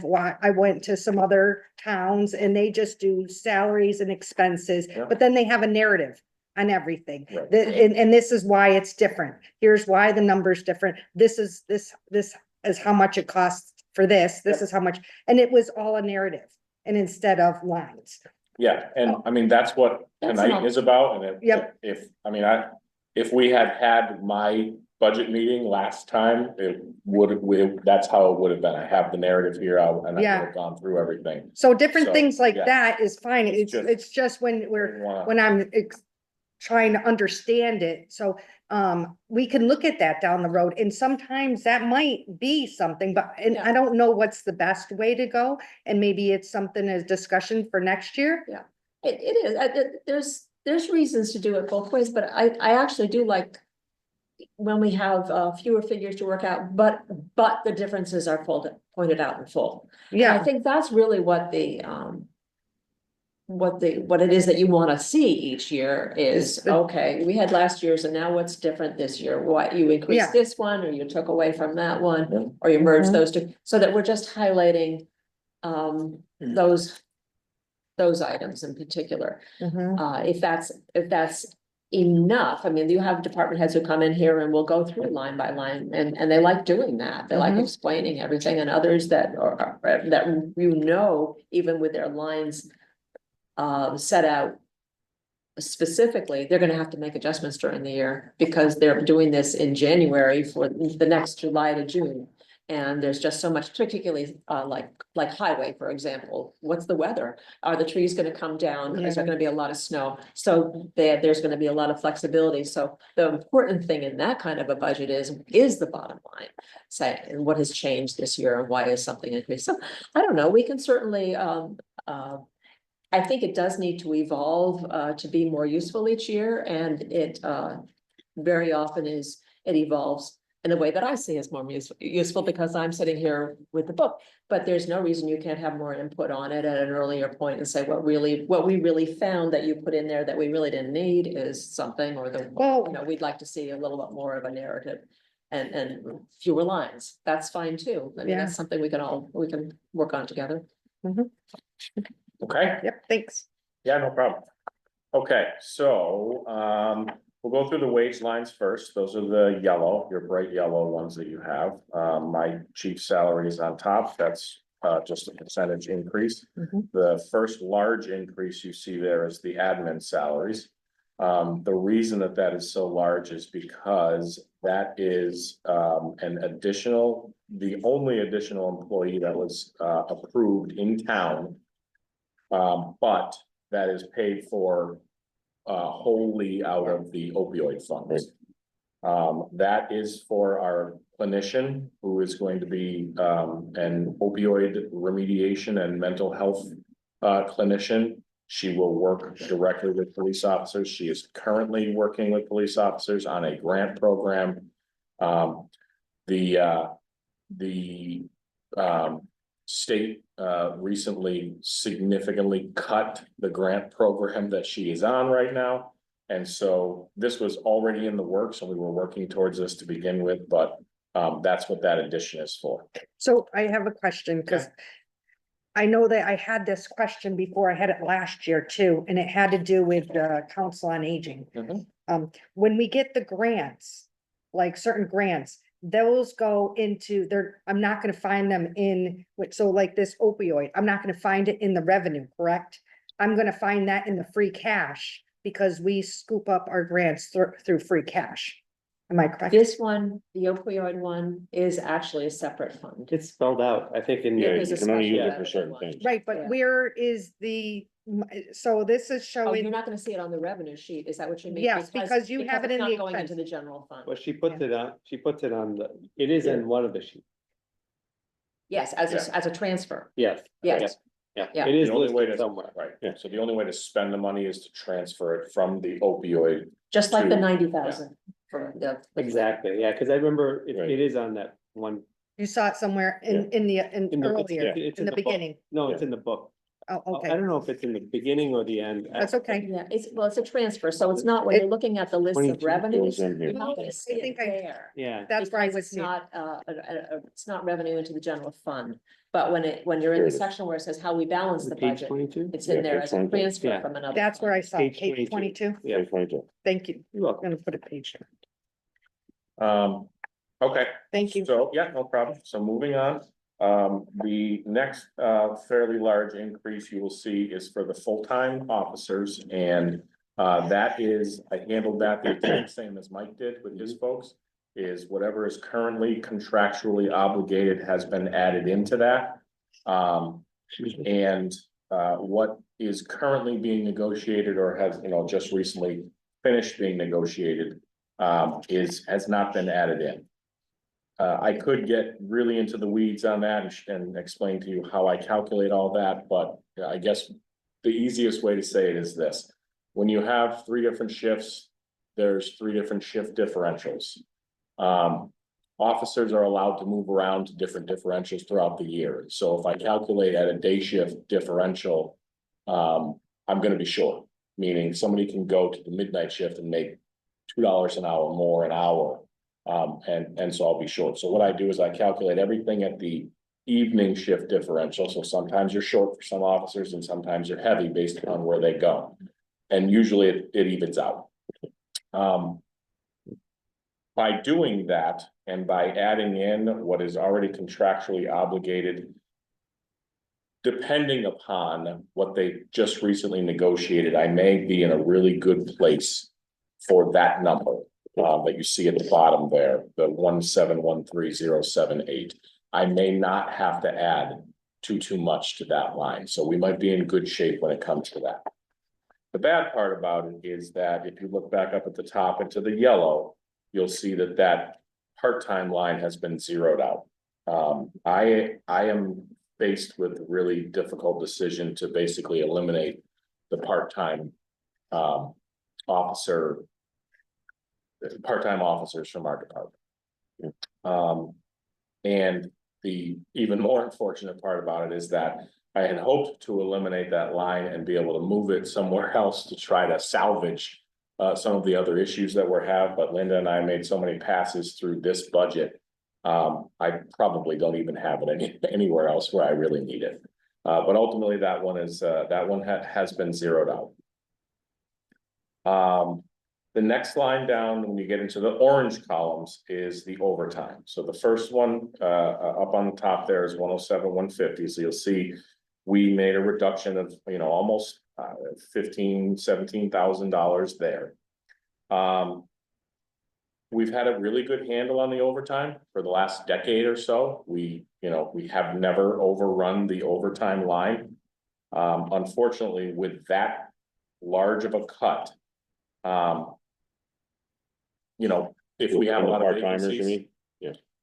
Speaker 1: went to some other towns and they just do salaries and expenses,
Speaker 4: Yeah.
Speaker 1: but then they have a narrative on everything.
Speaker 4: Right.
Speaker 1: And this is why it's different. Here's why the number's different. This is how much it costs for this. This
Speaker 4: Yep.
Speaker 1: is how much, and it was all a narrative and instead of lines.
Speaker 4: Yeah, and I mean, that's what
Speaker 7: That's
Speaker 4: tonight
Speaker 7: not-
Speaker 4: is about, and
Speaker 1: Yep.
Speaker 4: if we had had my budget meeting last time, that's how it would have been. I have the narrative here, and I would
Speaker 1: Yeah.
Speaker 4: have gone through everything.
Speaker 1: So different
Speaker 4: So,
Speaker 1: things like
Speaker 4: yeah.
Speaker 1: that is fine.
Speaker 4: It's
Speaker 1: It's
Speaker 4: just-
Speaker 1: just when
Speaker 4: Wanna-
Speaker 1: I'm trying to understand it. So we can look at that down the road and sometimes that might be something, but and
Speaker 7: Yeah.
Speaker 1: I don't know what's the best way to go. And maybe it's something as discussion for next year.
Speaker 7: It is, there's reasons to do it both ways, but I actually do like. When we have fewer figures to work out, but the differences are pointed out in full. And I
Speaker 1: Yeah,
Speaker 7: think that's really what what it is that you wanna see each year is,
Speaker 1: Is the-
Speaker 7: okay, we had last year's and now what's different this year? What, you
Speaker 1: Yeah.
Speaker 7: increased this one, or you took away from that
Speaker 4: Yeah.
Speaker 7: one, or you merged
Speaker 1: Mhm.
Speaker 7: those two, so that we're just highlighting those items in particular.
Speaker 1: mhm,
Speaker 7: If that's enough, I mean, you have department heads who come in here and will go through line by line, and they like doing that. They like
Speaker 1: Mhm.
Speaker 7: explaining everything, and others that are, that even with their lines set out specifically, they're gonna have to make adjustments during the year, because they're doing this in January for the next July to June. And there's just so much, particularly like highway, for example, what's the weather? Are the trees gonna come down? Is there
Speaker 1: Yeah.
Speaker 7: gonna be a lot of snow? So there's gonna be a lot of flexibility. So the important thing in that kind of a budget is the bottom line. Say, and what has changed this year and why is something increased? So I don't know, we can certainly I think it does need to evolve to be more useful each year, and it very often it evolves in a way that I see as more useful because I'm sitting here with the book. But there's no reason you can't have more input on it at an earlier point and say what we really found that you put in there that we really didn't need is something, or
Speaker 1: Well-
Speaker 7: we'd like to see a little bit more of a narrative and fewer lines. That's fine too. I mean,
Speaker 1: Yeah.
Speaker 7: that's something we can work on together.
Speaker 4: Okay?
Speaker 1: Yep, thanks.
Speaker 4: Yeah, no problem. Okay, so, we'll go through the wage lines first. Those are the yellow, your bright yellow ones that you have. My chief salary is on top. That's, just a percentage increase.
Speaker 1: Mhm.
Speaker 4: The first large increase you see there is the admin salaries. The reason that that is so large is because that is, the only additional employee that was, approved in town. But that is paid for, wholly out of the opioid funds. That is for our clinician, who is going to be, an opioid remediation and mental health, clinician. She will work directly with police officers. She is currently working with police officers on a grant program. State recently significantly cut the grant program that she is on right now. And so this was already in the works and we were working towards this to begin with, but that's what that addition is for.
Speaker 1: So I have a question, because I know that I had this question before. I had it last year too, and it had to do with the Council on Aging. When we get the grants, like certain grants, those go into I'm not gonna find them in, so like this opioid, I'm not gonna find it in the revenue, correct? I'm gonna find that in the free cash, because we scoop up our grants through free cash. Am I correct?
Speaker 7: This one, the opioid one, is actually a separate fund.
Speaker 5: It's spelled out, I think, in.
Speaker 4: Yeah,
Speaker 7: There's
Speaker 4: you
Speaker 7: a
Speaker 4: can only use
Speaker 7: special
Speaker 4: it for certain
Speaker 7: one.
Speaker 4: things.
Speaker 1: Right,
Speaker 7: Yeah.
Speaker 1: but where is so this is
Speaker 7: Oh, you're
Speaker 1: showing,
Speaker 7: not gonna see it on the revenue sheet, is that what you mean?
Speaker 1: Yes, because you have it
Speaker 7: it's
Speaker 1: in
Speaker 7: not
Speaker 1: the
Speaker 7: going
Speaker 1: expense.
Speaker 7: into the general fund.
Speaker 5: Well, she puts it on it is in one of the sheets.
Speaker 7: Yes, as a transfer,
Speaker 5: Yes.
Speaker 7: yes.
Speaker 5: Yeah,
Speaker 7: Yeah.
Speaker 5: it is
Speaker 4: The only way
Speaker 5: listed
Speaker 4: to,
Speaker 5: somewhere.
Speaker 4: right, yeah, so the only way to spend the money is to transfer it from the opioid.
Speaker 7: Just like the
Speaker 4: to-
Speaker 7: 90,000 from the.
Speaker 5: Exactly, yeah, because I remember
Speaker 4: Right.
Speaker 5: it is on that one.
Speaker 1: you saw it somewhere in earlier,
Speaker 5: It's
Speaker 1: in the
Speaker 5: book.
Speaker 1: beginning.
Speaker 5: No, it's in the book.
Speaker 1: Oh,
Speaker 5: I
Speaker 1: okay,
Speaker 5: don't know if it's in the beginning or the end.
Speaker 1: that's okay.
Speaker 7: Yeah, it's a transfer, so it's not, when
Speaker 1: It-
Speaker 7: you're looking at the list of
Speaker 5: 22
Speaker 7: revenues,
Speaker 2: goes in here.
Speaker 7: you're not gonna see
Speaker 1: I think
Speaker 7: it
Speaker 1: I-
Speaker 7: there.
Speaker 5: Yeah,
Speaker 1: That's where I
Speaker 7: Because
Speaker 1: was
Speaker 7: it's
Speaker 1: here.
Speaker 7: not, it's not revenue into the general fund, but when you're in
Speaker 2: Here
Speaker 7: the
Speaker 2: it is.
Speaker 7: section where it says how we balance the
Speaker 5: page
Speaker 7: budget,
Speaker 5: 22.
Speaker 7: it's in
Speaker 2: Yeah,
Speaker 7: there
Speaker 2: page
Speaker 7: as a
Speaker 2: 22.
Speaker 7: transfer
Speaker 5: Yeah.
Speaker 7: from another.
Speaker 1: That's where I saw
Speaker 5: Page
Speaker 1: page
Speaker 5: 22.
Speaker 1: 22.
Speaker 5: Yeah.
Speaker 2: 22.
Speaker 1: Thank you.
Speaker 5: You're
Speaker 1: I'm
Speaker 5: welcome.
Speaker 1: gonna put a page there.
Speaker 4: Okay.
Speaker 1: Thank you.
Speaker 4: So, yeah, no problem. So moving on, the next fairly large increase you will see is for the full-time officers, and that is, I handled that the exact same as Mike did with his folks. Is whatever is currently contractually obligated has been added into that. And what is currently being negotiated or has, just recently finished being negotiated has not been added in. I could get really into the weeds on that and explain to you how I calculate all that, but I guess the easiest way to say it is this. When you have 3 different shifts, there's 3 different shift differentials. Officers are allowed to move around to different differentials throughout the year. So if I calculate at a day shift differential, I'm gonna be short, meaning somebody can go to the midnight shift and make $2 an hour more an hour. And so I'll be short. So what I do is I calculate everything at the evening shift differential. So sometimes you're short for some officers and sometimes you're heavy based on where they go. And usually it evens out. By doing that and by adding in what is already contractually obligated, depending upon what they just recently negotiated, I may be in a really good place for that number. That you see at the bottom there, the 1713078. I may not have to add too much to that line, so we might be in good shape when it comes to that. The bad part about it is that if you look back up at the top into the yellow, you'll see that part-time line has been zeroed out. I am faced with a really difficult decision to basically eliminate the part-time officers from our department. And the even more unfortunate part about it is that I had hoped to eliminate that line and be able to move it somewhere else to try to salvage some of the other issues that we have, but Linda and I made so many passes through this budget. I probably don't even have it anywhere else where I really need it. But ultimately, that one is, that one has been zeroed out. The next line down, when you get into the orange columns, is the overtime. So the first one, up on the top there is 107, 150. So you'll see we made a reduction of, almost $17,000 there. We've had a really good handle on the overtime for the last decade or so. We have never overrun the overtime line. Unfortunately, with that large of a cut, if we have a lot of
Speaker 2: Part-timers, you
Speaker 4: vacancies.
Speaker 2: mean?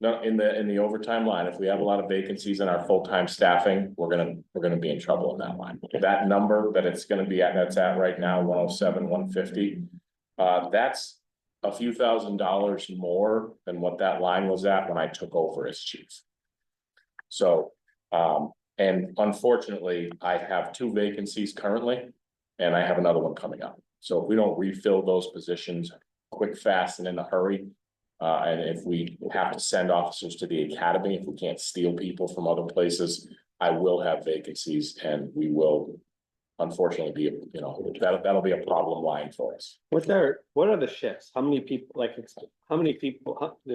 Speaker 4: No, in the overtime line, if we have a lot of vacancies in our full-time staffing, we're gonna be in trouble in that line. That number that it's gonna be at, that's at right now, 107, 150. That's a few $1,000s more than what that line was at when I took over as chief. So, and unfortunately, I have 2 vacancies currently, and I have another one coming up. So if we don't refill those positions quick, fast, and in a hurry, and if we have to send officers to the academy, if we can't steal people from other places, I will have vacancies, and we will unfortunately be, that'll be a problem line for us.
Speaker 5: What are the shifts? How many people,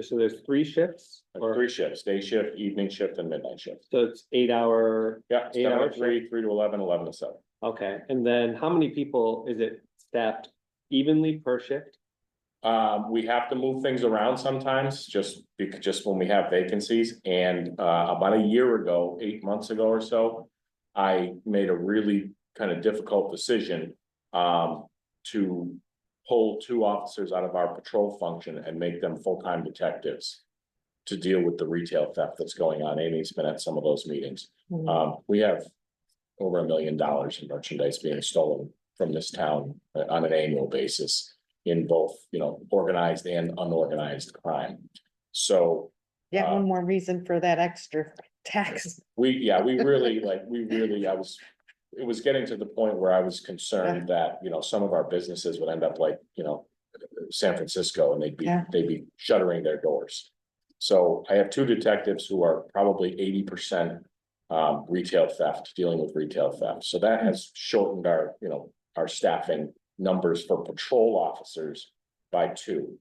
Speaker 5: so there's 3 shifts? Or,
Speaker 4: 3 shifts: day shift, evening shift, and midnight shift.
Speaker 5: so it's 8-hour,
Speaker 4: Yeah,
Speaker 5: 8
Speaker 4: 7
Speaker 5: hours?
Speaker 4: to 3, 3 to 11, 11 to 7.
Speaker 5: okay, and then how many people is it staffed evenly per shift?
Speaker 4: We have to move things around sometimes, just when we have vacancies, and about a year ago, 8 months ago or so, I made a really kind of difficult decision to pull 2 officers out of our patrol function and make them full-time detectives to deal with the retail theft that's going on. Amy's been at some of those meetings. We have over $1 million in merchandise being stolen from this town on an annual basis, in both, organized and unorganized crime. So.
Speaker 1: Yeah, one more reason for that extra tax.
Speaker 4: It was getting to the point where I was concerned that, some of our businesses would end up like, San Francisco, and they'd be shuttering their doors. So I have 2 detectives who are probably 80% retail theft, dealing with retail theft. So that has shortened our, our staffing numbers for patrol officers by 2.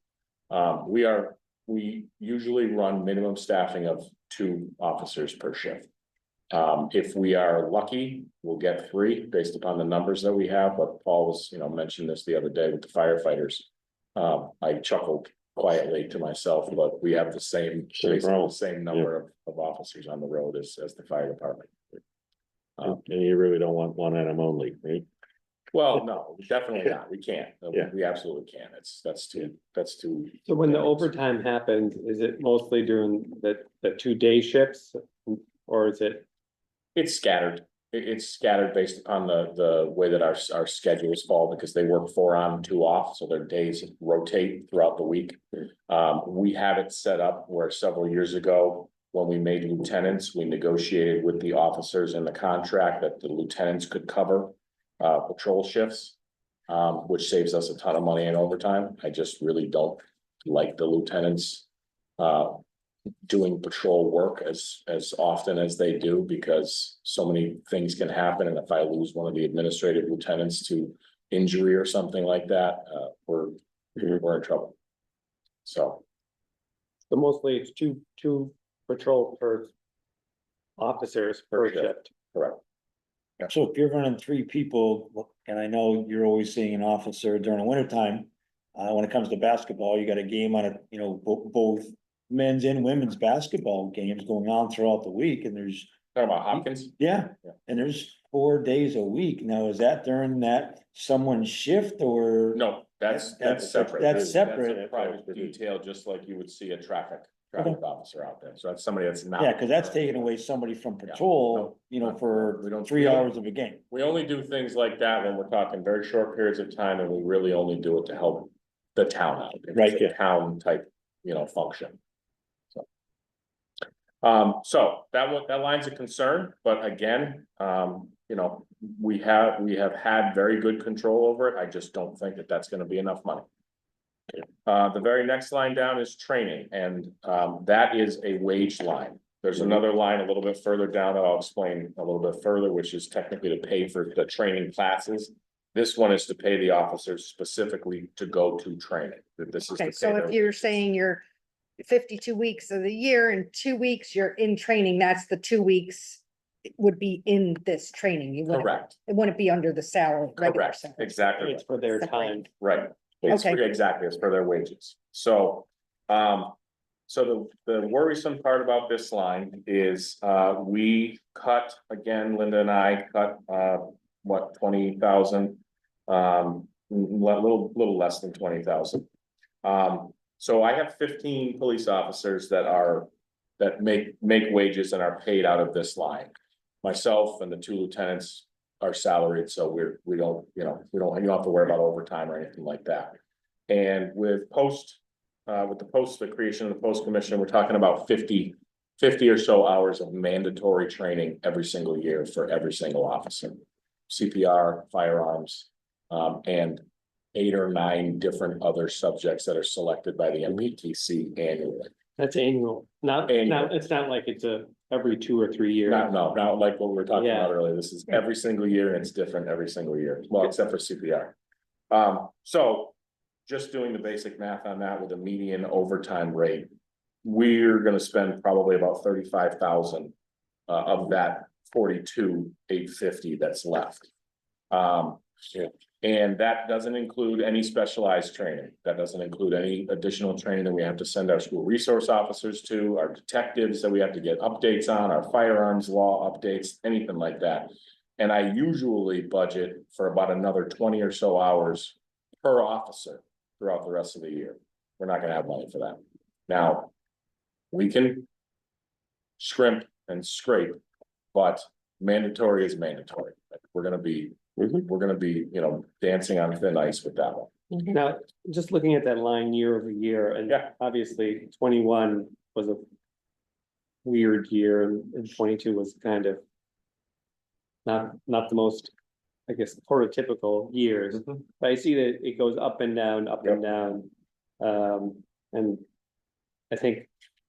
Speaker 4: We usually run minimum staffing of 2 officers per shift. If we are lucky, we'll get 3 based upon the numbers that we have, but Paul was, mentioned this the other day with the firefighters. I chuckled quietly to myself, but we have the same number of officers on the road as the fire department.
Speaker 2: And you really don't want one at them only, right?
Speaker 4: Well, no, definitely not. We can't.
Speaker 2: Yeah.
Speaker 4: We absolutely can't. That's too.
Speaker 5: So when the overtime happens, is it mostly during the 2-day shifts, or is it?
Speaker 4: It's scattered. It's scattered based upon the way that our schedules fall, because they work 4 on, 2 off, so their days rotate throughout the week. We have it set up where several years ago, when we made lieutenants, we negotiated with the officers in the contract that the lieutenants could cover patrol shifts, which saves us a ton of money in overtime. I just really don't like the lieutenants doing patrol work as often as they do, because so many things can happen, and if I lose one of the administrative lieutenants to injury or something like that, we're in trouble. So
Speaker 5: Mostly it's two patrol per officers per shift.
Speaker 4: correct.
Speaker 6: So if you're running 3 people, and I know you're always seeing an officer during the winter time, when it comes to basketball, you got a game on it, both men's and women's basketball games going on throughout the week, and there's.
Speaker 4: Talking about Hopkins?
Speaker 6: Yeah,
Speaker 4: Yeah.
Speaker 6: and there's 4 days a week. Now, is that during that someone's shift or?
Speaker 4: No, that's
Speaker 6: That's-
Speaker 4: separate.
Speaker 6: that's separate.
Speaker 4: That's a private detail, just like you would see a traffic officer out there. So that's somebody that's not.
Speaker 6: Yeah, cause that's taking away somebody from patrol, for
Speaker 4: We don't-
Speaker 6: 3 hours of a game.
Speaker 4: We only do things like that when we're talking very short periods of time, and we really only do it to help the town out.
Speaker 6: Right,
Speaker 4: It's a town type, function. So that line's a concern, but again, we have had very good control over it. I just don't think that that's gonna be enough money. The very next line down is training, and that is a wage line. There's another line a little bit further down that I'll explain a little bit further, which is technically to pay for the training classes. This one is to pay the officers specifically to go to training, that this is. to
Speaker 1: Okay,
Speaker 4: pay
Speaker 1: so if
Speaker 4: their-
Speaker 1: you're saying you're 52 weeks of the year and 2 weeks you're in training, that's the 2 weeks would be in this training. You wouldn't,
Speaker 4: Correct,
Speaker 1: it wouldn't be under the salary, regular
Speaker 4: correct,
Speaker 1: salary.
Speaker 4: exactly.
Speaker 5: It's for their
Speaker 1: Separate.
Speaker 5: time.
Speaker 4: Right, it's
Speaker 1: Okay.
Speaker 4: exactly, it's for their wages. So, so the worrisome part about this line is, we cut, again, Linda and I cut, what, 20,000? Little less than 20,000. So I have 15 police officers that make wages and are paid out of this line. Myself and the 2 lieutenants are salaried, so we don't, you don't have to worry about overtime or anything like that. And with the creation of the post commission, we're talking about 50 or so hours of mandatory training every single year for every single officer. CPR, firearms, and 8 or 9 different other subjects that are selected by the MPTC annually.
Speaker 5: That's annual, not, it's not like it's every 2 or 3 years.
Speaker 4: Not like what we were talking
Speaker 5: Yeah.
Speaker 4: about earlier. This is every single year and it's different every single year, well, except for CPR. So just doing the basic math on that with a median overtime rate, we're gonna spend probably about 35,000 of that 42,850 that's left. And that doesn't include any specialized training. That doesn't include any additional training that we have to send our school resource officers to, our detectives that we have to get updates on, our firearms law updates, anything like that. And I usually budget for about another 20 or so hours per officer throughout the rest of the year. We're not gonna have money for that. Now, we can scrimp and scrape, but mandatory is mandatory. We're gonna be, dancing on thin ice with that one.
Speaker 5: Now, just looking at that line year over year, and
Speaker 4: Yeah.
Speaker 5: obviously 21 was a weird year and 22 was kind of not the most, I guess, prototypical years.
Speaker 4: Mhm.
Speaker 5: But I see that it goes up and down, up and down. And I think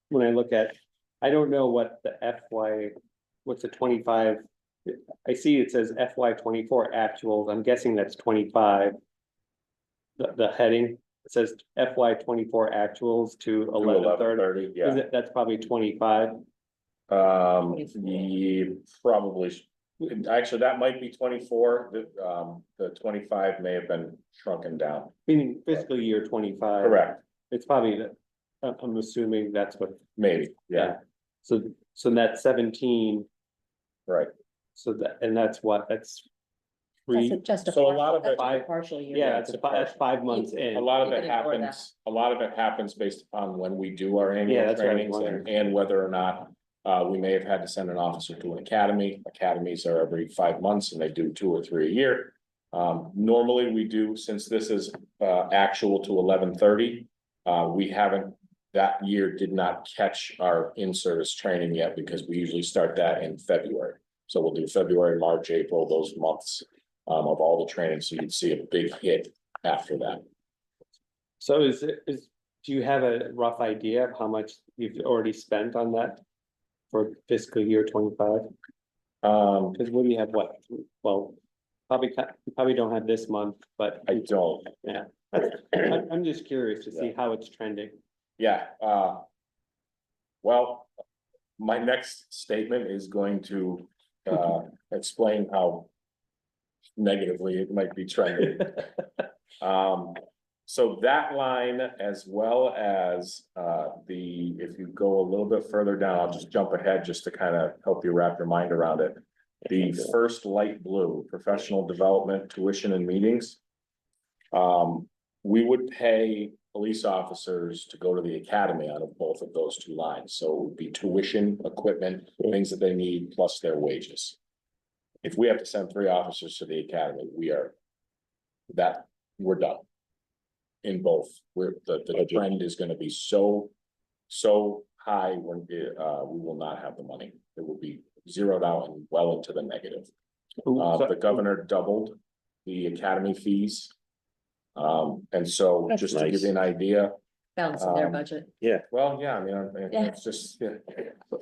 Speaker 5: when I look at, I don't know what the what's the 25? I see it says FY 24 actuals. I'm guessing that's 25. The heading, it says FY 24 actuals to 11/30.
Speaker 4: Yeah.
Speaker 5: That's probably 25.
Speaker 4: Probably, actually, that might be 24, the 25 may have been shrunken down.
Speaker 5: Meaning fiscal year 25.
Speaker 4: Correct,
Speaker 5: It's probably, I'm assuming that's what,
Speaker 4: maybe, yeah,
Speaker 5: so that's 17.
Speaker 4: right.
Speaker 5: So that's what, that's. Three,
Speaker 7: Just a
Speaker 4: So a lot of
Speaker 7: partial-
Speaker 4: it-
Speaker 7: that's a partial year.
Speaker 5: yeah, that's 5 months
Speaker 4: A
Speaker 5: in.
Speaker 4: lot of
Speaker 7: You
Speaker 4: it
Speaker 7: can ignore that.
Speaker 4: happens, based upon when we do our
Speaker 5: Yeah,
Speaker 4: annual
Speaker 5: that's what I was
Speaker 4: trainings
Speaker 5: wondering.
Speaker 4: and whether or not. We may have had to send an officer to an academy. Academies are every 5 months and they do 2 or 3 a year. Normally we do, since this is actual to 11/30. We haven't, that year did not catch our in-service training yet because we usually start that in February. So we'll do February, March, April, those months of all the training. So you'd see a big hit after that.
Speaker 5: So do you have a rough idea of how much you've already spent on that? For fiscal year 25? Because what do you have, well, probably don't have this month, but
Speaker 4: I don't,
Speaker 5: I'm just curious to see how it's trending.
Speaker 4: yeah, well, my next statement is going to explain how negatively it might be trending. So that line, as well as if you go a little bit further down, I'll just jump ahead just to kind of help you wrap your mind around it. The first light blue, professional development, tuition and meetings. We would pay police officers to go to the academy out of both of those 2 lines. So it would be tuition, equipment, things that they need, plus their wages. If we have to send 3 officers to the academy, we're done. In both, the trend is gonna be so high when we will not have the money. It will be zeroed out and well into the negative. The governor doubled the academy fees. And so
Speaker 1: That's
Speaker 4: just to give you an idea,
Speaker 7: Balance in their budget.
Speaker 4: well, yeah, I mean,
Speaker 7: Yeah.
Speaker 4: it's just,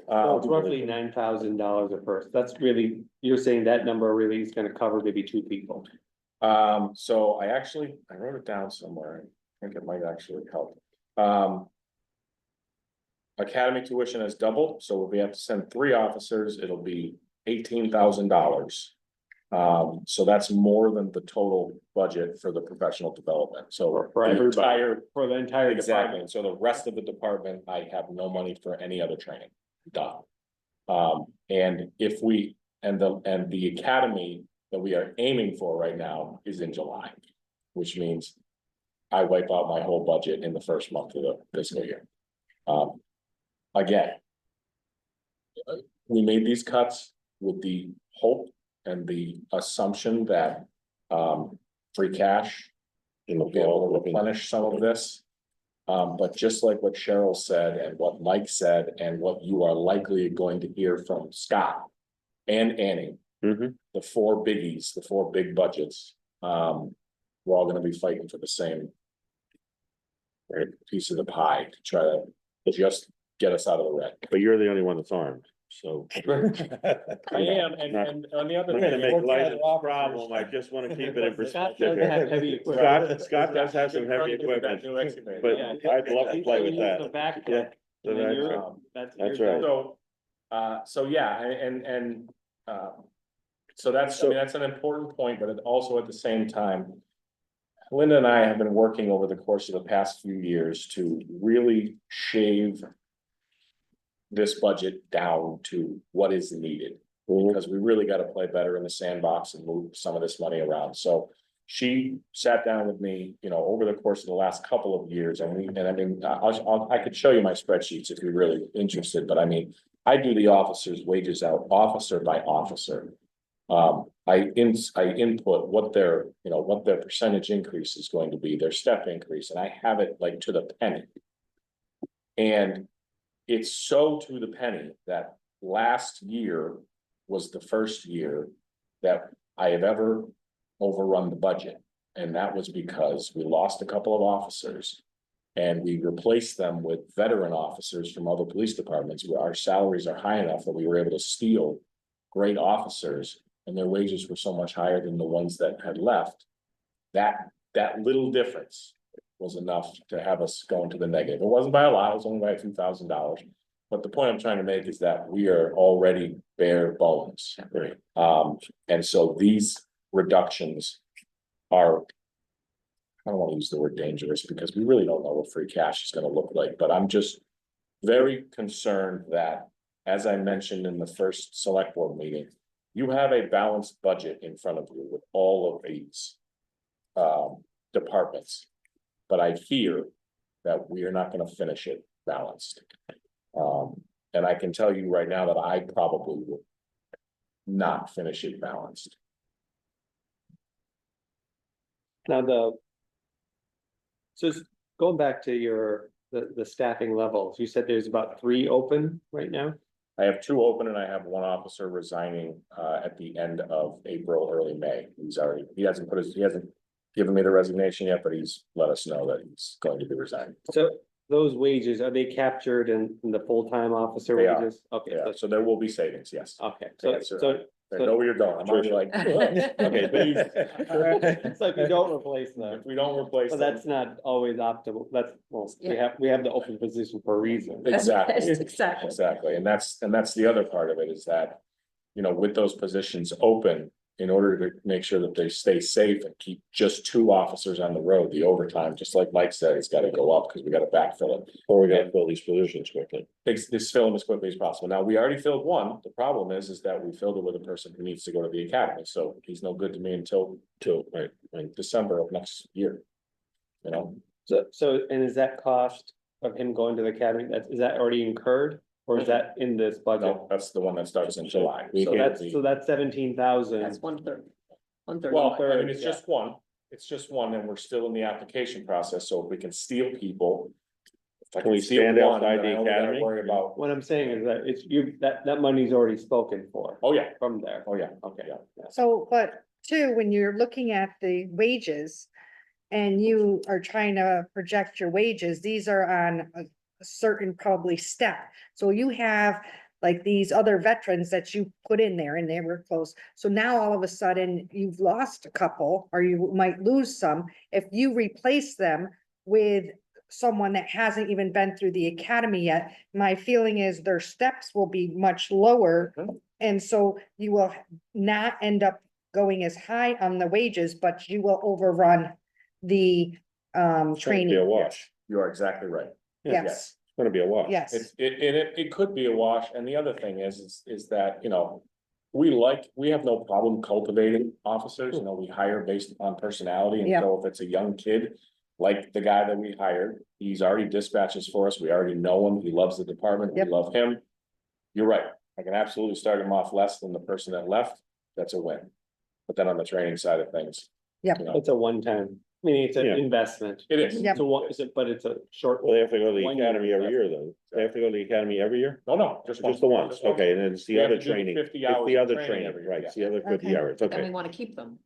Speaker 5: So it's roughly $9,000 a person. That's really, you're saying that number really is gonna cover maybe two people.
Speaker 4: So I wrote it down somewhere. I think it might actually help. Academy tuition has doubled, so if we have to send 3 officers, it'll be $18,000. So that's more than the total budget for the professional development, so.
Speaker 5: For
Speaker 4: the
Speaker 5: everybody.
Speaker 4: entire-
Speaker 5: For the entire
Speaker 4: Exactly,
Speaker 5: department.
Speaker 4: so the rest of the department, I have no money for any other training, done. And if we, and the academy that we are aiming for right now is in July, which means I wipe out my whole budget in the first month of the fiscal year. Again, we made these cuts with the hope and the assumption that, free cash will be able to replenish some of this. But just like what Cheryl said and what Mike said and what you are likely going to hear from Scott and Annie,
Speaker 2: Mhm.
Speaker 4: the 4 biggies, the 4 big budgets, we're all gonna be fighting for the same piece of the pie to try to just get us out of the red.
Speaker 2: But you're the only one that's armed, so.
Speaker 4: I am, and on the other.
Speaker 2: I'm gonna
Speaker 4: hand,
Speaker 2: make
Speaker 5: Work
Speaker 2: light
Speaker 5: out
Speaker 2: of
Speaker 5: the
Speaker 2: the problem, I just wanna keep it in
Speaker 5: Scott
Speaker 2: perspective
Speaker 5: does have
Speaker 2: here.
Speaker 5: heavy equipment.
Speaker 2: Scott does have some heavy equipment, but
Speaker 5: Yeah.
Speaker 2: I'd love to play with
Speaker 5: The
Speaker 2: that.
Speaker 5: backpack.
Speaker 2: Yeah, the
Speaker 5: and then you're-
Speaker 2: backpack.
Speaker 5: That's
Speaker 2: That's
Speaker 5: your
Speaker 2: right.
Speaker 5: job.
Speaker 4: So yeah, so that's, I mean, that's an important point, but it also at the same time. Linda and I have been working over the course of the past few years to really shave. This budget down to what is needed, because we really gotta play better in the sandbox and move some of this money around, so. She sat down with me, over the course of the last couple of years, and I could show you my spreadsheets if you're really interested, but I mean. I do the officers' wages out officer by officer. I input what their percentage increase is going to be, their step increase, and I have it like to the penny. And it's so to the penny that last year was the first year that I have ever overrun the budget. And that was because we lost a couple of officers. And we replaced them with veteran officers from other police departments where our salaries are high enough that we were able to steal great officers. And their wages were so much higher than the ones that had left. That little difference was enough to have us go into the negative. It wasn't by a lot, it was only by a few $1,000s. But the point I'm trying to make is that we are already bare bones.
Speaker 2: Right.
Speaker 4: And so these reductions are. I don't want to use the word dangerous because we really don't know what free cash is gonna look like, but I'm just very concerned that, as I mentioned in the first select board meeting, you have a balanced budget in front of you with all of these departments. But I fear that we are not gonna finish it balanced. And I can tell you right now that I probably will not finish it balanced.
Speaker 5: Now so going back to the staffing levels, you said there's about 3 open right now?
Speaker 4: I have 2 open and I have 1 officer resigning at the end of April, early May. He hasn't given me the resignation yet, but he's let us know that he's going to be resigning.
Speaker 5: So those wages, are they captured in the full-time officer
Speaker 4: They are.
Speaker 5: wages? Okay,
Speaker 4: Yeah, so there will be savings, yes.
Speaker 5: okay,
Speaker 4: Yeah,
Speaker 5: so
Speaker 4: I know where you're going. I'm already like.
Speaker 2: Okay, but
Speaker 5: it's like we don't replace them.
Speaker 4: If we don't replace
Speaker 5: But
Speaker 4: them.
Speaker 5: that's not always optimal. That's, well,
Speaker 7: Yeah.
Speaker 5: we have the open position for a reason.
Speaker 4: Exactly.
Speaker 7: Exactly.
Speaker 4: Exactly, and that's the other part of it is that, with those positions open, in order to make sure that they stay safe and keep just 2 officers on the road, the overtime, just like Mike said, it's gotta go up because we gotta backfill it.
Speaker 2: Or we gotta fill these positions quickly.
Speaker 4: This fill them as quickly as possible. Now, we already filled 1. The problem is that we filled it with a person who needs to go to the academy, so he's no good to me until December of next year.
Speaker 5: So, and is that cost of him going to the academy, is that already incurred? Or is that in this budget?
Speaker 4: No, that's the one that starts in July.
Speaker 5: So that's 17,000.
Speaker 7: That's 1/3. 1/3.
Speaker 4: Well, I mean, it's
Speaker 5: yeah.
Speaker 4: just one, and we're still in the application process, so if we can steal people. if I
Speaker 2: Can we
Speaker 4: steal
Speaker 2: stand
Speaker 4: one,
Speaker 2: outside
Speaker 4: then
Speaker 2: the
Speaker 4: I only gotta
Speaker 2: academy?
Speaker 4: Worry about,
Speaker 5: What I'm saying is that that money's already spoken for
Speaker 4: oh, yeah,
Speaker 5: from there.
Speaker 4: oh, yeah,
Speaker 5: Okay.
Speaker 4: yeah.
Speaker 1: So, but too, when you're looking at the wages and you are trying to project your wages, these are on a certain probably step. So you have like these other veterans that you put in there and they were close. So now all of a sudden you've lost a couple or you might lose some. If you replace them with someone that hasn't even been through the academy yet, my feeling is their steps will be much lower. And so you will not end up going as high on the wages, but you will overrun the
Speaker 2: It's gonna
Speaker 1: training.
Speaker 2: be a wash.
Speaker 4: You are exactly right.
Speaker 1: Yes,
Speaker 2: It's gonna be a wash.
Speaker 1: yes.
Speaker 4: It could be a wash, and the other thing is that, you know. We have no problem cultivating officers, you know, we hire based upon personality, and
Speaker 1: Yeah.
Speaker 4: so if it's a young kid. Like the guy that we hired, he's already dispatches for us, we already know him, he loves the department, we
Speaker 1: Yep.
Speaker 4: love him. You're right, I can absolutely start him off less than the person that left, that's a win. But then on the training side of things.
Speaker 1: Yep.
Speaker 4: you know,
Speaker 5: It's a one-time, I mean, it's an
Speaker 2: Yeah.
Speaker 5: investment.
Speaker 4: It is.
Speaker 1: Yep.
Speaker 5: It's a one, but it's a short.
Speaker 2: Well, they have to go to the
Speaker 5: 1 year
Speaker 2: academy every year though. They have to go to the academy every year?
Speaker 4: No,
Speaker 2: Just the once, okay, and then it's the
Speaker 4: We have
Speaker 2: other
Speaker 4: to do the
Speaker 2: training.
Speaker 4: 50
Speaker 2: It's
Speaker 4: hours
Speaker 2: the
Speaker 4: of
Speaker 2: other
Speaker 4: training
Speaker 2: training,
Speaker 4: every year,
Speaker 2: right,
Speaker 4: yeah.
Speaker 2: it's the other 50
Speaker 1: Okay.
Speaker 2: hours,
Speaker 7: And we
Speaker 2: okay.
Speaker 7: wanna keep them.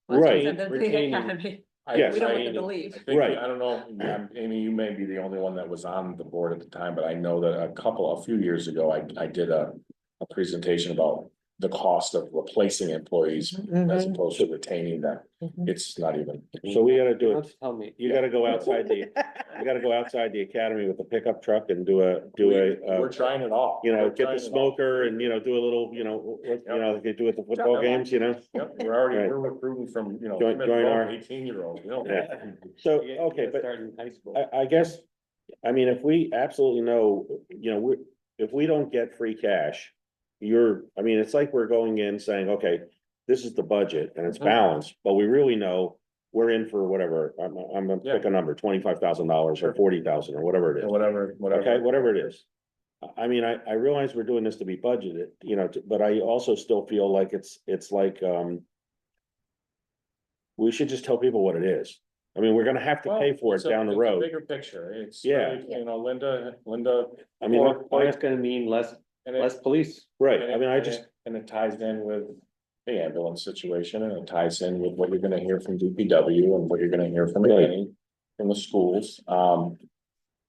Speaker 2: Right.
Speaker 7: The
Speaker 5: Retaining.
Speaker 7: academy.
Speaker 2: Yes.
Speaker 7: We don't want them to leave.
Speaker 4: I think,
Speaker 2: Right.
Speaker 4: I don't know, Amy, you may be the only one that was on the board at the time, but I know that a few years ago, I did a presentation about the cost of replacing employees as
Speaker 1: Mhm,
Speaker 4: opposed to retaining them.
Speaker 1: mhm.
Speaker 4: It's not even.
Speaker 2: So we gotta do
Speaker 5: Don't
Speaker 2: it,
Speaker 5: tell me.
Speaker 2: you gotta go outside the, you gotta go outside the academy with the pickup truck and do a,
Speaker 4: We're trying it all.
Speaker 2: you know,
Speaker 4: We're
Speaker 2: get
Speaker 4: trying
Speaker 2: the
Speaker 4: it all.
Speaker 2: smoker and, you know, do a little, you know, like they do at the football games, you know?
Speaker 4: Yep, we're
Speaker 2: Right.
Speaker 4: recruiting from, you know,
Speaker 2: Join our-
Speaker 4: 18-year-olds, you know.
Speaker 2: Yeah. So,
Speaker 5: You
Speaker 2: okay,
Speaker 5: gotta
Speaker 2: but
Speaker 5: start in high school.
Speaker 2: I guess, I mean, if we absolutely know, you know, if we don't get free cash. I mean, it's like we're going in saying, okay, this is the budget and it's balanced, but we really know. We're in for whatever, I'm gonna pick a number, $25,000 or 40,000 or whatever it
Speaker 4: Or
Speaker 2: is.
Speaker 4: whatever,
Speaker 2: Okay, whatever it is. I mean, I realize we're doing this to be budgeted, you know, but I also still feel like it's like, we should just tell people what it is. I mean, we're gonna have to pay for it down the road.
Speaker 4: Bigger picture, it's,
Speaker 2: Yeah.
Speaker 4: really, you know, Linda,
Speaker 2: I mean,
Speaker 5: Or it's gonna mean less
Speaker 4: and it-
Speaker 5: less police.
Speaker 2: right,
Speaker 4: and
Speaker 2: I mean, I
Speaker 4: it-
Speaker 2: just,
Speaker 4: And it ties in with the ambulance situation, and it ties in with what you're gonna hear from DPW and what you're gonna hear from
Speaker 2: Right.
Speaker 4: Annie, from the schools,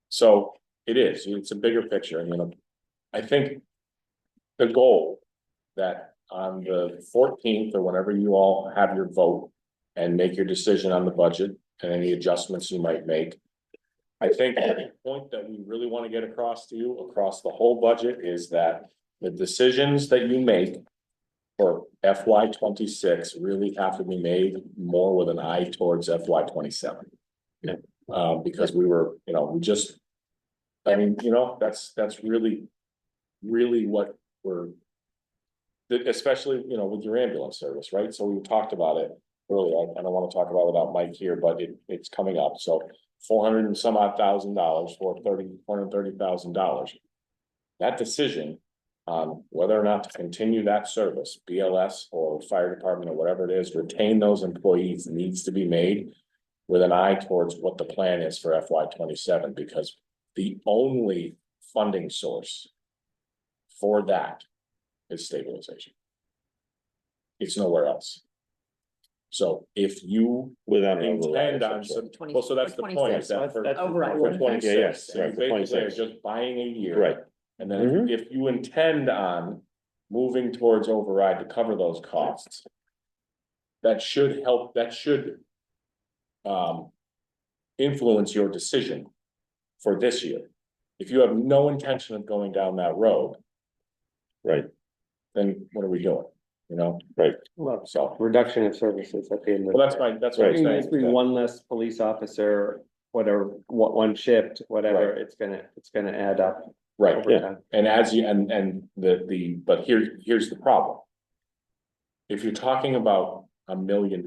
Speaker 4: so it's a bigger picture, and, you know, I think. The goal that on the 14th or whenever you all have your vote and make your decision on the budget and any adjustments you might make. I think the point that we really want to get across to you, across the whole budget, is that the decisions that you make. For FY 26 really have to be made more with an eye towards FY 27.
Speaker 2: Yeah.
Speaker 4: Because we were, you know, we just. I mean, you know, that's really what we're. Especially, you know, with your ambulance service, right? So we talked about it earlier. I don't want to talk about it without Mike here, but it's coming up, so. $400 and some odd $1,000 for $430,000. That decision on whether or not to continue that service, BLS or fire department or whatever it is, retain those employees needs to be made. With an eye towards what the plan is for FY 27, because the only funding source. For that is stabilization. It's nowhere else. So if you
Speaker 2: without. an
Speaker 4: intend
Speaker 2: override
Speaker 4: on
Speaker 2: of some
Speaker 4: some,
Speaker 2: sort.
Speaker 4: well, so that's the point, is that for.
Speaker 5: That's-
Speaker 7: Override.
Speaker 4: For 26,
Speaker 2: Yeah, yes,
Speaker 4: so you
Speaker 2: right, for
Speaker 4: basically are
Speaker 2: 26.
Speaker 4: just buying a year.
Speaker 2: Right,
Speaker 4: And then
Speaker 2: Mhm.
Speaker 4: if you intend on moving towards override to cover those costs. That should help, that should. Influence your decision for this year. If you have no intention of going down that road,
Speaker 2: right,
Speaker 4: then what are we doing? You know,
Speaker 5: Well,
Speaker 4: so,
Speaker 5: reduction of services at the end of.
Speaker 4: well, that's that's what I'm
Speaker 5: It
Speaker 4: saying.
Speaker 5: needs to be one less police officer, whatever, one shift, whatever,
Speaker 4: Right.
Speaker 5: it's gonna add up
Speaker 4: Right,
Speaker 5: over
Speaker 2: yeah.
Speaker 5: time.
Speaker 4: and as you, and but here's the problem. If you're talking about $1 million.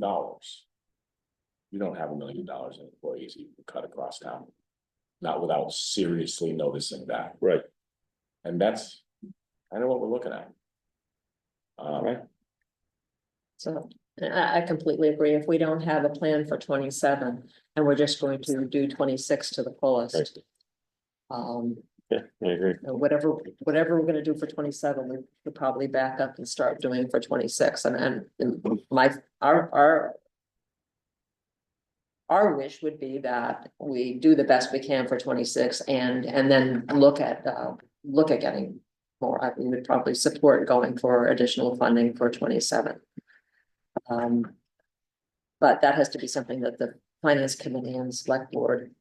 Speaker 4: You don't have $1 million in employees you can cut across town. Not without seriously noticing that,
Speaker 2: right.
Speaker 4: and that's kind of what we're looking at.
Speaker 5: Right.
Speaker 7: So I completely agree. If we don't have a plan for 27 and we're just going to do 26 to the fullest.
Speaker 2: Yeah, I agree.
Speaker 7: Whatever we're gonna do for 27, we could probably back up and start doing for 26 and our wish would be that we do the best we can for 26 and then look at getting more, we would probably support going for additional funding for 27. But that has to be something that the finance committee and select board,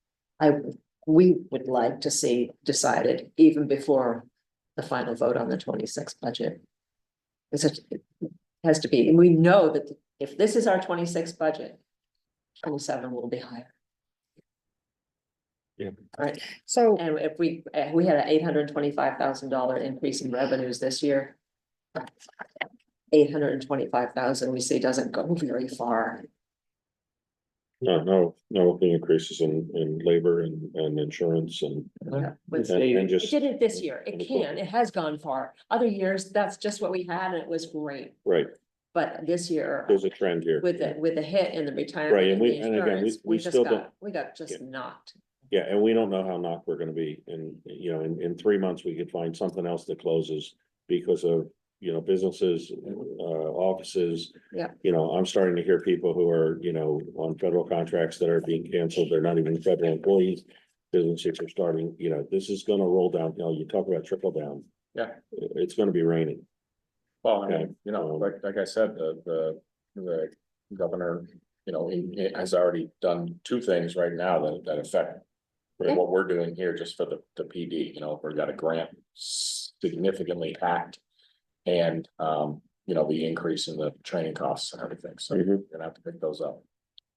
Speaker 7: we would like to see decided even before the final vote on the 26 budget. It has to be, and we know that if this is our 26 budget, 27 will be higher.
Speaker 3: Yeah.
Speaker 7: Right,
Speaker 1: So
Speaker 7: and if we had an $825,000 increase in revenues this year. 825,000, we see doesn't go very far.
Speaker 2: No increases in labor and insurance and
Speaker 7: Yeah, with-
Speaker 2: and
Speaker 7: It
Speaker 2: just,
Speaker 7: didn't this year, it can, it has gone far, other years, that's just what we had and it was great,
Speaker 2: right,
Speaker 7: but this year.
Speaker 2: there's a trend here.
Speaker 7: With the hit in the retirement.
Speaker 2: Right, and
Speaker 7: and
Speaker 2: we-
Speaker 7: the
Speaker 2: and again, we-
Speaker 7: insurance,
Speaker 2: we
Speaker 7: just
Speaker 2: still
Speaker 7: got-
Speaker 2: don't-
Speaker 7: We got just
Speaker 2: Yeah.
Speaker 7: knocked.
Speaker 2: Yeah, and we don't know how knocked we're gonna be, and, you know, in 3 months, we could find something else that closes because of, you know, businesses, offices.
Speaker 7: Yeah.
Speaker 2: You know, I'm starting to hear people who are, you know, on federal contracts that are being canceled, they're not even federal employees. Businesses are starting, you know, this is gonna roll down, you know, you talk about trickle down.
Speaker 4: Yeah.
Speaker 2: It's gonna be raining.
Speaker 4: Well, I
Speaker 2: Okay.
Speaker 4: mean, you know, like I said, the governor, you know, he has already done two things right now that affect.
Speaker 7: Yeah.
Speaker 4: What we're doing here just for the PD, you know, we got a grant significantly hacked. And, you know, the increase in the training costs and everything, so
Speaker 2: Mhm.
Speaker 4: you're gonna have to pick those up.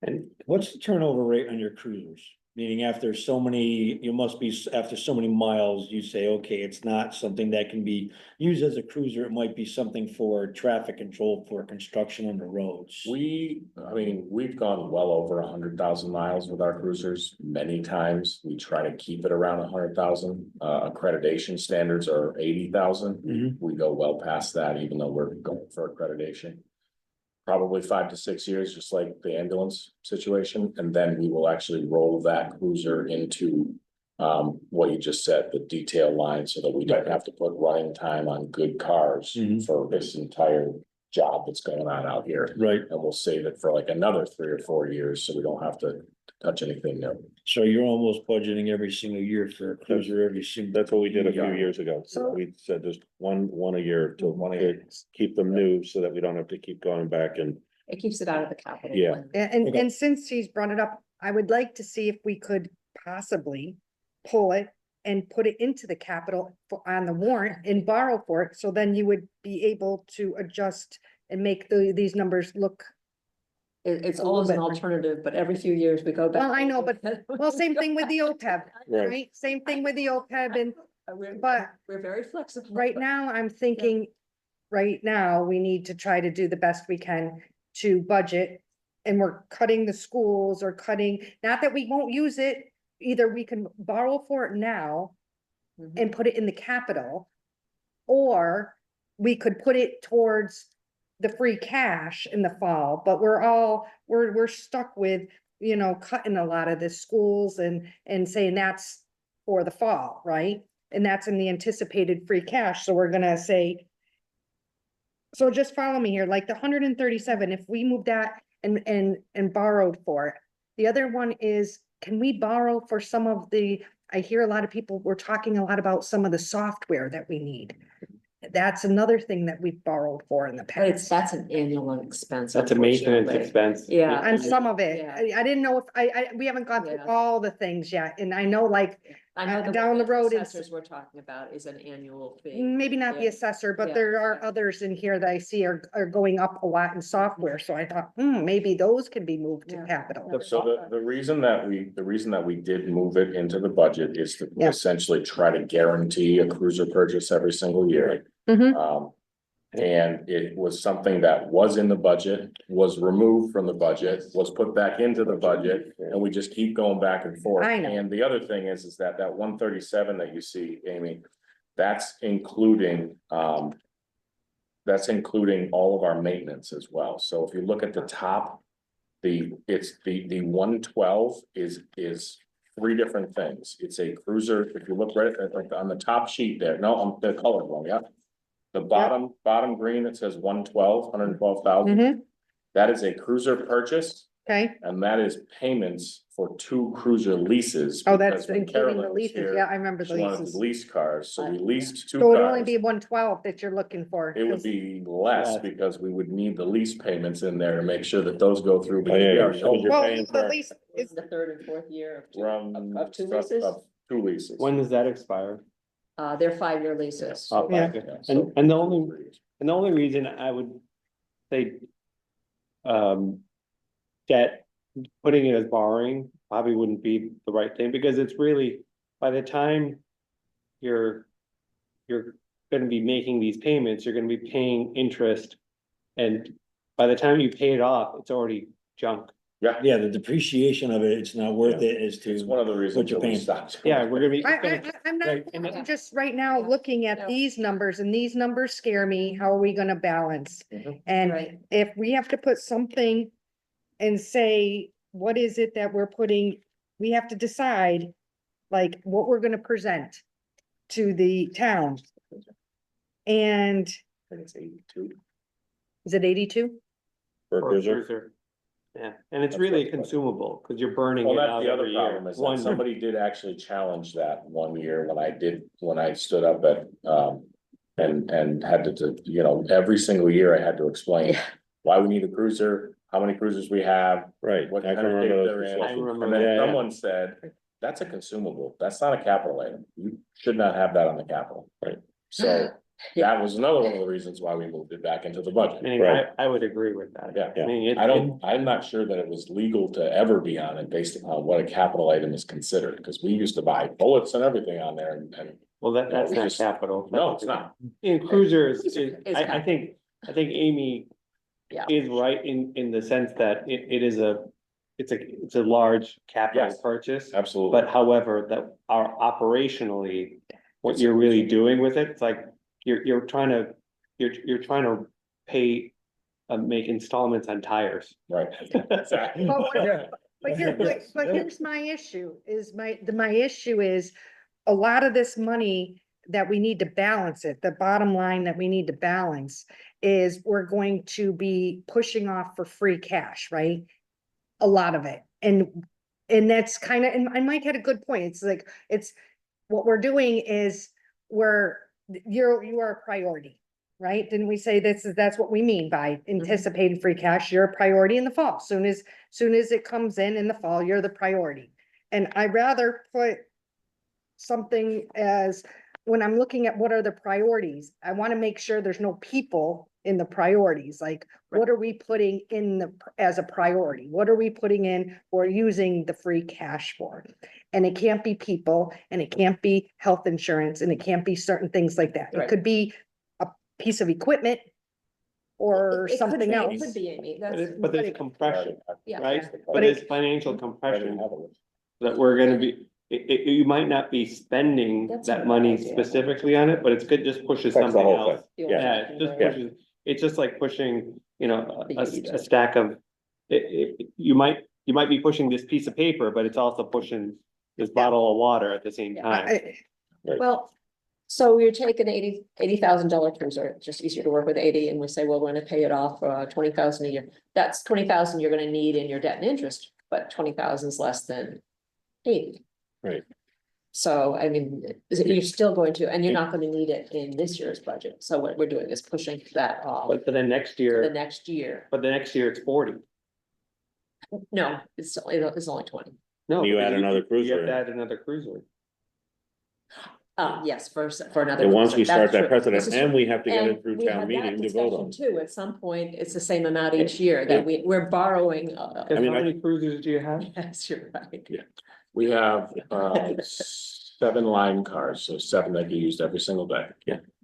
Speaker 6: And what's the turnover rate on your cruisers? Meaning after so many, you must be, after so many miles, you say, okay, it's not something that can be used as a cruiser, it might be something for traffic control for construction on the roads.
Speaker 4: I mean, we've gone well over 100,000 miles with our cruisers many times. We try to keep it around 100,000. Accreditation standards are 80,000.
Speaker 6: Mhm.
Speaker 4: We go well past that, even though we're going for accreditation. Probably 5 to 6 years, just like the ambulance situation, and then we will actually roll that cruiser into. What you just said, the detail line, so that we don't have to put running time on good cars
Speaker 6: Mhm.
Speaker 4: for this entire job that's going on out here.
Speaker 6: Right,
Speaker 4: And we'll save it for like another 3 or 4 years, so we don't have to touch anything new.
Speaker 6: so you're almost budgeting every single year for a cruiser every single.
Speaker 2: That's what we did a few
Speaker 6: Yeah.
Speaker 2: years ago.
Speaker 1: So-
Speaker 2: We said just one a year to keep them new so that we don't have to keep going back and.
Speaker 7: It keeps it out of the capital.
Speaker 2: Yeah.
Speaker 7: plan.
Speaker 1: And,
Speaker 6: Okay.
Speaker 1: and since he's brought it up, I would like to see if we could possibly pull it and put it into the capital on the warrant and borrow for it, so then you would be able to adjust and make these numbers look.
Speaker 7: It's
Speaker 1: A little
Speaker 7: always an
Speaker 1: bit.
Speaker 7: alternative, but every few years we go back.
Speaker 1: Well, I know, but, well, same thing with the OPEB,
Speaker 2: Right.
Speaker 1: right? Same thing with the OPEB, and but
Speaker 7: We're very flexible.
Speaker 1: right now, I'm thinking, right now, we need to try to do the best we can to budget. And we're cutting the schools or cutting, not that we won't use it, either we can borrow for it now
Speaker 7: Mhm.
Speaker 1: and put it in the capital. Or we could put it towards the free cash in the fall, but we're stuck with, you know, cutting a lot of the schools and saying that's for the fall, right? And that's in the anticipated free cash, so we're gonna say. So just follow me here, like the 137, if we move that and borrowed for it. The other one is, can we borrow for some of I hear a lot of people, we're talking a lot about some of the software that we need. That's another thing that we've borrowed for in the
Speaker 7: But
Speaker 1: past.
Speaker 7: that's an annual expense.
Speaker 5: That's a maintenance
Speaker 7: unfortunately.
Speaker 5: expense.
Speaker 7: Yeah.
Speaker 1: On some of it,
Speaker 7: Yeah.
Speaker 1: I didn't know if, we haven't gone through
Speaker 7: Yeah.
Speaker 1: all the things yet, and I know like,
Speaker 7: I know the
Speaker 1: down
Speaker 7: one
Speaker 1: the
Speaker 7: that
Speaker 1: road is-
Speaker 7: assessors we're talking about is an annual fee.
Speaker 1: maybe not the
Speaker 7: Yeah.
Speaker 1: assessor, but
Speaker 7: Yeah.
Speaker 1: there are others in here that I see are going up a lot in software, so I thought, maybe those can be moved to
Speaker 7: Yeah.
Speaker 1: capital.
Speaker 4: So the reason that we did move it into the budget is to
Speaker 1: Yeah.
Speaker 4: essentially try to guarantee a cruiser purchase every single year.
Speaker 1: Mhm.
Speaker 4: And it was something that was in the budget, was removed from the budget, was put back into the budget, and we just keep going back and forth.
Speaker 1: I know.
Speaker 4: And the other thing is that 137 that you see, Amy, that's including, that's including all of our maintenance as well. So if you look at the top, the 112 is three different things. It's a cruiser, if you look right at, like, on the top sheet there, no, on the colored one, yeah. The bottom green, it says 112,000.
Speaker 1: Mhm.
Speaker 4: That is a cruiser purchase
Speaker 1: Okay,
Speaker 4: and that is payments for 2 cruiser leases.
Speaker 1: oh, that's
Speaker 4: because when
Speaker 1: including the
Speaker 4: Carolyn was
Speaker 1: leases,
Speaker 4: here,
Speaker 1: yeah, I remember the
Speaker 4: She wanted
Speaker 1: leases.
Speaker 4: to lease cars, so we
Speaker 7: Yeah.
Speaker 4: leased 2
Speaker 1: So it'd only
Speaker 4: cars.
Speaker 1: be 112 that you're looking for.
Speaker 4: It would
Speaker 1: 'cause-
Speaker 4: be less
Speaker 5: Less.
Speaker 4: because we would need the lease payments in there to make sure that those go through.
Speaker 2: Oh,
Speaker 4: because
Speaker 2: yeah,
Speaker 4: we already
Speaker 2: because
Speaker 4: own
Speaker 2: you're
Speaker 1: Well,
Speaker 2: paying
Speaker 1: the
Speaker 2: for,
Speaker 1: lease
Speaker 7: It's
Speaker 1: is,
Speaker 7: the third and fourth year
Speaker 4: From.
Speaker 7: of 2 leases.
Speaker 4: Of 2 leases.
Speaker 5: When does that expire?
Speaker 7: They're 5-year leases.
Speaker 5: Oh,
Speaker 1: Yeah.
Speaker 5: okay.
Speaker 4: Yeah, so-
Speaker 5: And the only reason I would say. That putting it as borrowing probably wouldn't be the right thing, because it's really, by the time. You're gonna be making these payments, you're gonna be paying interest. And by the time you pay it off, it's already junk.
Speaker 6: Yeah, the depreciation of it, it's not worth it as
Speaker 4: It's one
Speaker 6: to,
Speaker 4: of the reasons
Speaker 6: you're
Speaker 4: that we
Speaker 6: paying.
Speaker 4: stopped.
Speaker 5: Yeah, we're gonna be.
Speaker 1: I'm not,
Speaker 5: Right, and
Speaker 1: I'm just right now
Speaker 7: Yeah.
Speaker 1: looking at
Speaker 7: No.
Speaker 1: these numbers and these numbers scare me. How are we gonna balance?
Speaker 4: Mhm.
Speaker 1: And
Speaker 7: Right.
Speaker 1: if we have to put something and say, what is it that we're putting, we have to decide like what we're gonna present to the town. And
Speaker 4: I think it's 82.
Speaker 1: is it 82?
Speaker 2: for a
Speaker 5: Or
Speaker 2: cruiser.
Speaker 5: cruiser. Yeah, and it's
Speaker 4: That's
Speaker 5: really
Speaker 4: right.
Speaker 5: consumable, cause you're burning
Speaker 4: Well,
Speaker 5: it
Speaker 4: that's
Speaker 5: out
Speaker 4: the other
Speaker 5: every year.
Speaker 4: problem is that
Speaker 5: One-
Speaker 4: somebody did actually challenge that one year when I stood up at, and had to, you know, every single year I had to explain
Speaker 7: Yeah.
Speaker 4: why we need a cruiser, how many cruisers we have,
Speaker 2: Right,
Speaker 4: what
Speaker 2: I
Speaker 4: kind
Speaker 2: can
Speaker 4: of shape
Speaker 2: remember
Speaker 4: they're
Speaker 2: those
Speaker 4: in.
Speaker 2: discussions.
Speaker 5: I remember
Speaker 4: And
Speaker 5: that,
Speaker 4: then
Speaker 2: yeah.
Speaker 4: someone said, that's a consumable, that's not a capital item, you should not have that on the capital.
Speaker 2: Right.
Speaker 4: So that was another one of the reasons why we moved it back into the budget.
Speaker 5: Meaning,
Speaker 2: Right.
Speaker 5: I would agree with that.
Speaker 4: Yeah.
Speaker 5: I mean,
Speaker 4: I'm not sure that it was legal to ever be on it based upon what a capital item is considered, because we used to buy bullets and everything on there and
Speaker 5: Well, that's
Speaker 4: we
Speaker 5: not
Speaker 4: just-
Speaker 5: capital.
Speaker 4: no, it's not.
Speaker 5: In cruisers,
Speaker 7: Cruiser is
Speaker 5: I think Amy.
Speaker 7: Yeah.
Speaker 5: Is right in the sense that it is it's a large capital
Speaker 4: Yes.
Speaker 5: purchase.
Speaker 4: Absolutely.
Speaker 5: But however, that are operationally, what you're really doing with it, it's like, you're trying to pay. Make installments on tires.
Speaker 4: Right, exactly.
Speaker 1: But here, but here's my issue, is my issue is a lot of this money that we need to balance it, the bottom line that we need to balance is we're going to be pushing off for free cash, right? A lot of it. And that's kind of, and Mike had a good point. It's like, what we're doing is you are a priority, right? Didn't we say that's what we mean by anticipated free cash? You're a priority in the fall. Soon as it comes in the fall, you're the priority. And I'd rather put something as, when I'm looking at what are the priorities, I want to make sure there's no people in the priorities. Like, what are we putting in as a priority? What are we putting in or using the free cash for? And it can't be people, and it can't be health insurance, and it can't be certain things like that. It
Speaker 7: Right.
Speaker 1: could be a piece of equipment or
Speaker 7: It could
Speaker 1: something
Speaker 7: be-
Speaker 1: else.
Speaker 7: It could be, Amy,
Speaker 5: But
Speaker 7: that's,
Speaker 5: but there's compression,
Speaker 7: yeah.
Speaker 5: right?
Speaker 7: yeah.
Speaker 5: But there's financial compression that we're gonna be, you might not be spending
Speaker 7: That's a
Speaker 5: that
Speaker 7: good
Speaker 5: money
Speaker 7: idea.
Speaker 5: specifically on it, but it's good, just pushes
Speaker 2: Affects the
Speaker 5: something
Speaker 2: whole
Speaker 5: else.
Speaker 2: thing.
Speaker 7: The
Speaker 5: Yeah,
Speaker 7: only
Speaker 5: it just
Speaker 7: thing, right?
Speaker 5: pushes, it's just like pushing,
Speaker 7: The
Speaker 5: a stack of, you might be pushing this piece of paper, but it's also pushing this bottle of water at the same
Speaker 7: Yeah.
Speaker 5: time.
Speaker 7: Well, so you're taking $80,000 cruiser, it's just easier to work with 80, and we say, well, we're gonna pay it off, 20,000 a year. That's 20,000 you're gonna need in your debt and interest, but 20,000 is less than 80.
Speaker 2: Right.
Speaker 7: So, I mean, you're still going to, and you're not gonna need it in this year's budget, so what we're doing is pushing that off
Speaker 5: But for the next
Speaker 7: to the
Speaker 5: year,
Speaker 7: next year.
Speaker 5: it's 40.
Speaker 7: No, it's only 20.
Speaker 5: No.
Speaker 2: You add
Speaker 5: because
Speaker 2: another
Speaker 5: You
Speaker 2: cruiser
Speaker 5: have to
Speaker 2: in.
Speaker 5: add another cruiser.
Speaker 7: Yes, for another.
Speaker 2: And once
Speaker 7: cruiser.
Speaker 2: we start
Speaker 7: That's
Speaker 2: that
Speaker 7: true.
Speaker 2: precedent,
Speaker 7: This is
Speaker 2: and
Speaker 7: true.
Speaker 2: we have to get
Speaker 7: And
Speaker 2: it through
Speaker 7: we
Speaker 2: town
Speaker 7: had that
Speaker 2: meeting to vote on.
Speaker 7: discussion too, at some point, it's the same amount each year that we're borrowing.
Speaker 5: Cause
Speaker 2: I mean,
Speaker 5: how
Speaker 2: I-
Speaker 5: many cruisers do you have?
Speaker 7: Yes, you're right.
Speaker 4: We have 7 line cars, so 7 that get used every single day.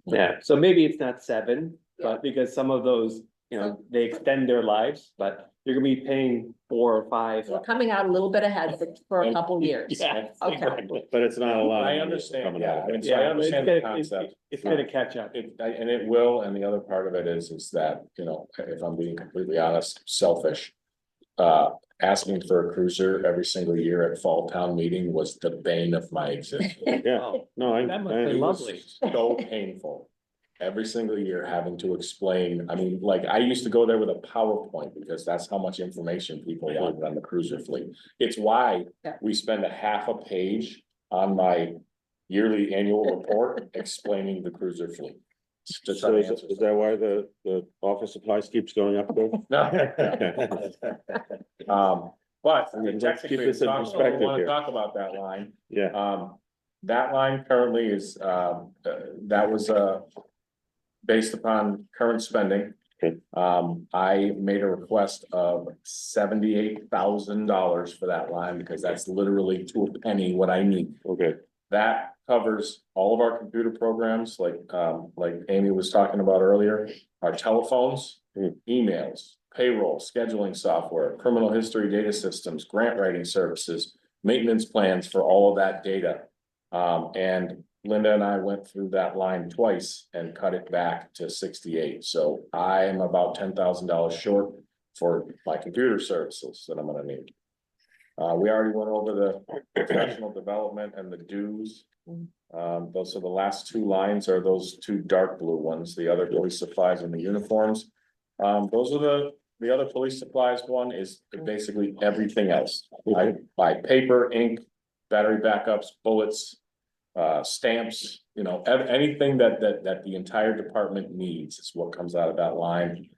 Speaker 5: Yeah, so maybe it's not 7, but because some of those, they extend their lives, but you're gonna be paying 4 or 5.
Speaker 7: We're coming out a little bit ahead for a couple years.
Speaker 5: Yeah,
Speaker 7: Okay.
Speaker 5: exactly.
Speaker 2: But it's not a lot. of
Speaker 4: I
Speaker 2: money
Speaker 4: understand,
Speaker 2: coming
Speaker 4: yeah,
Speaker 2: out of
Speaker 4: I
Speaker 2: it.
Speaker 4: mean, so I
Speaker 5: Yeah,
Speaker 4: understand the
Speaker 5: it's
Speaker 4: concept.
Speaker 5: it's gonna catch up.
Speaker 4: And it will, and the other part of it is that, if I'm being completely honest, selfish. Asking for a cruiser every single year at fall town meeting was the bane of my existence.
Speaker 2: Yeah, no,
Speaker 5: That must be
Speaker 4: It was
Speaker 5: lovely.
Speaker 4: so painful. every single year having to explain, I mean, like, I used to go there with a PowerPoint because that's how much information people wanted on the cruiser fleet. It's why
Speaker 7: Yeah.
Speaker 4: we spend a half a page on my yearly annual report explaining the cruiser fleet. To try
Speaker 2: So
Speaker 4: to
Speaker 2: is
Speaker 4: answer
Speaker 2: that why the office supplies keeps going up there?
Speaker 4: No. But
Speaker 2: I mean, let's
Speaker 4: technically,
Speaker 2: keep this in
Speaker 4: we
Speaker 2: perspective
Speaker 4: wanna
Speaker 2: here.
Speaker 4: talk about that line.
Speaker 2: Yeah,
Speaker 4: That line currently is, that was, based upon current spending.
Speaker 2: Okay.
Speaker 4: I made a request of $78,000 for that line because that's literally to a penny what I need.
Speaker 2: okay,
Speaker 4: That covers all of our computer programs, like Amy was talking about earlier, our telephones, emails, payroll, scheduling software, criminal history data systems, grant writing services, maintenance plans for all of that data. And Linda and I went through that line twice and cut it back to 68. So I am about $10,000 short for my computer services that I'm gonna need. We already went over the professional development and the dues. Those are the last two lines are those two dark blue ones, the other police supplies and the uniforms. Those are the other police supplies one is basically everything else. I buy paper, ink, battery backups, bullets, stamps, you know, anything that the entire department needs is what comes out of that line.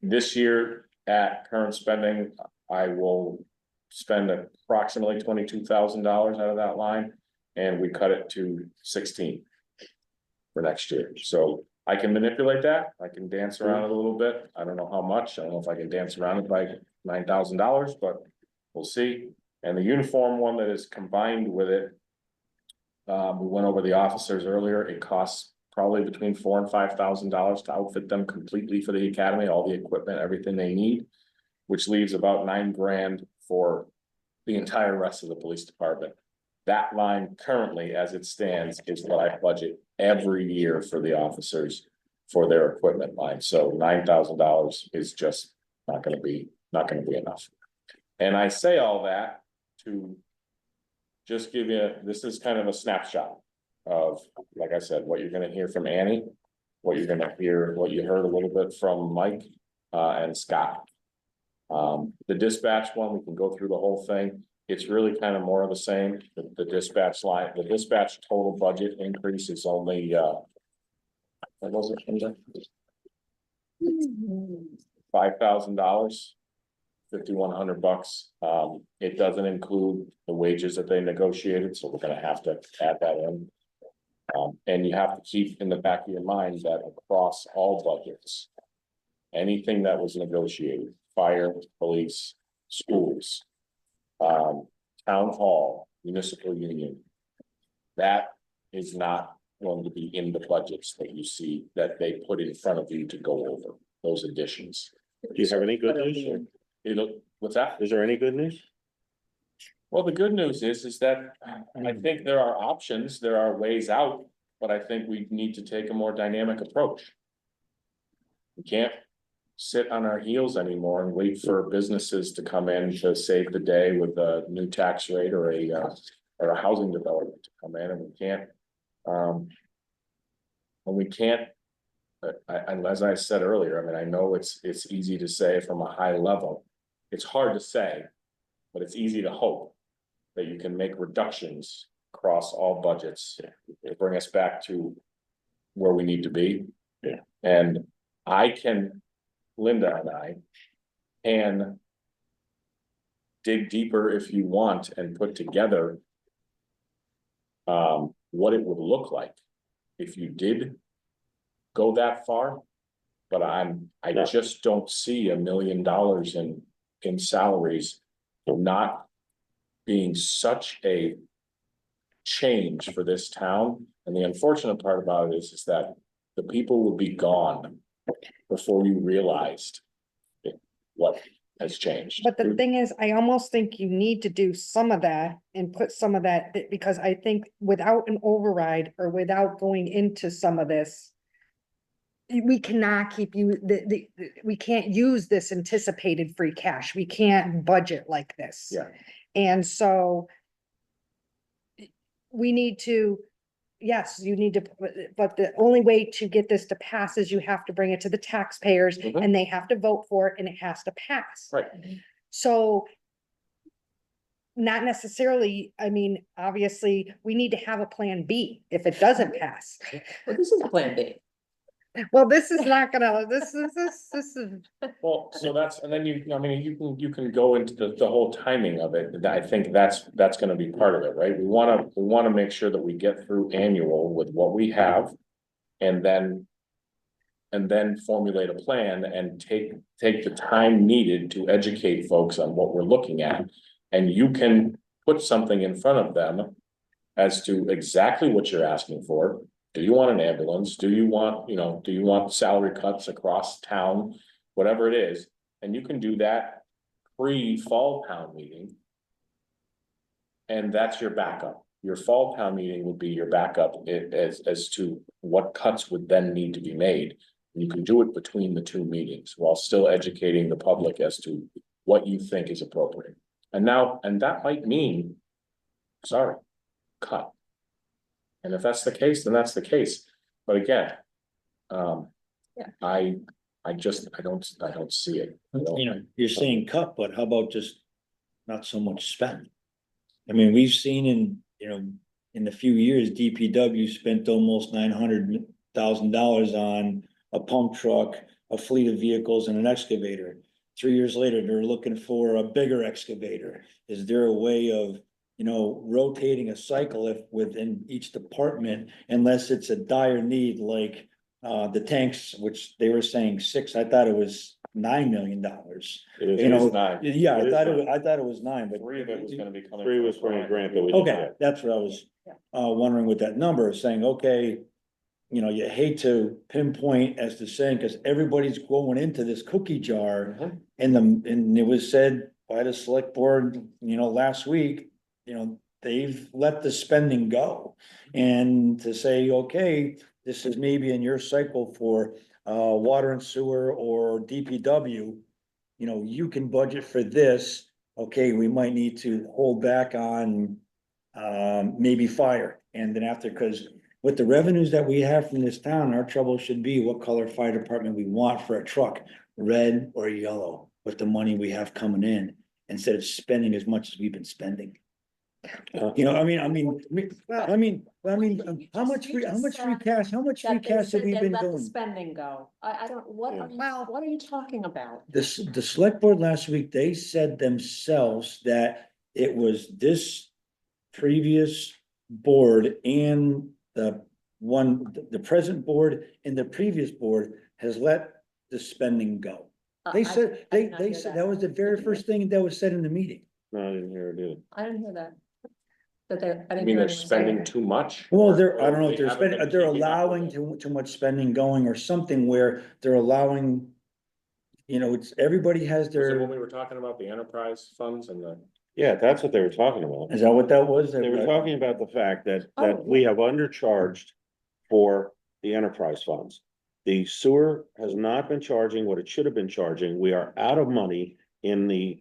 Speaker 4: This year at current spending, I will spend approximately $22,000 out of that line, and we cut it to 16 for next year. So I can manipulate that. I can dance around it a little bit. I don't know how much. I don't know if I can dance around it by $9,000, but we'll see. And the uniform one that is combined with it, we went over the officers earlier. It costs probably between $4,000 and $5,000 to outfit them completely for the academy, all the equipment, everything they need, which leaves about $9,000 for the entire rest of the police department. That line currently, as it stands, is what I budget every year for the officers for their equipment line. So $9,000 is just not gonna be enough. And I say all that to just give you, this is kind of a snapshot of, like I said, what you're gonna hear from Annie, what you're gonna hear, what you heard a little bit from Mike, and Scott. The dispatch one, we can go through the whole thing. It's really kind of more of the same. The dispatch line, the dispatch total budget increase is only, what was it, Linda? $5,000, $5,100. It doesn't include the wages that they negotiated, so we're gonna have to add that in. And you have to keep in the back of your mind that across all budgets, anything that was negotiated, fire, police, schools, town hall, municipal union, that is not going to be in the budgets that you see that they put in front of you to go over those additions.
Speaker 2: do you have any good news?
Speaker 4: What's that?
Speaker 2: Is there any good news?
Speaker 4: Well, the good news is that I think there are options, there are ways out, but I think we need to take a more dynamic approach. We can't sit on our heels anymore and wait for businesses to come in to save the day with a new tax rate or a housing development to come in, and we can't. And as I said earlier, I mean, I know it's easy to say from a high level. It's hard to say, but it's easy to hope that you can make reductions across all budgets to bring us back to where we need to be.
Speaker 2: Yeah.
Speaker 4: And Linda and I can dig deeper if you want and put together what it would look like if you did go that far. But I just don't see $1 million in salaries not being such a change for this town. And the unfortunate part about it is that the people will be gone before you realized what has changed.
Speaker 1: But the thing is, I almost think you need to do some of that and put some of that, because I think without an override or without going into some of this, we cannot keep we can't use this anticipated free cash. We can't budget like this.
Speaker 4: Yeah.
Speaker 1: And so we need to yes, you need to, but the only way to get this to pass is you have to bring it to the taxpayers
Speaker 4: Mhm.
Speaker 1: and they have to vote for it and it has to pass.
Speaker 4: Right.
Speaker 1: So not necessarily, I mean, obviously, we need to have a plan B if it doesn't pass.
Speaker 7: Well, this is plan B.
Speaker 1: Well, this is not gonna, this is,
Speaker 4: Well, so that's, and then I mean, you can go into the whole timing of it. I think that's gonna be part of it, right? We wanna make sure that we get through annual with what we have. And then formulate a plan and take the time needed to educate folks on what we're looking at. And you can put something in front of them as to exactly what you're asking for. Do you want an ambulance? Do you want salary cuts across town? Whatever it is, and you can do that pre-fall town meeting. And that's your backup. Your fall town meeting would be your backup as to what cuts would then need to be made. You can do it between the two meetings while still educating the public as to what you think is appropriate. And that might mean, sorry, cut. And if that's the case, then that's the case. But again,
Speaker 7: Yeah.
Speaker 4: I don't see it.
Speaker 6: You know, you're saying cut, but how about just not so much spend? I mean, we've seen in a few years, DPW spent almost $900,000 on a pump truck, a fleet of vehicles and an excavator. 3 years later, they're looking for a bigger excavator. Is there a way of, rotating a cycle if within each department, unless it's a dire need like the tanks, which they were saying 6, I thought it was $9 million.
Speaker 2: It
Speaker 6: You know,
Speaker 2: is nine.
Speaker 6: Yeah,
Speaker 2: It is nine.
Speaker 6: I thought it was 9, but.
Speaker 4: 3 of it was gonna be coming.
Speaker 2: 3 was from a grant that we didn't
Speaker 6: Okay,
Speaker 2: get.
Speaker 6: that's what I was wondering with that number, saying, okay. You hate to pinpoint as to saying, because everybody's going into this cookie jar.
Speaker 4: Mhm.
Speaker 6: And it was said by the select board, last week, they've let the spending go. And to say, okay, this is maybe in your cycle for water and sewer or DPW. You can budget for this, okay, we might need to hold back on maybe fire. And then after, because with the revenues that we have from this town, our trouble should be what color fire department we want for a truck, red or yellow, with the money we have coming in, instead of spending as much as we've been spending. How much free cash have we been
Speaker 7: Let the
Speaker 6: doing?
Speaker 7: spending go. I don't, what are you,
Speaker 1: Well-
Speaker 7: what are you talking about?
Speaker 6: The select board last week, they said themselves that it was this previous board and the present board and the previous board has let the spending go. They said,
Speaker 7: I did not
Speaker 6: they
Speaker 7: hear
Speaker 6: said,
Speaker 7: that.
Speaker 6: that was the very first thing that was said in the meeting.
Speaker 2: No, I didn't hear it either.
Speaker 7: I didn't hear that. That they, I
Speaker 4: I
Speaker 7: didn't
Speaker 4: mean,
Speaker 7: hear
Speaker 4: they're
Speaker 7: anyone say
Speaker 4: spending
Speaker 7: that.
Speaker 4: too much.
Speaker 6: Well,
Speaker 4: or-
Speaker 6: I don't know
Speaker 4: or
Speaker 6: if
Speaker 4: they
Speaker 6: they're
Speaker 4: haven't
Speaker 6: spending,
Speaker 4: been
Speaker 6: they're
Speaker 4: keeping up
Speaker 6: allowing
Speaker 4: with it.
Speaker 6: too much spending going or something where they're allowing. It's, everybody has
Speaker 4: Was it when
Speaker 6: their,
Speaker 4: we were talking about the enterprise funds and the?
Speaker 2: Yeah, that's what they were talking about.
Speaker 6: is that what that was?
Speaker 2: They were talking about the fact that
Speaker 7: Oh,
Speaker 2: we have undercharged for the enterprise funds. The sewer has not been charging what it should have been charging. We are out of money in the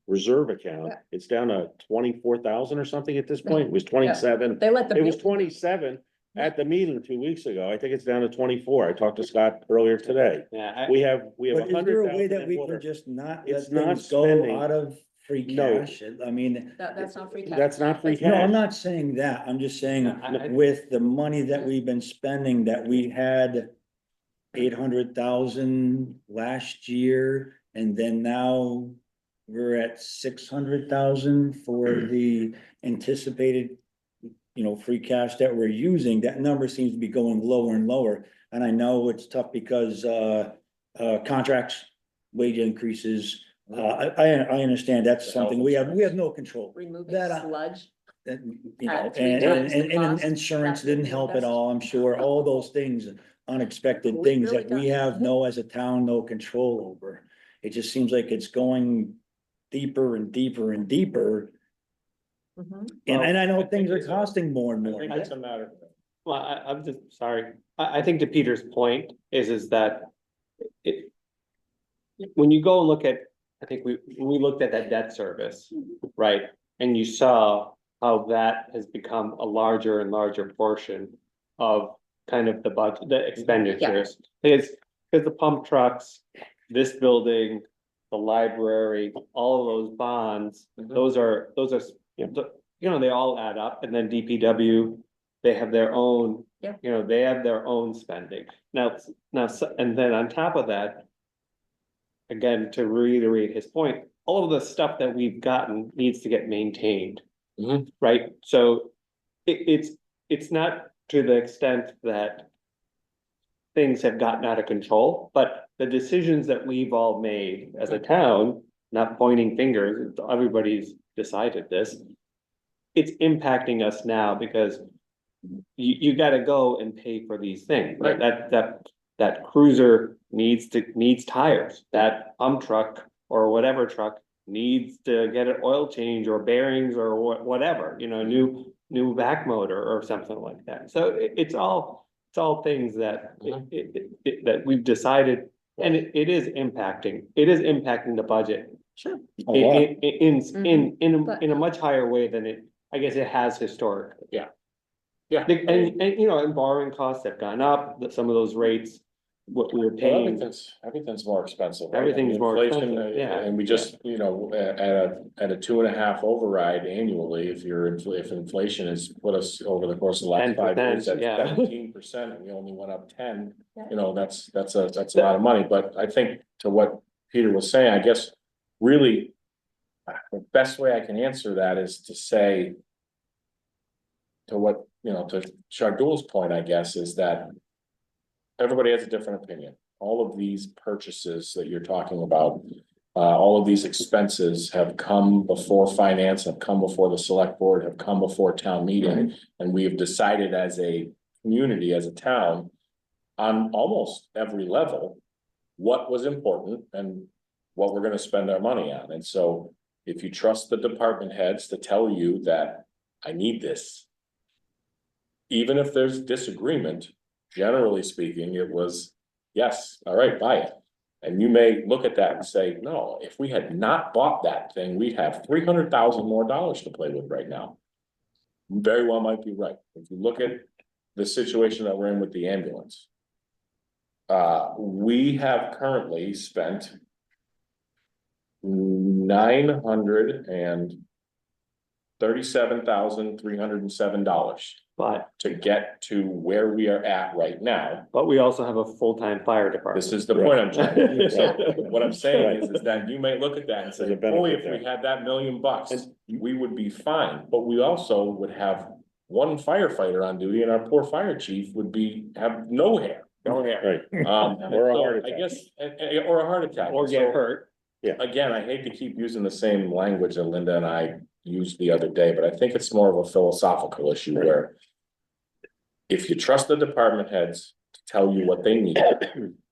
Speaker 2: reserve account.
Speaker 7: Yeah.
Speaker 2: It's down to 24,000 or something at this point. It was 27.
Speaker 7: They let the.
Speaker 2: It was 27 at the meeting 2 weeks ago. I think it's down to 24. I talked to Scott earlier today.
Speaker 10: Yeah,
Speaker 2: We have
Speaker 6: But is there a way
Speaker 2: 100,000
Speaker 6: that
Speaker 2: in
Speaker 6: we
Speaker 2: water.
Speaker 6: can just not let
Speaker 2: It's not
Speaker 6: things go
Speaker 2: spending.
Speaker 6: out of free
Speaker 2: No.
Speaker 6: cash? I mean.
Speaker 7: That's not free cash.
Speaker 2: That's not free
Speaker 6: No, I'm
Speaker 2: cash.
Speaker 6: not saying that. I'm just saying
Speaker 10: I-
Speaker 6: with the money that we've been spending, that we had 800,000 last year, and then now we're at 600,000 for the anticipated, free cash that we're using. That number seems to be going lower and lower. And I know it's tough because contracts, wage increases. I understand that's
Speaker 4: The
Speaker 6: something
Speaker 4: health
Speaker 6: we have
Speaker 4: insurance.
Speaker 6: no control.
Speaker 7: Removing
Speaker 6: That,
Speaker 7: sludge.
Speaker 6: that,
Speaker 7: At 3 times the cost,
Speaker 6: insurance
Speaker 7: that
Speaker 6: didn't
Speaker 7: would be
Speaker 6: help
Speaker 7: best.
Speaker 6: at all, I'm sure, all those things, unexpected
Speaker 7: We
Speaker 6: things
Speaker 7: really
Speaker 6: that we
Speaker 7: don't.
Speaker 6: have as a town, no control over. It just seems like it's going deeper and deeper and deeper,
Speaker 7: Mhm.
Speaker 6: and I know
Speaker 4: Well, I
Speaker 6: things
Speaker 4: think
Speaker 6: are
Speaker 4: it's a-
Speaker 6: costing more and
Speaker 4: I
Speaker 6: more.
Speaker 4: think it's a matter.
Speaker 10: well, I'm just, sorry, I think to Peter's point is that it. When you go and look at, I think we looked at that debt service, right? And you saw
Speaker 5: how that has become a larger and larger portion of kind of the budget, the expenditures. Because the pump trucks, this building, the library, all of those bonds, those are, they all add up, and then DPW, they have their own.
Speaker 7: Yep.
Speaker 5: They have their own spending. Now, and then on top of that. Again, to reiterate his point, all of the stuff that we've gotten needs to get maintained.
Speaker 4: Mhm.
Speaker 5: Right? So it's not to the extent that. Things have gotten out of control, but the decisions that we've all made as a town, not pointing fingers, everybody's decided this. It's impacting us now because you gotta go and pay for these things, right? That cruiser needs tires, that pump truck or whatever truck needs to get an oil change or bearings or whatever, new back motor or something like that. So it's all things that that we've decided, and it is impacting the budget.
Speaker 7: Sure.
Speaker 6: A lot.
Speaker 5: In a much higher way than I guess it has historically.
Speaker 4: Yeah,
Speaker 5: And borrowing costs have gone up, that some of those rates, what we were
Speaker 4: well,
Speaker 5: paying.
Speaker 4: everything's more expensive. right?
Speaker 5: Everything's more
Speaker 4: Inflation,
Speaker 5: expensive, yeah.
Speaker 4: And we just, at a 2.5 override annually, if inflation has put us over the course of the last 5 years
Speaker 5: 10%,
Speaker 4: at
Speaker 5: yeah.
Speaker 4: 17%, and we only went up 10, that's a lot of money, but I think to what Peter was saying, I guess, really, the best way I can answer that is to say to what, to Shardul's point, I guess, is that everybody has a different opinion. All of these purchases that you're talking about, all of these expenses have come before finance, have come before the select board, have come before town meeting. And we have decided as a community, as a town, on almost every level, what was important and what we're gonna spend our money on. And so if you trust the department heads to tell you that I need this, even if there's disagreement, generally speaking, it was, yes, all right, buy it. And you may look at that and say, no, if we had not bought that thing, we'd have $300,000 more to play with right now. Very well might be right. If you look at the situation that we're in with the ambulance. We have currently spent $937,307
Speaker 5: But
Speaker 4: to get to where we are at right now.
Speaker 5: we also have a full-time fire department.
Speaker 4: This is the point I'm trying to make. So
Speaker 5: Yeah.
Speaker 4: what I'm saying is that you may look at that and say,
Speaker 2: There's a benefit
Speaker 4: boy, if
Speaker 2: there.
Speaker 4: we had that $1 million, we would be fine. But we also would have one firefighter on duty and our poor fire chief would have no hair.
Speaker 5: Go ahead.
Speaker 2: Right,
Speaker 4: Or
Speaker 2: a heart
Speaker 4: I
Speaker 2: attack.
Speaker 4: guess, or a heart attack.
Speaker 5: Or
Speaker 4: So,
Speaker 5: get hurt.
Speaker 4: again, I hate to keep using the same language that Linda and I used the other day, but I think it's more of a philosophical issue where if you trust the department heads to tell you what they need,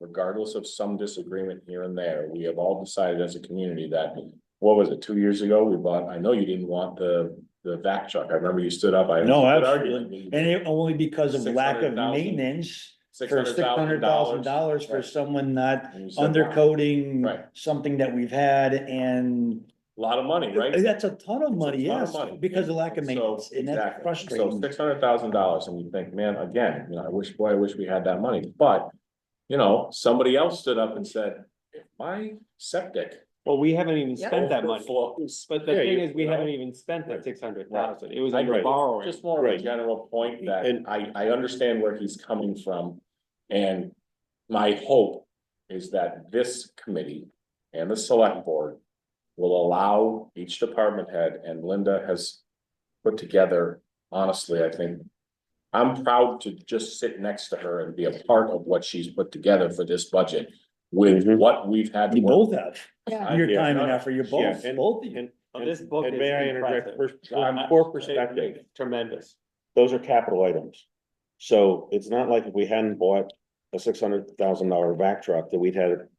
Speaker 4: regardless of some disagreement here and there, we have all decided as a community that, what was it, 2 years ago, we bought, I know you didn't want the vac truck, I remember you stood up, I.
Speaker 6: No,
Speaker 4: had a good
Speaker 6: absolutely.
Speaker 4: argument.
Speaker 6: And it only because of lack of
Speaker 4: 600,000.
Speaker 6: maintenance for $600,000 for
Speaker 4: Right.
Speaker 6: someone not
Speaker 4: And you said, wow,
Speaker 6: undercoating
Speaker 4: Right.
Speaker 6: something that we've had, and
Speaker 4: a lot of money, right?
Speaker 6: that's a ton of
Speaker 4: It's a
Speaker 6: money,
Speaker 4: ton of
Speaker 6: yes,
Speaker 4: money.
Speaker 6: because of lack of
Speaker 4: So,
Speaker 6: maintenance, and that's
Speaker 4: exactly. So
Speaker 6: frustrating.
Speaker 4: $600,000 and you think, man, again, I wish we had that money, but. Somebody else stood up and said, if my septic.
Speaker 5: Well, we haven't even
Speaker 7: Yep.
Speaker 5: spent that money.
Speaker 4: overflows.
Speaker 5: But the
Speaker 2: Yeah,
Speaker 5: thing
Speaker 2: you-
Speaker 5: is, we
Speaker 4: you know.
Speaker 5: haven't even spent that
Speaker 4: Right.
Speaker 5: 600,000. It was
Speaker 4: I
Speaker 5: under
Speaker 4: agree.
Speaker 5: borrowing.
Speaker 4: Just more of a
Speaker 2: Right.
Speaker 4: general point that
Speaker 2: And-
Speaker 4: I understand where he's coming from. And my hope is that this committee and the select board will allow each department head, and Linda has put together, honestly, I think. I'm proud to just sit next to her and be a part of what she's put together for this budget with
Speaker 2: Mhm.
Speaker 4: what we've had. to
Speaker 6: You
Speaker 4: work
Speaker 6: both have,
Speaker 7: Yeah.
Speaker 6: your
Speaker 2: Yeah.
Speaker 6: time and effort, you
Speaker 2: Yeah,
Speaker 6: both,
Speaker 2: and-
Speaker 6: both of you.
Speaker 2: And,
Speaker 5: Well, this book
Speaker 2: and
Speaker 5: is
Speaker 2: may I interject,
Speaker 5: impressive.
Speaker 2: for perspective,
Speaker 5: Tremendous.
Speaker 2: those are capital items. So it's not like if we hadn't bought a $600,000 vac truck that we'd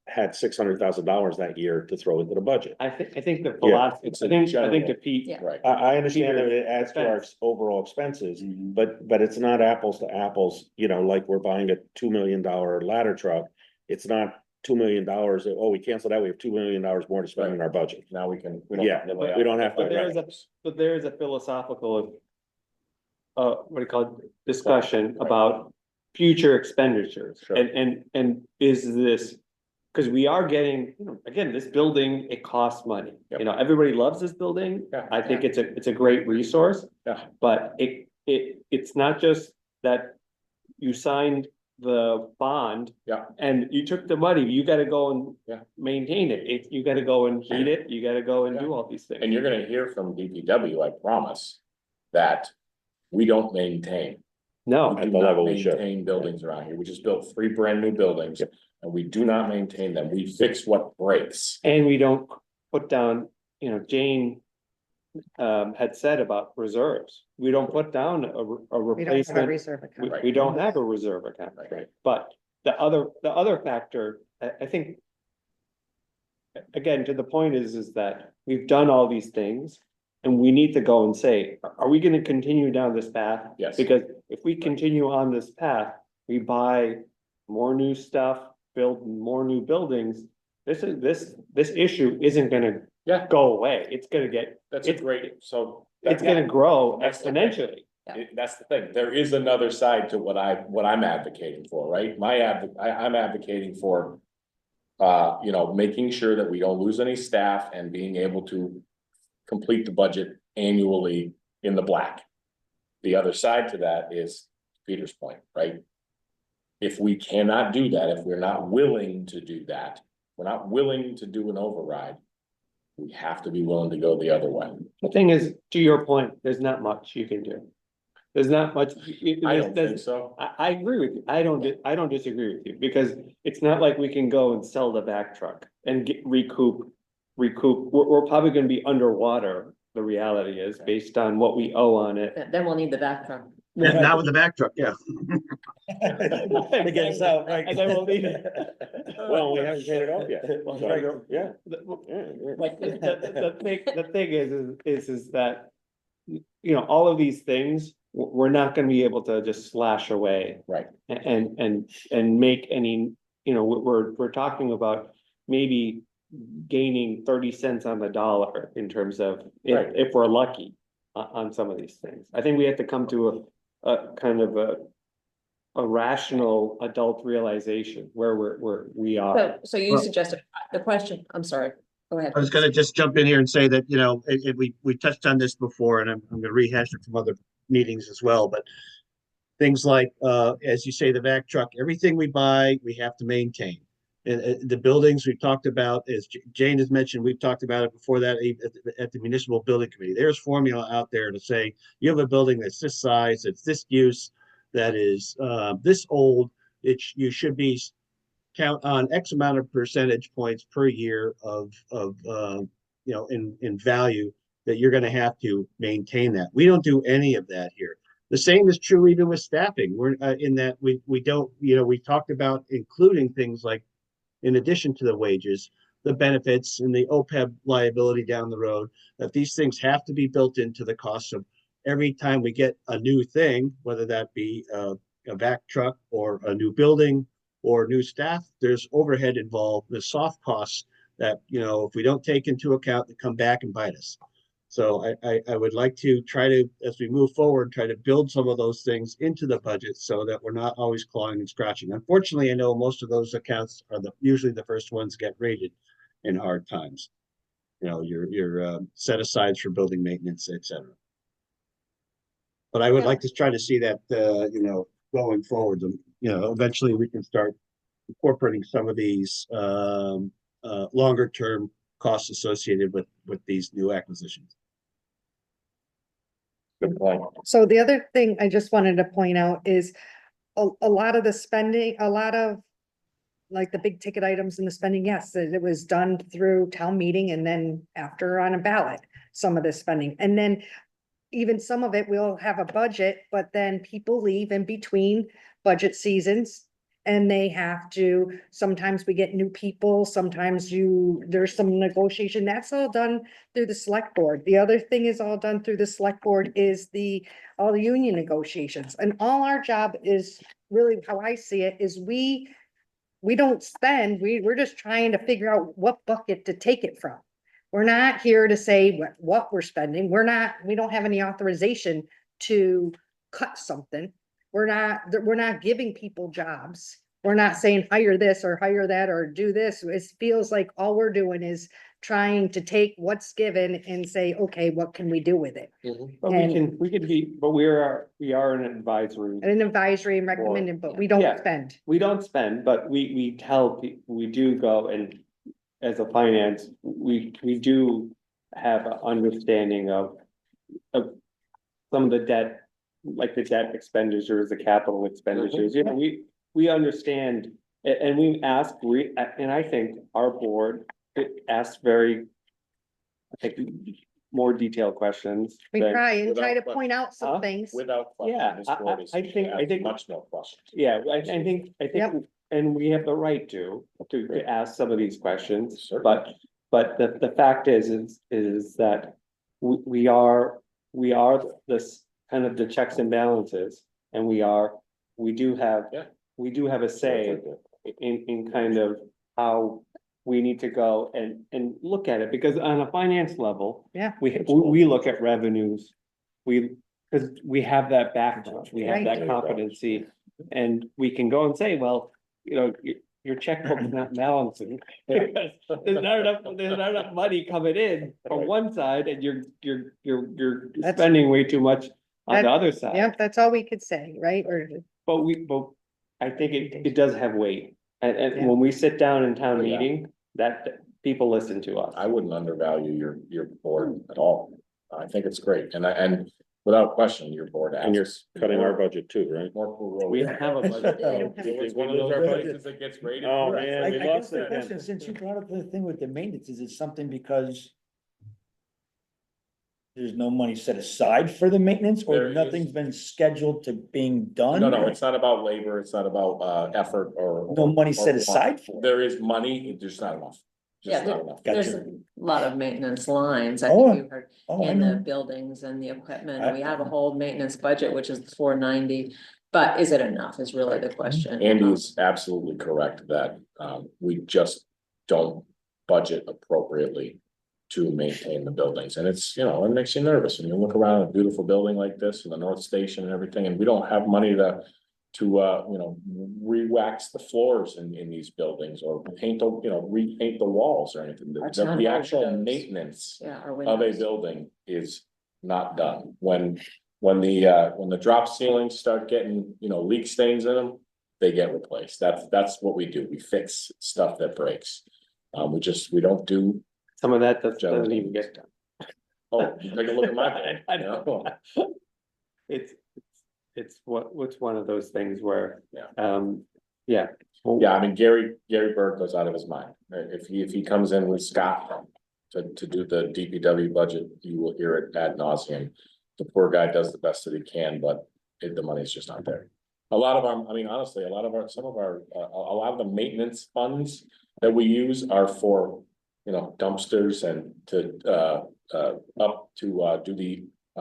Speaker 2: had $600,000 that year to throw into the budget.
Speaker 5: I think the philosophy,
Speaker 4: it's a
Speaker 5: I think
Speaker 4: general.
Speaker 5: to Pete,
Speaker 7: Yeah.
Speaker 4: Right.
Speaker 2: I understand that it adds to our
Speaker 5: Expense.
Speaker 2: overall expenses,
Speaker 4: Mhm.
Speaker 2: but it's not apples to apples, like we're buying a $2 million ladder truck. It's not $2 million, oh, we canceled that, we have $2 million more to spend in our budget.
Speaker 4: Now we can.
Speaker 2: Yeah, we don't have to.
Speaker 5: But there is a philosophical what do you call it, discussion about future expenditures.
Speaker 4: Sure.
Speaker 5: And is this, because we are getting, you know, again, this building, it costs money.
Speaker 4: Yep.
Speaker 5: You know, everybody loves this building.
Speaker 4: Yeah.
Speaker 5: I think it's a great resource.
Speaker 4: Yeah.
Speaker 5: But it's not just that you signed the bond.
Speaker 4: Yeah.
Speaker 5: And you took the money, you gotta go and
Speaker 4: Yeah.
Speaker 5: maintain it. You gotta go and heat it, you gotta go and do all these things.
Speaker 4: And you're gonna hear from DPW, I promise, that we don't maintain.
Speaker 5: No,
Speaker 4: We
Speaker 2: At
Speaker 4: do
Speaker 2: the
Speaker 4: not
Speaker 2: level we should.
Speaker 4: maintain buildings around here. We just built 3 brand new buildings.
Speaker 2: Yep.
Speaker 4: And we do not maintain them. We fix what breaks.
Speaker 5: and we don't put down, you know, Jane had said about reserves. We don't put down a
Speaker 1: We don't have a
Speaker 5: replacement.
Speaker 1: reserve account.
Speaker 5: We don't have a reserve account.
Speaker 4: Right.
Speaker 5: But the other factor, I think. Again, to the point is that we've done all these things. And we need to go and say, are we gonna continue down this path?
Speaker 4: Yes.
Speaker 5: Because if we continue on this path, we buy more new stuff, build more new buildings. This issue isn't gonna
Speaker 4: Yeah.
Speaker 5: go away. It's gonna get,
Speaker 4: That's a
Speaker 5: It's-
Speaker 4: great, so.
Speaker 5: it's gonna grow
Speaker 4: That's the thing.
Speaker 5: exponentially.
Speaker 4: That's the thing. There is another side to what I'm advocating for, right? I'm advocating for. You know, making sure that we don't lose any staff and being able to complete the budget annually in the black. The other side to that is Peter's point, right? If we cannot do that, if we're not willing to do that, we're not willing to do an override. We have to be willing to go the other way.
Speaker 5: The thing is, to your point, there's not much you can do. There's not much.
Speaker 4: I don't think
Speaker 5: there's-
Speaker 4: so.
Speaker 5: I agree with you. I don't disagree with you, because it's not like we can go and sell the back truck and recoup. We're probably gonna be underwater, the reality is, based on what we owe on it.
Speaker 7: Then we'll need the back truck.
Speaker 11: Not with the back truck, yeah.
Speaker 6: To get us out, right?
Speaker 5: And then we'll need it.
Speaker 2: Well, we haven't paid it off yet.
Speaker 5: Right.
Speaker 2: Yeah.
Speaker 5: Like, the thing is that, you know, all of these things, we're not gonna be able to just slash away.
Speaker 4: Right.
Speaker 5: And make any, you know, we're talking about maybe gaining 30 cents on the dollar in terms of,
Speaker 4: Right.
Speaker 5: if we're lucky on some of these things. I think we have to come to a kind of a rational adult realization where we are.
Speaker 7: So you
Speaker 11: Well-
Speaker 7: suggested, the question, I'm sorry, go ahead.
Speaker 11: I was gonna just jump in here and say that, you know, we touched on this before, and I'm gonna rehash it from other meetings as well, but things like, as you say, the back truck, everything we buy, we have to maintain. And the buildings we've talked about, as Jane has mentioned, we've talked about it before that at the municipal building committee. There's formula out there to say, you have a building that's this size, it's this use, that is this old, you should be count on X amount of percentage points per year of you know, in value that you're gonna have to maintain that. We don't do any of that here. The same is true even with staffing. We're in that we don't, you know, we talked about including things like, in addition to the wages, the benefits and the OPEB liability down the road, that these things have to be built into the cost of every time we get a new thing, whether that be a vac truck or a new building or new staff, there's overhead involved, the soft costs that, you know, if we don't take into account, they come back and bite us. So I would like to try to, as we move forward, try to build some of those things into the budget so that we're not always clawing and scratching. Unfortunately, I know most of those accounts are usually the first ones get rated in hard times. You know, your set asides for building maintenance, et cetera. But I would like to try to see that, you know, going forward, you know, eventually we can start incorporating some of these longer term costs associated with these new acquisitions.
Speaker 4: Good point.
Speaker 1: So the other thing I just wanted to point out is a lot of the spending, a lot of like the big ticket items in the spending, yes, it was done through town meeting and then after on a ballot, some of this spending. And then even some of it, we'll have a budget, but then people leave in between budget seasons. And they have to, sometimes we get new people, sometimes there's some negotiation, that's all done through the select board. The other thing is all done through the select board is all the union negotiations. And all our job is really, how I see it, is we we don't spend, we're just trying to figure out what bucket to take it from. We're not here to say what we're spending. We don't have any authorization to cut something. We're not giving people jobs. We're not saying hire this or hire that or do this. It feels like all we're doing is trying to take what's given and say, okay, what can we do with it?
Speaker 5: But we can be, but we are an advisory.
Speaker 1: An advisory and recommended, but we don't
Speaker 5: Yeah.
Speaker 1: spend.
Speaker 5: We don't spend, but we tell people, we do go and as a finance, we do have an understanding of some of the debt, like the debt expenditures, the capital expenditures, you know, we understand. And we ask, and I think our board asks very, I think, more detailed questions.
Speaker 1: We
Speaker 5: than-
Speaker 1: try to
Speaker 5: Huh?
Speaker 1: point out some things.
Speaker 4: Without question.
Speaker 5: Yeah,
Speaker 4: this
Speaker 5: I-
Speaker 4: board is-
Speaker 5: I think- I
Speaker 4: has
Speaker 5: think-
Speaker 4: Much no question.
Speaker 5: Yeah, I think,
Speaker 1: Yep.
Speaker 5: and we have the right to ask some of these questions,
Speaker 4: Certainly.
Speaker 5: but the fact is that we are this kind of the checks and balances, and we do have a say in kind of how we need to go and look at it, because on a finance level.
Speaker 1: Yeah.
Speaker 5: We look at revenues, because we have that background, we have
Speaker 1: Right.
Speaker 5: that competency, and we can go and say, well, you know, your checkbook is not balancing. Because there's not enough money coming in from one side, and you're
Speaker 1: That's-
Speaker 5: spending way too much on the
Speaker 1: That-
Speaker 5: other side.
Speaker 1: Yep, that's all we could say, right? Or
Speaker 5: But I think it does have weight, and
Speaker 1: Yeah.
Speaker 5: when we sit down in town
Speaker 4: Oh, yeah.
Speaker 5: meeting, that people listen to us.
Speaker 4: I wouldn't undervalue your board at all. I think it's great, and without question, your board.
Speaker 2: And you're
Speaker 4: asks
Speaker 2: cutting our
Speaker 4: more-
Speaker 2: budget too, right?
Speaker 4: More cool
Speaker 5: We
Speaker 4: roles.
Speaker 5: have a budget.
Speaker 1: They don't have-
Speaker 4: It's one of those places that gets rated.
Speaker 2: Oh,
Speaker 6: I
Speaker 2: man, we
Speaker 6: guess
Speaker 2: lost
Speaker 6: the
Speaker 2: it again.
Speaker 6: question, since you brought up the thing with the maintenance, is it something because there's no money set aside for the maintenance,
Speaker 4: There
Speaker 6: or
Speaker 4: is.
Speaker 6: nothing's been scheduled to being done?
Speaker 4: No, it's not about labor, it's not about effort or.
Speaker 6: No money set
Speaker 4: or-
Speaker 6: aside for it.
Speaker 4: There is money, there's not enough.
Speaker 7: Yeah,
Speaker 4: Just not enough.
Speaker 7: there's
Speaker 6: Gotcha.
Speaker 7: a lot of maintenance lines, I
Speaker 6: Oh,
Speaker 7: think you heard,
Speaker 6: Oh, I
Speaker 7: in the
Speaker 6: know.
Speaker 7: buildings and the equipment.
Speaker 6: I-
Speaker 7: We have a whole maintenance budget, which is 490. But is it enough is really the question.
Speaker 4: Andy is absolutely correct that we just don't budget appropriately to maintain the buildings. And it's, you know, it makes you nervous when you look around a beautiful building like this and the North Station and everything, and we don't have money to you know, re-wax the floors in these buildings or paint, repaint the walls or anything.
Speaker 7: Our
Speaker 4: The
Speaker 7: town
Speaker 4: actual
Speaker 7: windows.
Speaker 4: maintenance
Speaker 7: Yeah, our
Speaker 4: of a
Speaker 7: windows.
Speaker 4: building is not done. When the drop ceilings start getting, leak stains in them, they get replaced. That's what we do. We fix stuff that breaks. We don't do,
Speaker 5: Some of that doesn't even get done.
Speaker 4: oh, take a look at my. building,
Speaker 5: I
Speaker 4: you
Speaker 5: know.
Speaker 4: know?
Speaker 5: It's one of those things where,
Speaker 4: Yeah.
Speaker 5: yeah.
Speaker 4: Yeah, I mean, Gary Berg goes out of his mind. If he comes in with Scott to do the DPW budget, you will hear it ad nauseum. The poor guy does the best that he can, but the money's just not there. A lot of our, I mean, honestly, a lot of the maintenance funds that we use are for, dumpsters and do the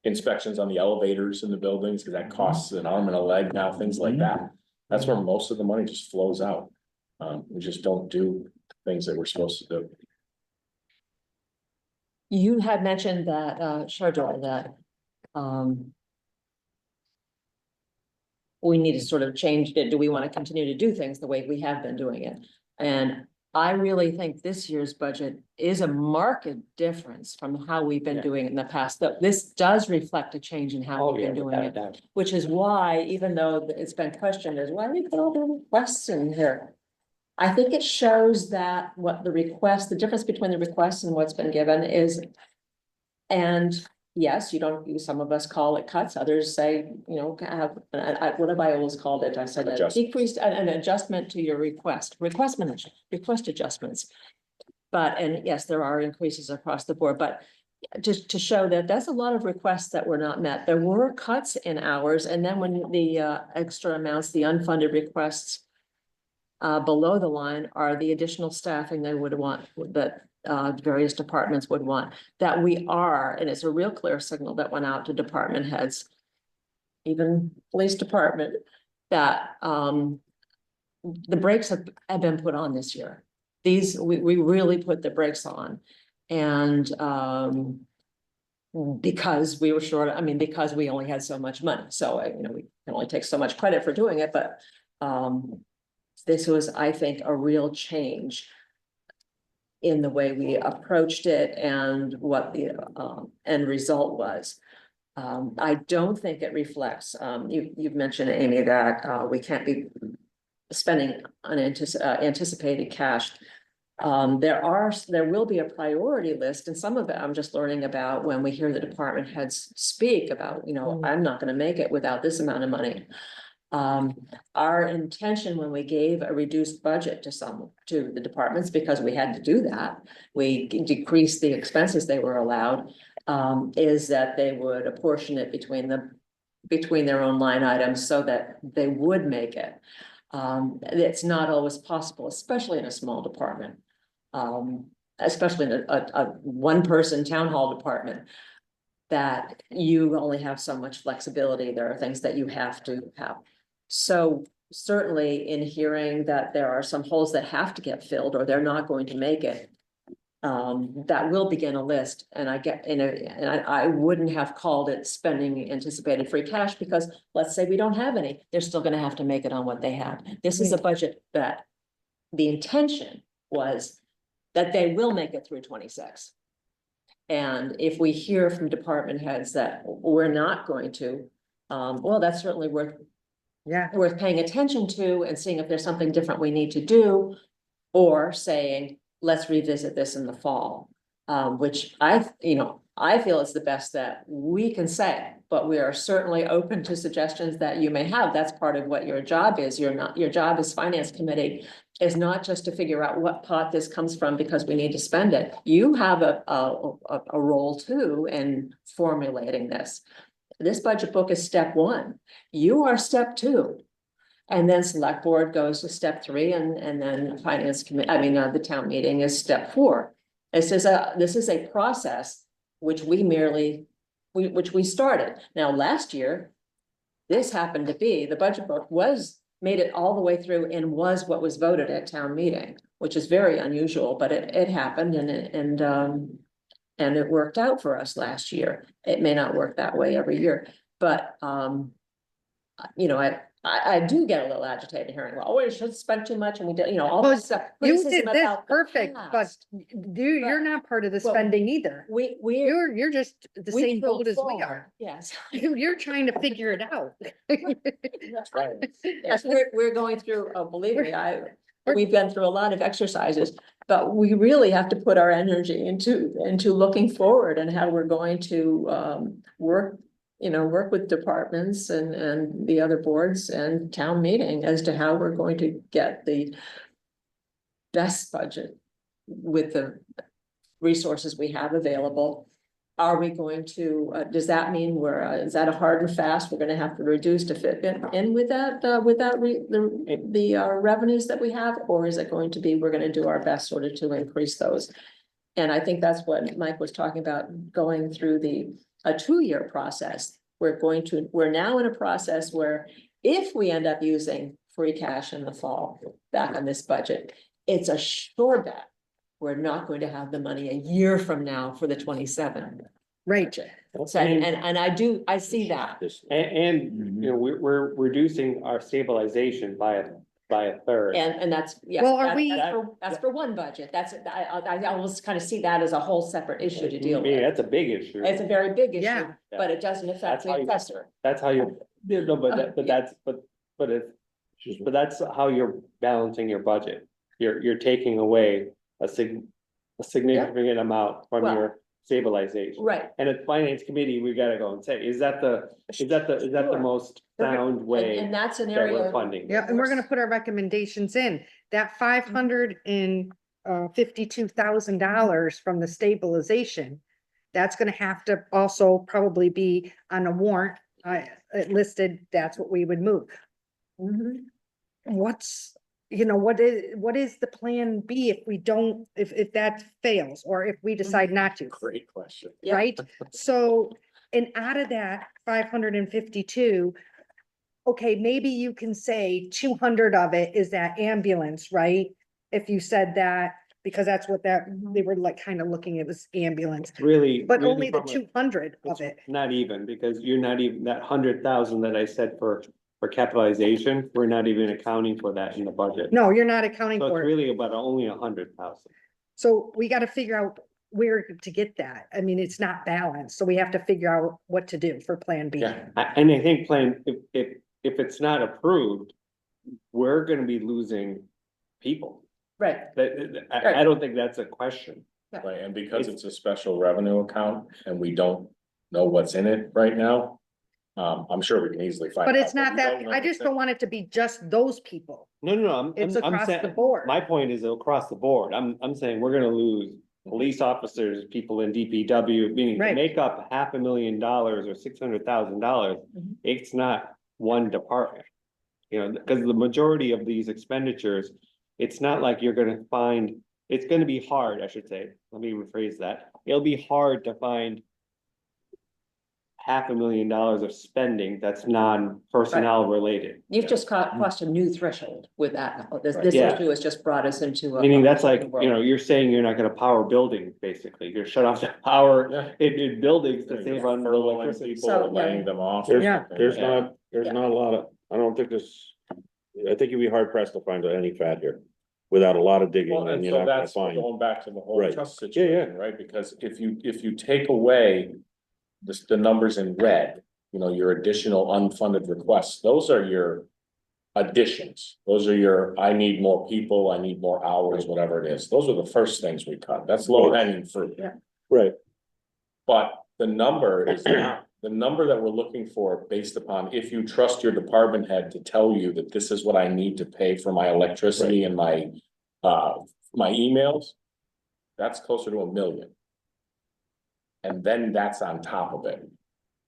Speaker 4: inspections on the elevators in the buildings, because that costs an arm and a leg now, things like that. That's where most of the money just flows out. We just don't do things that we're supposed to do.
Speaker 7: You had mentioned that, Shardul, that, we need to sort of change it. Do we want to continue to do things the way we have been doing it? And I really think this year's budget is a marked difference from how we've been
Speaker 5: Yeah.
Speaker 7: doing it in the past. That this does reflect a change in how
Speaker 5: Oh,
Speaker 7: we've
Speaker 5: yeah,
Speaker 7: been doing
Speaker 5: without a
Speaker 7: it.
Speaker 5: doubt.
Speaker 7: Which is why, even though it's been questioned, is why we put all the requests in here. I think it shows that what the difference between the requests and what's been given is. And yes, some of us call it cuts, others say, what have I always called it? I said a
Speaker 4: Adjustments.
Speaker 7: decreased, an adjustment to your request adjustments. And yes, there are increases across the board, but just to show that that's a lot of requests that were not met. There were cuts in hours, and then when the extra amounts, the unfunded requests below the line are the additional staffing they would want, that various departments would want, that we are, and it's a real clear signal that went out to department heads, even police department, that the brakes have been put on this year. These, we really put the brakes on. And, because we were short, I mean, because we only had so much money. So, we can only take so much credit for doing it, but, this was, I think, a real change in the way we approached it and what the, end result was. I don't think it reflects, you've mentioned, Amy, that, we can't be spending anticipated cash. There will be a priority list, and some of it I'm just learning about when we hear the department heads speak about, I'm not gonna make it without this amount of money. Our intention when we gave a reduced budget to the departments, because we had to do that, we decreased the expenses they were allowed, is that they would apportion it between their own line items so that they would make it. It's not always possible, especially in a small department. Especially in a one-person town hall department, that you only have so much flexibility. There are things that you have to have. So certainly in hearing that there are some holes that have to get filled or they're not going to make it, that will begin a list. And I wouldn't have called it spending anticipated free cash, because let's say we don't have any, they're still gonna have to make it on what they have. This is a budget that the intention was that they will make it through 26. And if we hear from department heads that we're not going to, well, that's certainly worth paying attention to and seeing if there's something different we need to do, or saying, let's revisit this in the fall. Which I feel is the best that we can say, but we are certainly open to suggestions that you may have. That's part of what your job is. Your job as finance committee is not just to figure out what pot this comes from because we need to spend it. You have a role too in formulating this. This budget book is step one. You are step two. And then select board goes to step three, and then finance committee, the town meeting is step four. This is a process which we started. Now, last year, this happened to be, the budget book made it all the way through and was what was voted at town meeting, which is very unusual, but it happened, and it worked out for us last year. It may not work that way every year, but I do get a little agitated hearing, well, we should spend too much and we did, all this stuff.
Speaker 1: You
Speaker 7: criticism
Speaker 1: did this
Speaker 7: about the
Speaker 1: perfect, but
Speaker 7: past.
Speaker 1: you're not part of the
Speaker 7: Well,
Speaker 1: spending either. You're just the
Speaker 7: we
Speaker 1: same boat
Speaker 7: moved
Speaker 1: as we
Speaker 7: forward.
Speaker 1: are.
Speaker 7: Yes.
Speaker 1: You're trying to figure it out.
Speaker 7: That's right. Yes, we're going through, believe me, we've been through a lot of exercises, but we really have to put our energy into looking forward and how we're going to work with departments and the other boards and town meeting as to how we're going to get the best budget with the resources we have available. Are we going to, does that mean is that a hard and fast? We're gonna have to reduce to fit in with that, the revenues that we have? Or is it going to be, we're gonna do our best sort of to increase those? And I think that's what Mike was talking about, going through a 2-year process. We're now in a process where if we end up using free cash in the fall, back on this budget, it's a sure bet we're not going to have the money a year from now for the 27.
Speaker 1: Right.
Speaker 7: budget. So, and I see that.
Speaker 5: And we're reducing our stabilization by a third.
Speaker 7: And that's, yes,
Speaker 1: Well, are we-
Speaker 7: that's for one budget. I almost kind of see that as a whole separate issue to deal
Speaker 5: Yeah,
Speaker 7: with.
Speaker 5: that's a big issue.
Speaker 7: It's a very big issue,
Speaker 1: Yeah.
Speaker 7: but it doesn't affect
Speaker 5: That's how
Speaker 7: the
Speaker 5: you-
Speaker 7: assessor.
Speaker 5: That's how but that's how you're balancing your budget. You're taking away a significant amount from
Speaker 7: Well,
Speaker 5: your stabilization.
Speaker 7: Right.
Speaker 5: And at finance committee, we gotta go and say, is that the
Speaker 7: Sure.
Speaker 5: most sound way
Speaker 7: And that's an
Speaker 5: that
Speaker 7: area.
Speaker 5: we're funding?
Speaker 1: Yeah, and we're gonna put our recommendations in. That $552,000 from the stabilization, that's gonna have to also probably be on a warrant, it listed, that's what we would move.
Speaker 7: Mhm.
Speaker 1: What is the plan B if we don't, if that fails, or if we decide not to,
Speaker 4: Great question.
Speaker 7: Yeah.
Speaker 1: right? So, and out of that 552, okay, maybe you can say 200 of it is that ambulance, right? If you said that, because that's what that, they were like kind of looking, it was ambulance,
Speaker 5: Really.
Speaker 1: but
Speaker 5: really
Speaker 1: only the
Speaker 5: from a-
Speaker 1: 200 of
Speaker 5: it's
Speaker 1: it.
Speaker 5: Not even, because you're not even, that 100,000 that I said for capitalization, we're not even accounting for that in the budget.
Speaker 1: No, you're not accounting
Speaker 5: So it's
Speaker 1: for it.
Speaker 5: really about only 100,000.
Speaker 1: So we gotta figure out where to get that. I mean, it's not balanced, so we have to figure out what to do for Plan B.
Speaker 4: Yeah.
Speaker 5: And I think if it's not approved, we're gonna be losing people.
Speaker 7: Right.
Speaker 5: I don't think that's a question.
Speaker 4: Right, and because it's a special revenue account and we don't know what's in it right now. I'm sure we can easily find out.
Speaker 1: But it's not
Speaker 4: we
Speaker 1: that,
Speaker 4: don't know
Speaker 1: I just
Speaker 4: what's in-
Speaker 1: don't want it to be just those people.
Speaker 5: No,
Speaker 1: It's
Speaker 5: I'm
Speaker 1: across the
Speaker 5: saying,
Speaker 1: board.
Speaker 5: my point is across the board. I'm saying we're gonna lose police officers, people in DPW, meaning to
Speaker 1: Right.
Speaker 5: make up $500,000 or $600,000.
Speaker 7: Mhm.
Speaker 5: It's not one department. You know, because the majority of these expenditures, it's not like you're gonna find, it's gonna be hard, I should say, let me rephrase that. It'll be hard to find $500,000 of spending that's non-personnel related.
Speaker 7: You've just crossed a new threshold with that. This
Speaker 5: Yeah.
Speaker 7: issue has just brought us into.
Speaker 5: Meaning that's like,
Speaker 7: world.
Speaker 5: you know, you're saying you're not gonna power buildings, basically. You're shut off the power
Speaker 4: Yeah.
Speaker 5: in buildings to save on the
Speaker 4: Furloughing
Speaker 5: electricity.
Speaker 4: people,
Speaker 7: So,
Speaker 4: laying them off.
Speaker 2: There's,
Speaker 1: Yeah.
Speaker 2: there's
Speaker 4: Yeah.
Speaker 2: not, there's
Speaker 7: Yeah.
Speaker 2: not a lot of, I don't think this, I think you'd be hard pressed to find any fat here. Without a lot of digging,
Speaker 4: Well,
Speaker 2: and
Speaker 4: and
Speaker 2: you're
Speaker 4: so
Speaker 2: not gonna
Speaker 4: that's
Speaker 2: find.
Speaker 4: going back to the whole
Speaker 2: Right.
Speaker 4: trust
Speaker 2: Yeah, yeah.
Speaker 4: situation, right? Because if you take away the numbers in red, you know, your additional unfunded requests, those are your additions. Those are your, I need more people, I need more hours, whatever it is. Those are the first things we cut. That's low hanging fruit.
Speaker 7: Yeah.
Speaker 2: Right.
Speaker 4: But the number is not, the number that we're looking for based upon, if you trust your department head to tell you that this is what I need to pay for my electricity and my emails. That's closer to 1 million. And then that's on top of it.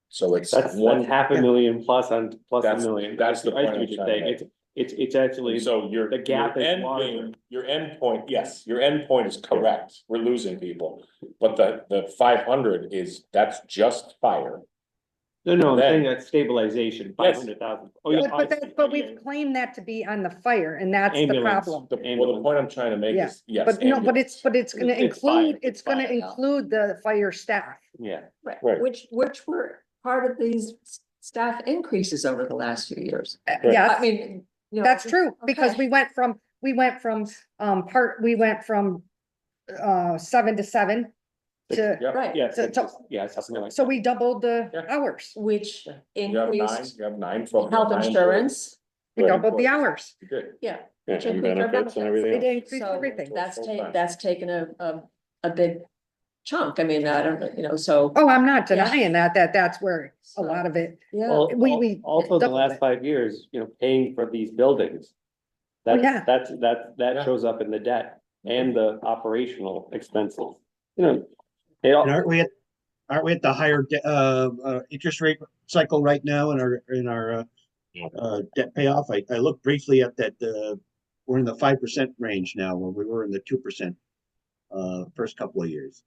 Speaker 4: So it's
Speaker 5: That's
Speaker 4: one,
Speaker 5: $500,000 plus a
Speaker 4: That's-
Speaker 5: million.
Speaker 4: that's the
Speaker 5: I see
Speaker 4: point I'm
Speaker 5: what you're
Speaker 4: trying to
Speaker 5: saying. It's actually,
Speaker 4: so your.
Speaker 5: the gap
Speaker 4: your
Speaker 5: is
Speaker 4: end
Speaker 5: larger.
Speaker 4: game- Your end point, yes, your end point is correct. We're losing people. But the 500 is, that's just fire.
Speaker 5: no, I'm
Speaker 4: then-
Speaker 5: saying that's stabilization,
Speaker 4: Yes.
Speaker 5: 500,000.
Speaker 1: But we've claimed that to be on the fire, and that's the
Speaker 5: Ambulance.
Speaker 1: problem.
Speaker 4: Well, the point I'm trying to make
Speaker 1: Yeah,
Speaker 4: is, yes.
Speaker 1: But no, but
Speaker 4: ambulance.
Speaker 1: it's gonna
Speaker 5: It's fire,
Speaker 1: include, it's gonna
Speaker 7: fire, yeah.
Speaker 1: include the fire staff.
Speaker 5: Yeah,
Speaker 7: Right,
Speaker 2: Right.
Speaker 7: which were part of these staff increases over the last few years. I
Speaker 1: Yes,
Speaker 7: mean, you know.
Speaker 1: that's true, because
Speaker 7: okay.
Speaker 1: we went from 7 to 7 to,
Speaker 4: Yep.
Speaker 7: Right,
Speaker 5: yes,
Speaker 1: So-
Speaker 5: something like.
Speaker 1: so we doubled the
Speaker 4: Yeah.
Speaker 1: hours.
Speaker 7: which
Speaker 4: You have nine,
Speaker 7: increased
Speaker 4: you have nine. from
Speaker 7: health
Speaker 4: nine
Speaker 7: insurance,
Speaker 1: We
Speaker 4: Right.
Speaker 1: doubled the hours.
Speaker 4: Good.
Speaker 7: yeah.
Speaker 2: Yeah,
Speaker 7: Which
Speaker 2: and
Speaker 7: includes our
Speaker 2: benefits and
Speaker 7: benefits.
Speaker 2: everything
Speaker 1: It
Speaker 2: else.
Speaker 1: increased
Speaker 7: So
Speaker 1: everything.
Speaker 7: that's taken a big chunk. I mean, I don't know, you know, so.
Speaker 1: Oh, I'm not
Speaker 7: Yeah.
Speaker 1: denying that's where a lot of it,
Speaker 7: Yeah,
Speaker 5: Well,
Speaker 1: we
Speaker 5: also the
Speaker 1: doubled
Speaker 5: last
Speaker 1: it.
Speaker 5: 5 years, you know, paying for these buildings.
Speaker 1: Oh, yeah.
Speaker 5: That
Speaker 4: Yeah.
Speaker 5: shows up in the debt and the operational expenses, you know. They all,
Speaker 11: And aren't we at the higher, interest rate cycle right now in our debt payoff? I looked briefly at that, we're in the 5% range now, where we were in the 2%, first couple of years.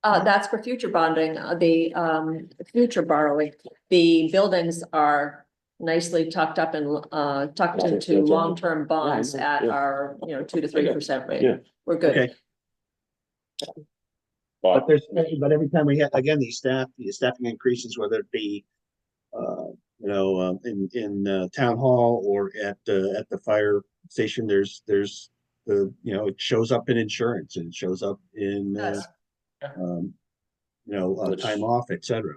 Speaker 7: that's for future bonding, the future borrowing. The buildings are nicely tucked up and tucked
Speaker 2: Yeah,
Speaker 7: into
Speaker 2: that's-
Speaker 7: long-term bonds
Speaker 5: know,
Speaker 7: at
Speaker 2: yeah.
Speaker 7: our, 2 to 3% rate.
Speaker 2: Yeah.
Speaker 7: We're good.
Speaker 11: Okay,
Speaker 4: But
Speaker 11: but every time we have, again, these staffing increases, whether it be, in town hall or at the fire station, there's it shows up in insurance and it shows up in,
Speaker 7: Yes.
Speaker 4: Which-
Speaker 11: time off, et cetera.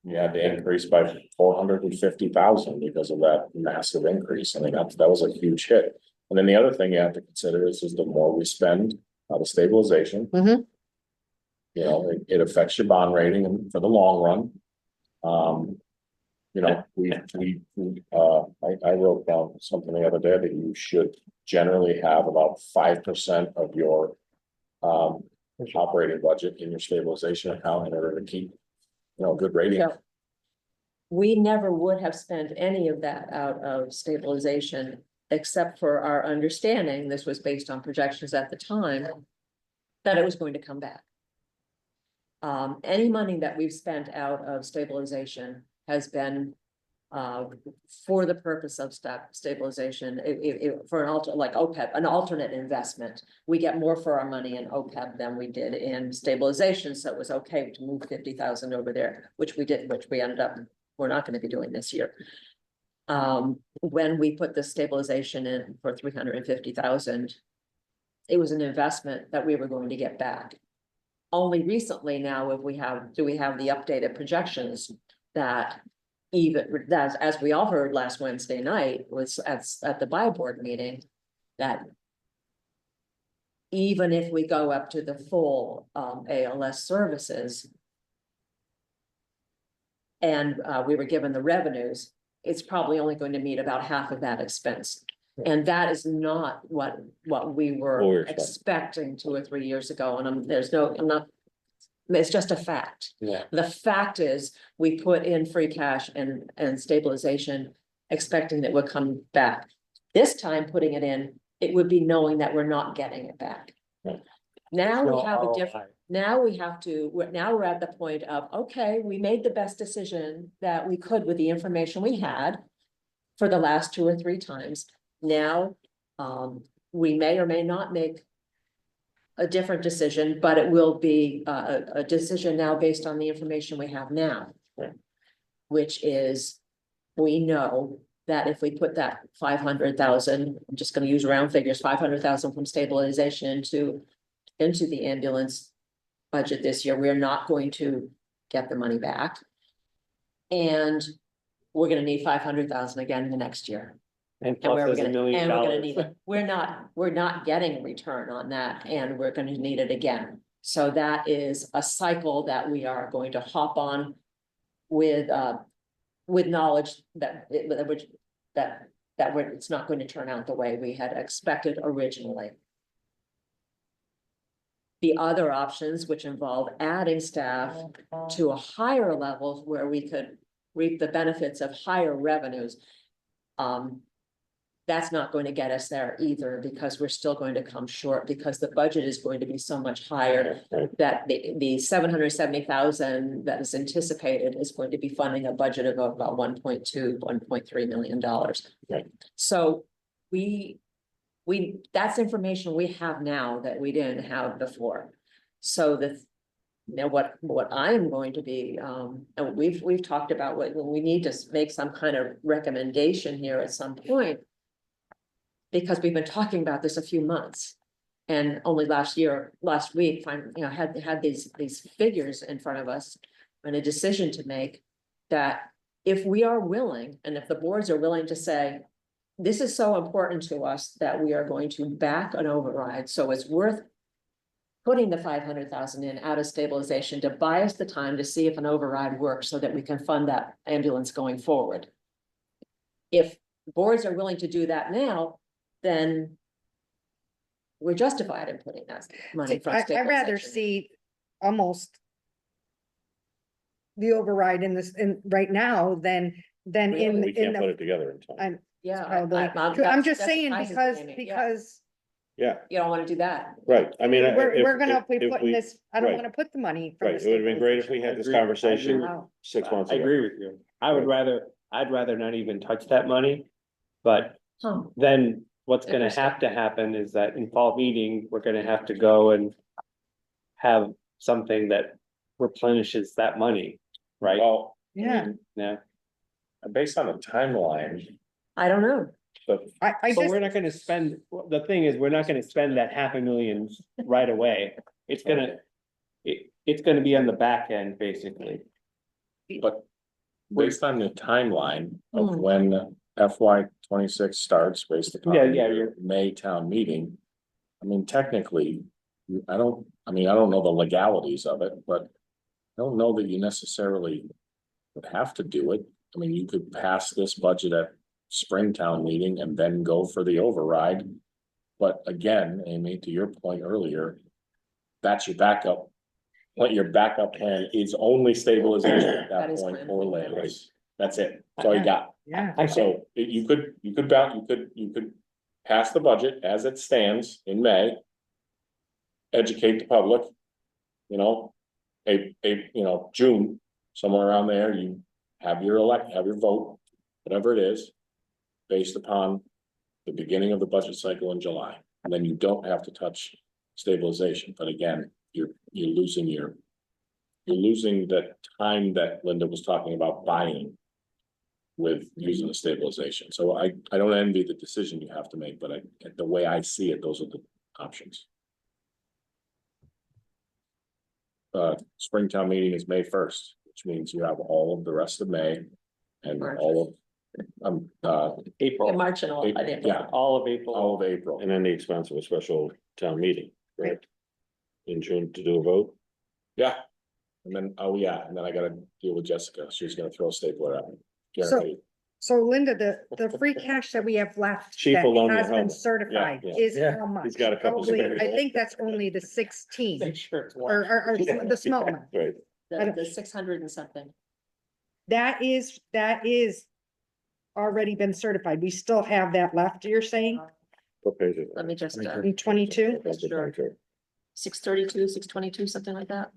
Speaker 4: you had to increase by 450,000 because of that massive increase. I mean, that was a huge hit. And then the other thing you have to consider is the more we spend on the stabilization.
Speaker 1: Mhm.
Speaker 4: You know, it affects your bond rating and for the long run. I wrote down something the other day that you should generally have about 5% of your operating budget in your stabilization account in order to keep, a good rating.
Speaker 7: Yeah. We never would have spent any of that out of stabilization, except for our understanding, this was based on projections at the time, that it was going to come back. Any money that we've spent out of stabilization has been for the purpose of stabilization, for an like OPEB, an alternate investment. We get more for our money in OPEB than we did in stabilization, so it was okay to move 50,000 over there, which we did, which we ended up, we're not gonna be doing this year. When we put the stabilization in for 350,000, it was an investment that we were going to get back. Only recently now, do we have the updated projections that even, that, as we all heard last Wednesday night, was at the buy board meeting, that even if we go up to the full ALS services, and we were given the revenues, it's probably only going to meet about half of that expense. And that is not what we were expecting 2 or 3 years ago, and I'm not, it's just a fact.
Speaker 4: Yeah.
Speaker 7: The fact is, we put in free cash and stabilization, expecting that it would come back. This time, putting it in, it would be knowing that we're not getting it back.
Speaker 4: Right.
Speaker 7: Now we
Speaker 5: No
Speaker 7: have a
Speaker 5: ROI.
Speaker 7: different, now we have to, now we're at the point of, okay, we made the best decision that we could with the information we had for the last 2 or 3 times. Now, we may or may not make a different decision, but it will be a decision now based on the information we have now.
Speaker 4: Right.
Speaker 7: Which is, we know that if we put that 500,000, I'm just gonna use round figures, 500,000 from stabilization into the ambulance budget this year, we're not going to get the money back. And we're gonna need 500,000 again the next year.
Speaker 5: And
Speaker 7: And
Speaker 5: plus
Speaker 7: we're
Speaker 5: there's
Speaker 7: gonna,
Speaker 5: $1 million.
Speaker 7: and we're gonna need it. We're not getting a return on that, and we're gonna need it again. So that is a cycle that we are going to hop on with knowledge that it's not going to turn out the way we had expected originally. The other options, which involve adding staff to a higher level where we could reap the benefits of higher revenues. That's not going to get us there either, because we're still going to come short, because the budget is going to be so much higher that the 770,000 that is anticipated is going to be funding a budget of about 1.3 million dollars.
Speaker 4: Right.
Speaker 7: So that's information we have now that we didn't have before. So what I'm going to be, and we've talked about we need to make some kind of recommendation here at some point. Because we've been talking about this a few months. And only last week, had these figures in front of us and a decision to make, that if we are willing, and if the boards are willing to say, this is so important to us that we are going to back an override, so it's worth putting the 500,000 in out of stabilization to buy us the time to see if an override works so that we can fund that ambulance going forward. If boards are willing to do that now, then we're justified in putting that money from
Speaker 1: I'd rather
Speaker 7: stabilization.
Speaker 1: see almost the override in this, right now than in
Speaker 2: We can't put
Speaker 1: the,
Speaker 2: it together in time.
Speaker 1: I'm
Speaker 7: Yeah.
Speaker 1: probably, I'm
Speaker 7: that's-
Speaker 1: just
Speaker 7: that's
Speaker 1: saying
Speaker 7: surprising
Speaker 1: because,
Speaker 7: to me, yeah.
Speaker 1: because
Speaker 2: Yeah,
Speaker 7: You don't wanna do that.
Speaker 2: right. I mean.
Speaker 1: we're gonna be putting
Speaker 2: we-
Speaker 1: this, I don't
Speaker 2: right.
Speaker 1: wanna put the money. from
Speaker 2: Right,
Speaker 1: the
Speaker 2: it would have been great if we had this conversation
Speaker 7: Wow.
Speaker 2: 6 months
Speaker 5: I
Speaker 2: ago.
Speaker 5: agree with you. I'd rather not even touch that money. But
Speaker 7: Huh.
Speaker 5: then what's gonna
Speaker 7: Interesting.
Speaker 5: have to happen is that in fall meeting, we're gonna have to go and have something that replenishes that money, right?
Speaker 4: Well,
Speaker 1: Yeah,
Speaker 5: Yeah,
Speaker 4: based on the timeline,
Speaker 7: I don't know.
Speaker 4: but
Speaker 1: I
Speaker 5: but
Speaker 1: just,
Speaker 5: we're not gonna spend, the thing is, we're not gonna spend that 500,000 right away. It's gonna be on the back end, basically.
Speaker 4: But based on the timeline of
Speaker 7: Hmm.
Speaker 4: when FY 26 starts, based upon
Speaker 5: Yeah,
Speaker 4: your
Speaker 5: you're-
Speaker 4: May town meeting. I mean, technically, I don't know the legalities of it, but I don't know that you necessarily would have to do it. I mean, you could pass this budget at Springtown meeting and then go for the override. But again, Amy, to your point earlier, that's your backup. What your backup plan is only stabilization at
Speaker 7: That
Speaker 4: that
Speaker 7: is
Speaker 4: point
Speaker 7: plan.
Speaker 4: or land. That's it. That's all you got.
Speaker 1: yeah,
Speaker 5: I
Speaker 4: So you could pass the budget as it stands in May. Educate the public. June, somewhere around there, you have your vote. whatever it is, based upon the beginning of the budget cycle in July, and then you don't have to touch stabilization, but again, you're losing the time that Linda was talking about buying with using the stabilization. So I don't envy the decision you have to make, but the way I see it, those are the options. Springtown meeting is May 1st, which means you have all of the rest of May and
Speaker 7: March.
Speaker 4: all of,
Speaker 7: In
Speaker 10: April,
Speaker 7: March and all, I think.
Speaker 4: yeah,
Speaker 10: all of April.
Speaker 4: all of April.
Speaker 2: And then the expense of a special town meeting, correct? In June to do a vote?
Speaker 4: Yeah. And then, oh yeah, and then I gotta deal with Jessica. She's gonna throw a stapler at me. Guaranteed.
Speaker 1: So Linda, the free cash that we have left
Speaker 2: Chief
Speaker 1: that
Speaker 2: will loan you
Speaker 1: has been
Speaker 2: helmet.
Speaker 1: certified
Speaker 2: Yeah,
Speaker 1: is
Speaker 10: yeah.
Speaker 1: how much?
Speaker 2: He's got a couple
Speaker 1: Probably,
Speaker 2: spares.
Speaker 1: I think that's only the 16
Speaker 10: Make sure it's
Speaker 1: or the small amount.
Speaker 2: Right.
Speaker 7: The 600 and something.
Speaker 1: That is already been certified. We still have that left, you're saying,
Speaker 2: What page is it?
Speaker 7: Let me just,
Speaker 1: in 22?
Speaker 7: sure. 632, 622, something like that.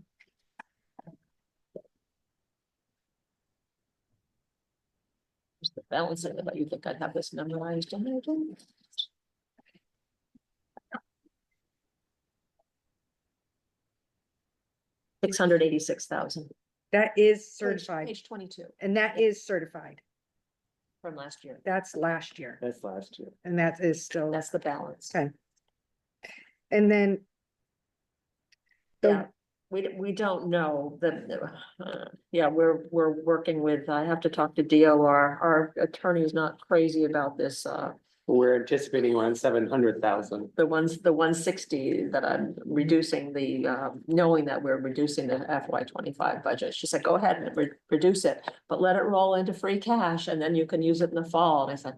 Speaker 7: Where's the balance in it, but you think I'd have this memorized in there, don't you? $686,000.
Speaker 1: That is certified,
Speaker 7: Page 22
Speaker 1: and that is certified.
Speaker 7: from last year.
Speaker 1: That's last year,
Speaker 10: That's last year.
Speaker 1: and that is still,
Speaker 7: That's the balance.
Speaker 1: okay. And then the-
Speaker 7: Yeah, we don't know yeah, we're working with, I have to talk to DOR. Our attorney is not crazy about this,
Speaker 10: We're anticipating around 700,000.
Speaker 7: the 160 that I'm reducing knowing that we're reducing the FY 25 budget. She said, go ahead and reduce it, but let it roll into free cash and then you can use it in the fall. And I said,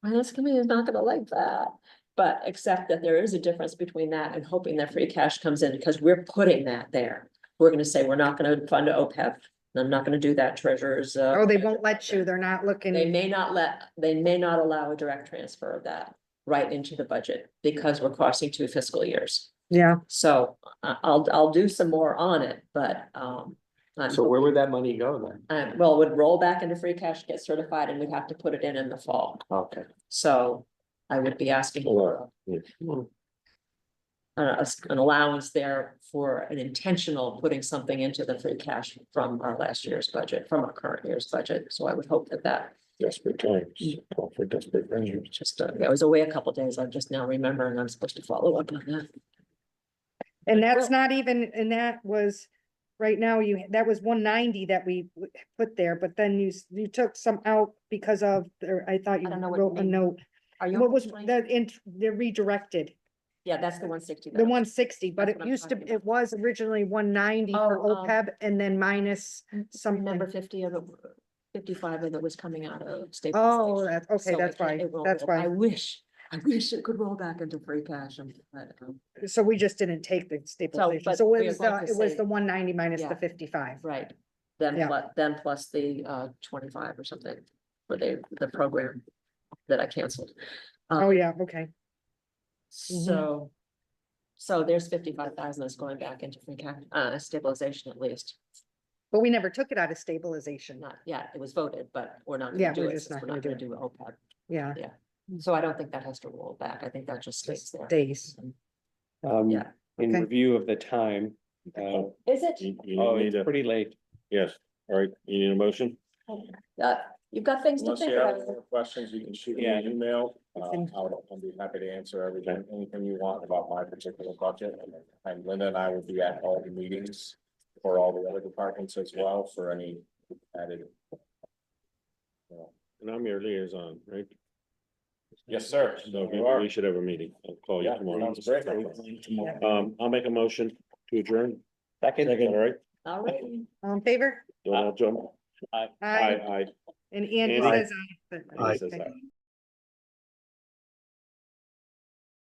Speaker 7: well, this committee is not gonna like that. But except that there is a difference between that and hoping that free cash comes in because we're putting that there. We're gonna say, we're not gonna fund OPEB. I'm not gonna do that, treasurers.
Speaker 1: oh, they won't let you, they're not
Speaker 7: They
Speaker 1: looking,
Speaker 7: may not allow a direct transfer of that right into the budget because we're crossing 2 fiscal years.
Speaker 1: yeah,
Speaker 7: So I'll do some more on it, but
Speaker 10: So where would that money go then?
Speaker 7: well, it would roll back into free cash, get certified, and we'd have to put it in the fall.
Speaker 10: Okay.
Speaker 7: So I would be asking for an allowance there for an intentional putting something into the free cash from our last year's budget, from our current year's budget. So I would hope that
Speaker 2: Desperate times, call for desperate measures.
Speaker 7: just, I was away a couple days. I'm just now remembering I'm supposed to follow up on that.
Speaker 1: and that's not even, and that was. Right now, that was 190 that we put there, but then you took some out because of, I thought you
Speaker 7: I don't know what
Speaker 1: wrote
Speaker 7: you
Speaker 1: a
Speaker 7: mean.
Speaker 1: note.
Speaker 7: Are you?
Speaker 1: What was
Speaker 7: explaining?
Speaker 1: the redirected,
Speaker 7: Yeah, that's the 160.
Speaker 1: the 160, but
Speaker 7: That's
Speaker 1: it
Speaker 7: what I'm
Speaker 1: used to,
Speaker 7: talking about.
Speaker 1: it was originally 190 for
Speaker 7: Oh,
Speaker 1: OPEB and then minus something.
Speaker 7: Remember 50 of it, 55 of it was coming out of
Speaker 1: Oh,
Speaker 7: stabilization.
Speaker 1: that's, okay,
Speaker 7: So
Speaker 1: that's
Speaker 7: it can't-
Speaker 1: why,
Speaker 7: it won't
Speaker 1: that's
Speaker 7: roll. I
Speaker 1: why.
Speaker 7: wish it could roll back into free cash. But,
Speaker 1: So we just didn't take the stabilization,
Speaker 7: but
Speaker 1: so
Speaker 7: we
Speaker 1: it was
Speaker 7: are going to
Speaker 1: it was
Speaker 7: say-
Speaker 1: the 190 minus
Speaker 7: Yeah.
Speaker 1: the 55.
Speaker 7: right, then
Speaker 1: Yeah.
Speaker 7: plus the 25 or something for the program that I canceled.
Speaker 1: Oh, yeah, okay,
Speaker 7: So there's 55,000 that's going back into free cash, stabilization at least.
Speaker 1: but we never took it out of stabilization,
Speaker 7: Not yet, it was voted, but we're not
Speaker 1: Yeah,
Speaker 7: gonna do
Speaker 1: we're
Speaker 7: it
Speaker 1: just
Speaker 7: since
Speaker 1: not
Speaker 7: we're not
Speaker 1: gonna
Speaker 7: gonna do OPEB.
Speaker 1: yeah,
Speaker 7: So I don't think that has to roll back. I think that just stays there.
Speaker 1: days.
Speaker 7: Yeah.
Speaker 5: In
Speaker 1: Okay.
Speaker 5: review of the time,
Speaker 7: Is it?
Speaker 5: oh,
Speaker 2: need
Speaker 5: it's
Speaker 2: to,
Speaker 5: pretty late.
Speaker 2: yes, all right, you need a motion?
Speaker 7: You've got things to
Speaker 4: Unless
Speaker 7: think
Speaker 4: you have
Speaker 7: about.
Speaker 4: more questions, you can shoot me
Speaker 5: Yeah.
Speaker 4: an email.
Speaker 1: Okay.
Speaker 4: I'll be happy to answer anything you want about my particular budget. And Linda and I will be at all the meetings for all the other departments as well for any added.
Speaker 2: And I'm your liaison, right?
Speaker 4: Yes, sir.
Speaker 2: So
Speaker 4: You are.
Speaker 2: we should have a meeting, I'll call you
Speaker 4: Yeah,
Speaker 2: tomorrow.
Speaker 4: sounds great.
Speaker 2: I'll make a motion to adjourn.
Speaker 5: Second.
Speaker 2: All right,
Speaker 7: All right.
Speaker 1: All in favor?
Speaker 2: Donald Trump.
Speaker 1: Aye.
Speaker 2: Aye.
Speaker 1: And Andy
Speaker 2: Andy?
Speaker 1: says aye. but-
Speaker 11: Aye.
Speaker 1: okay.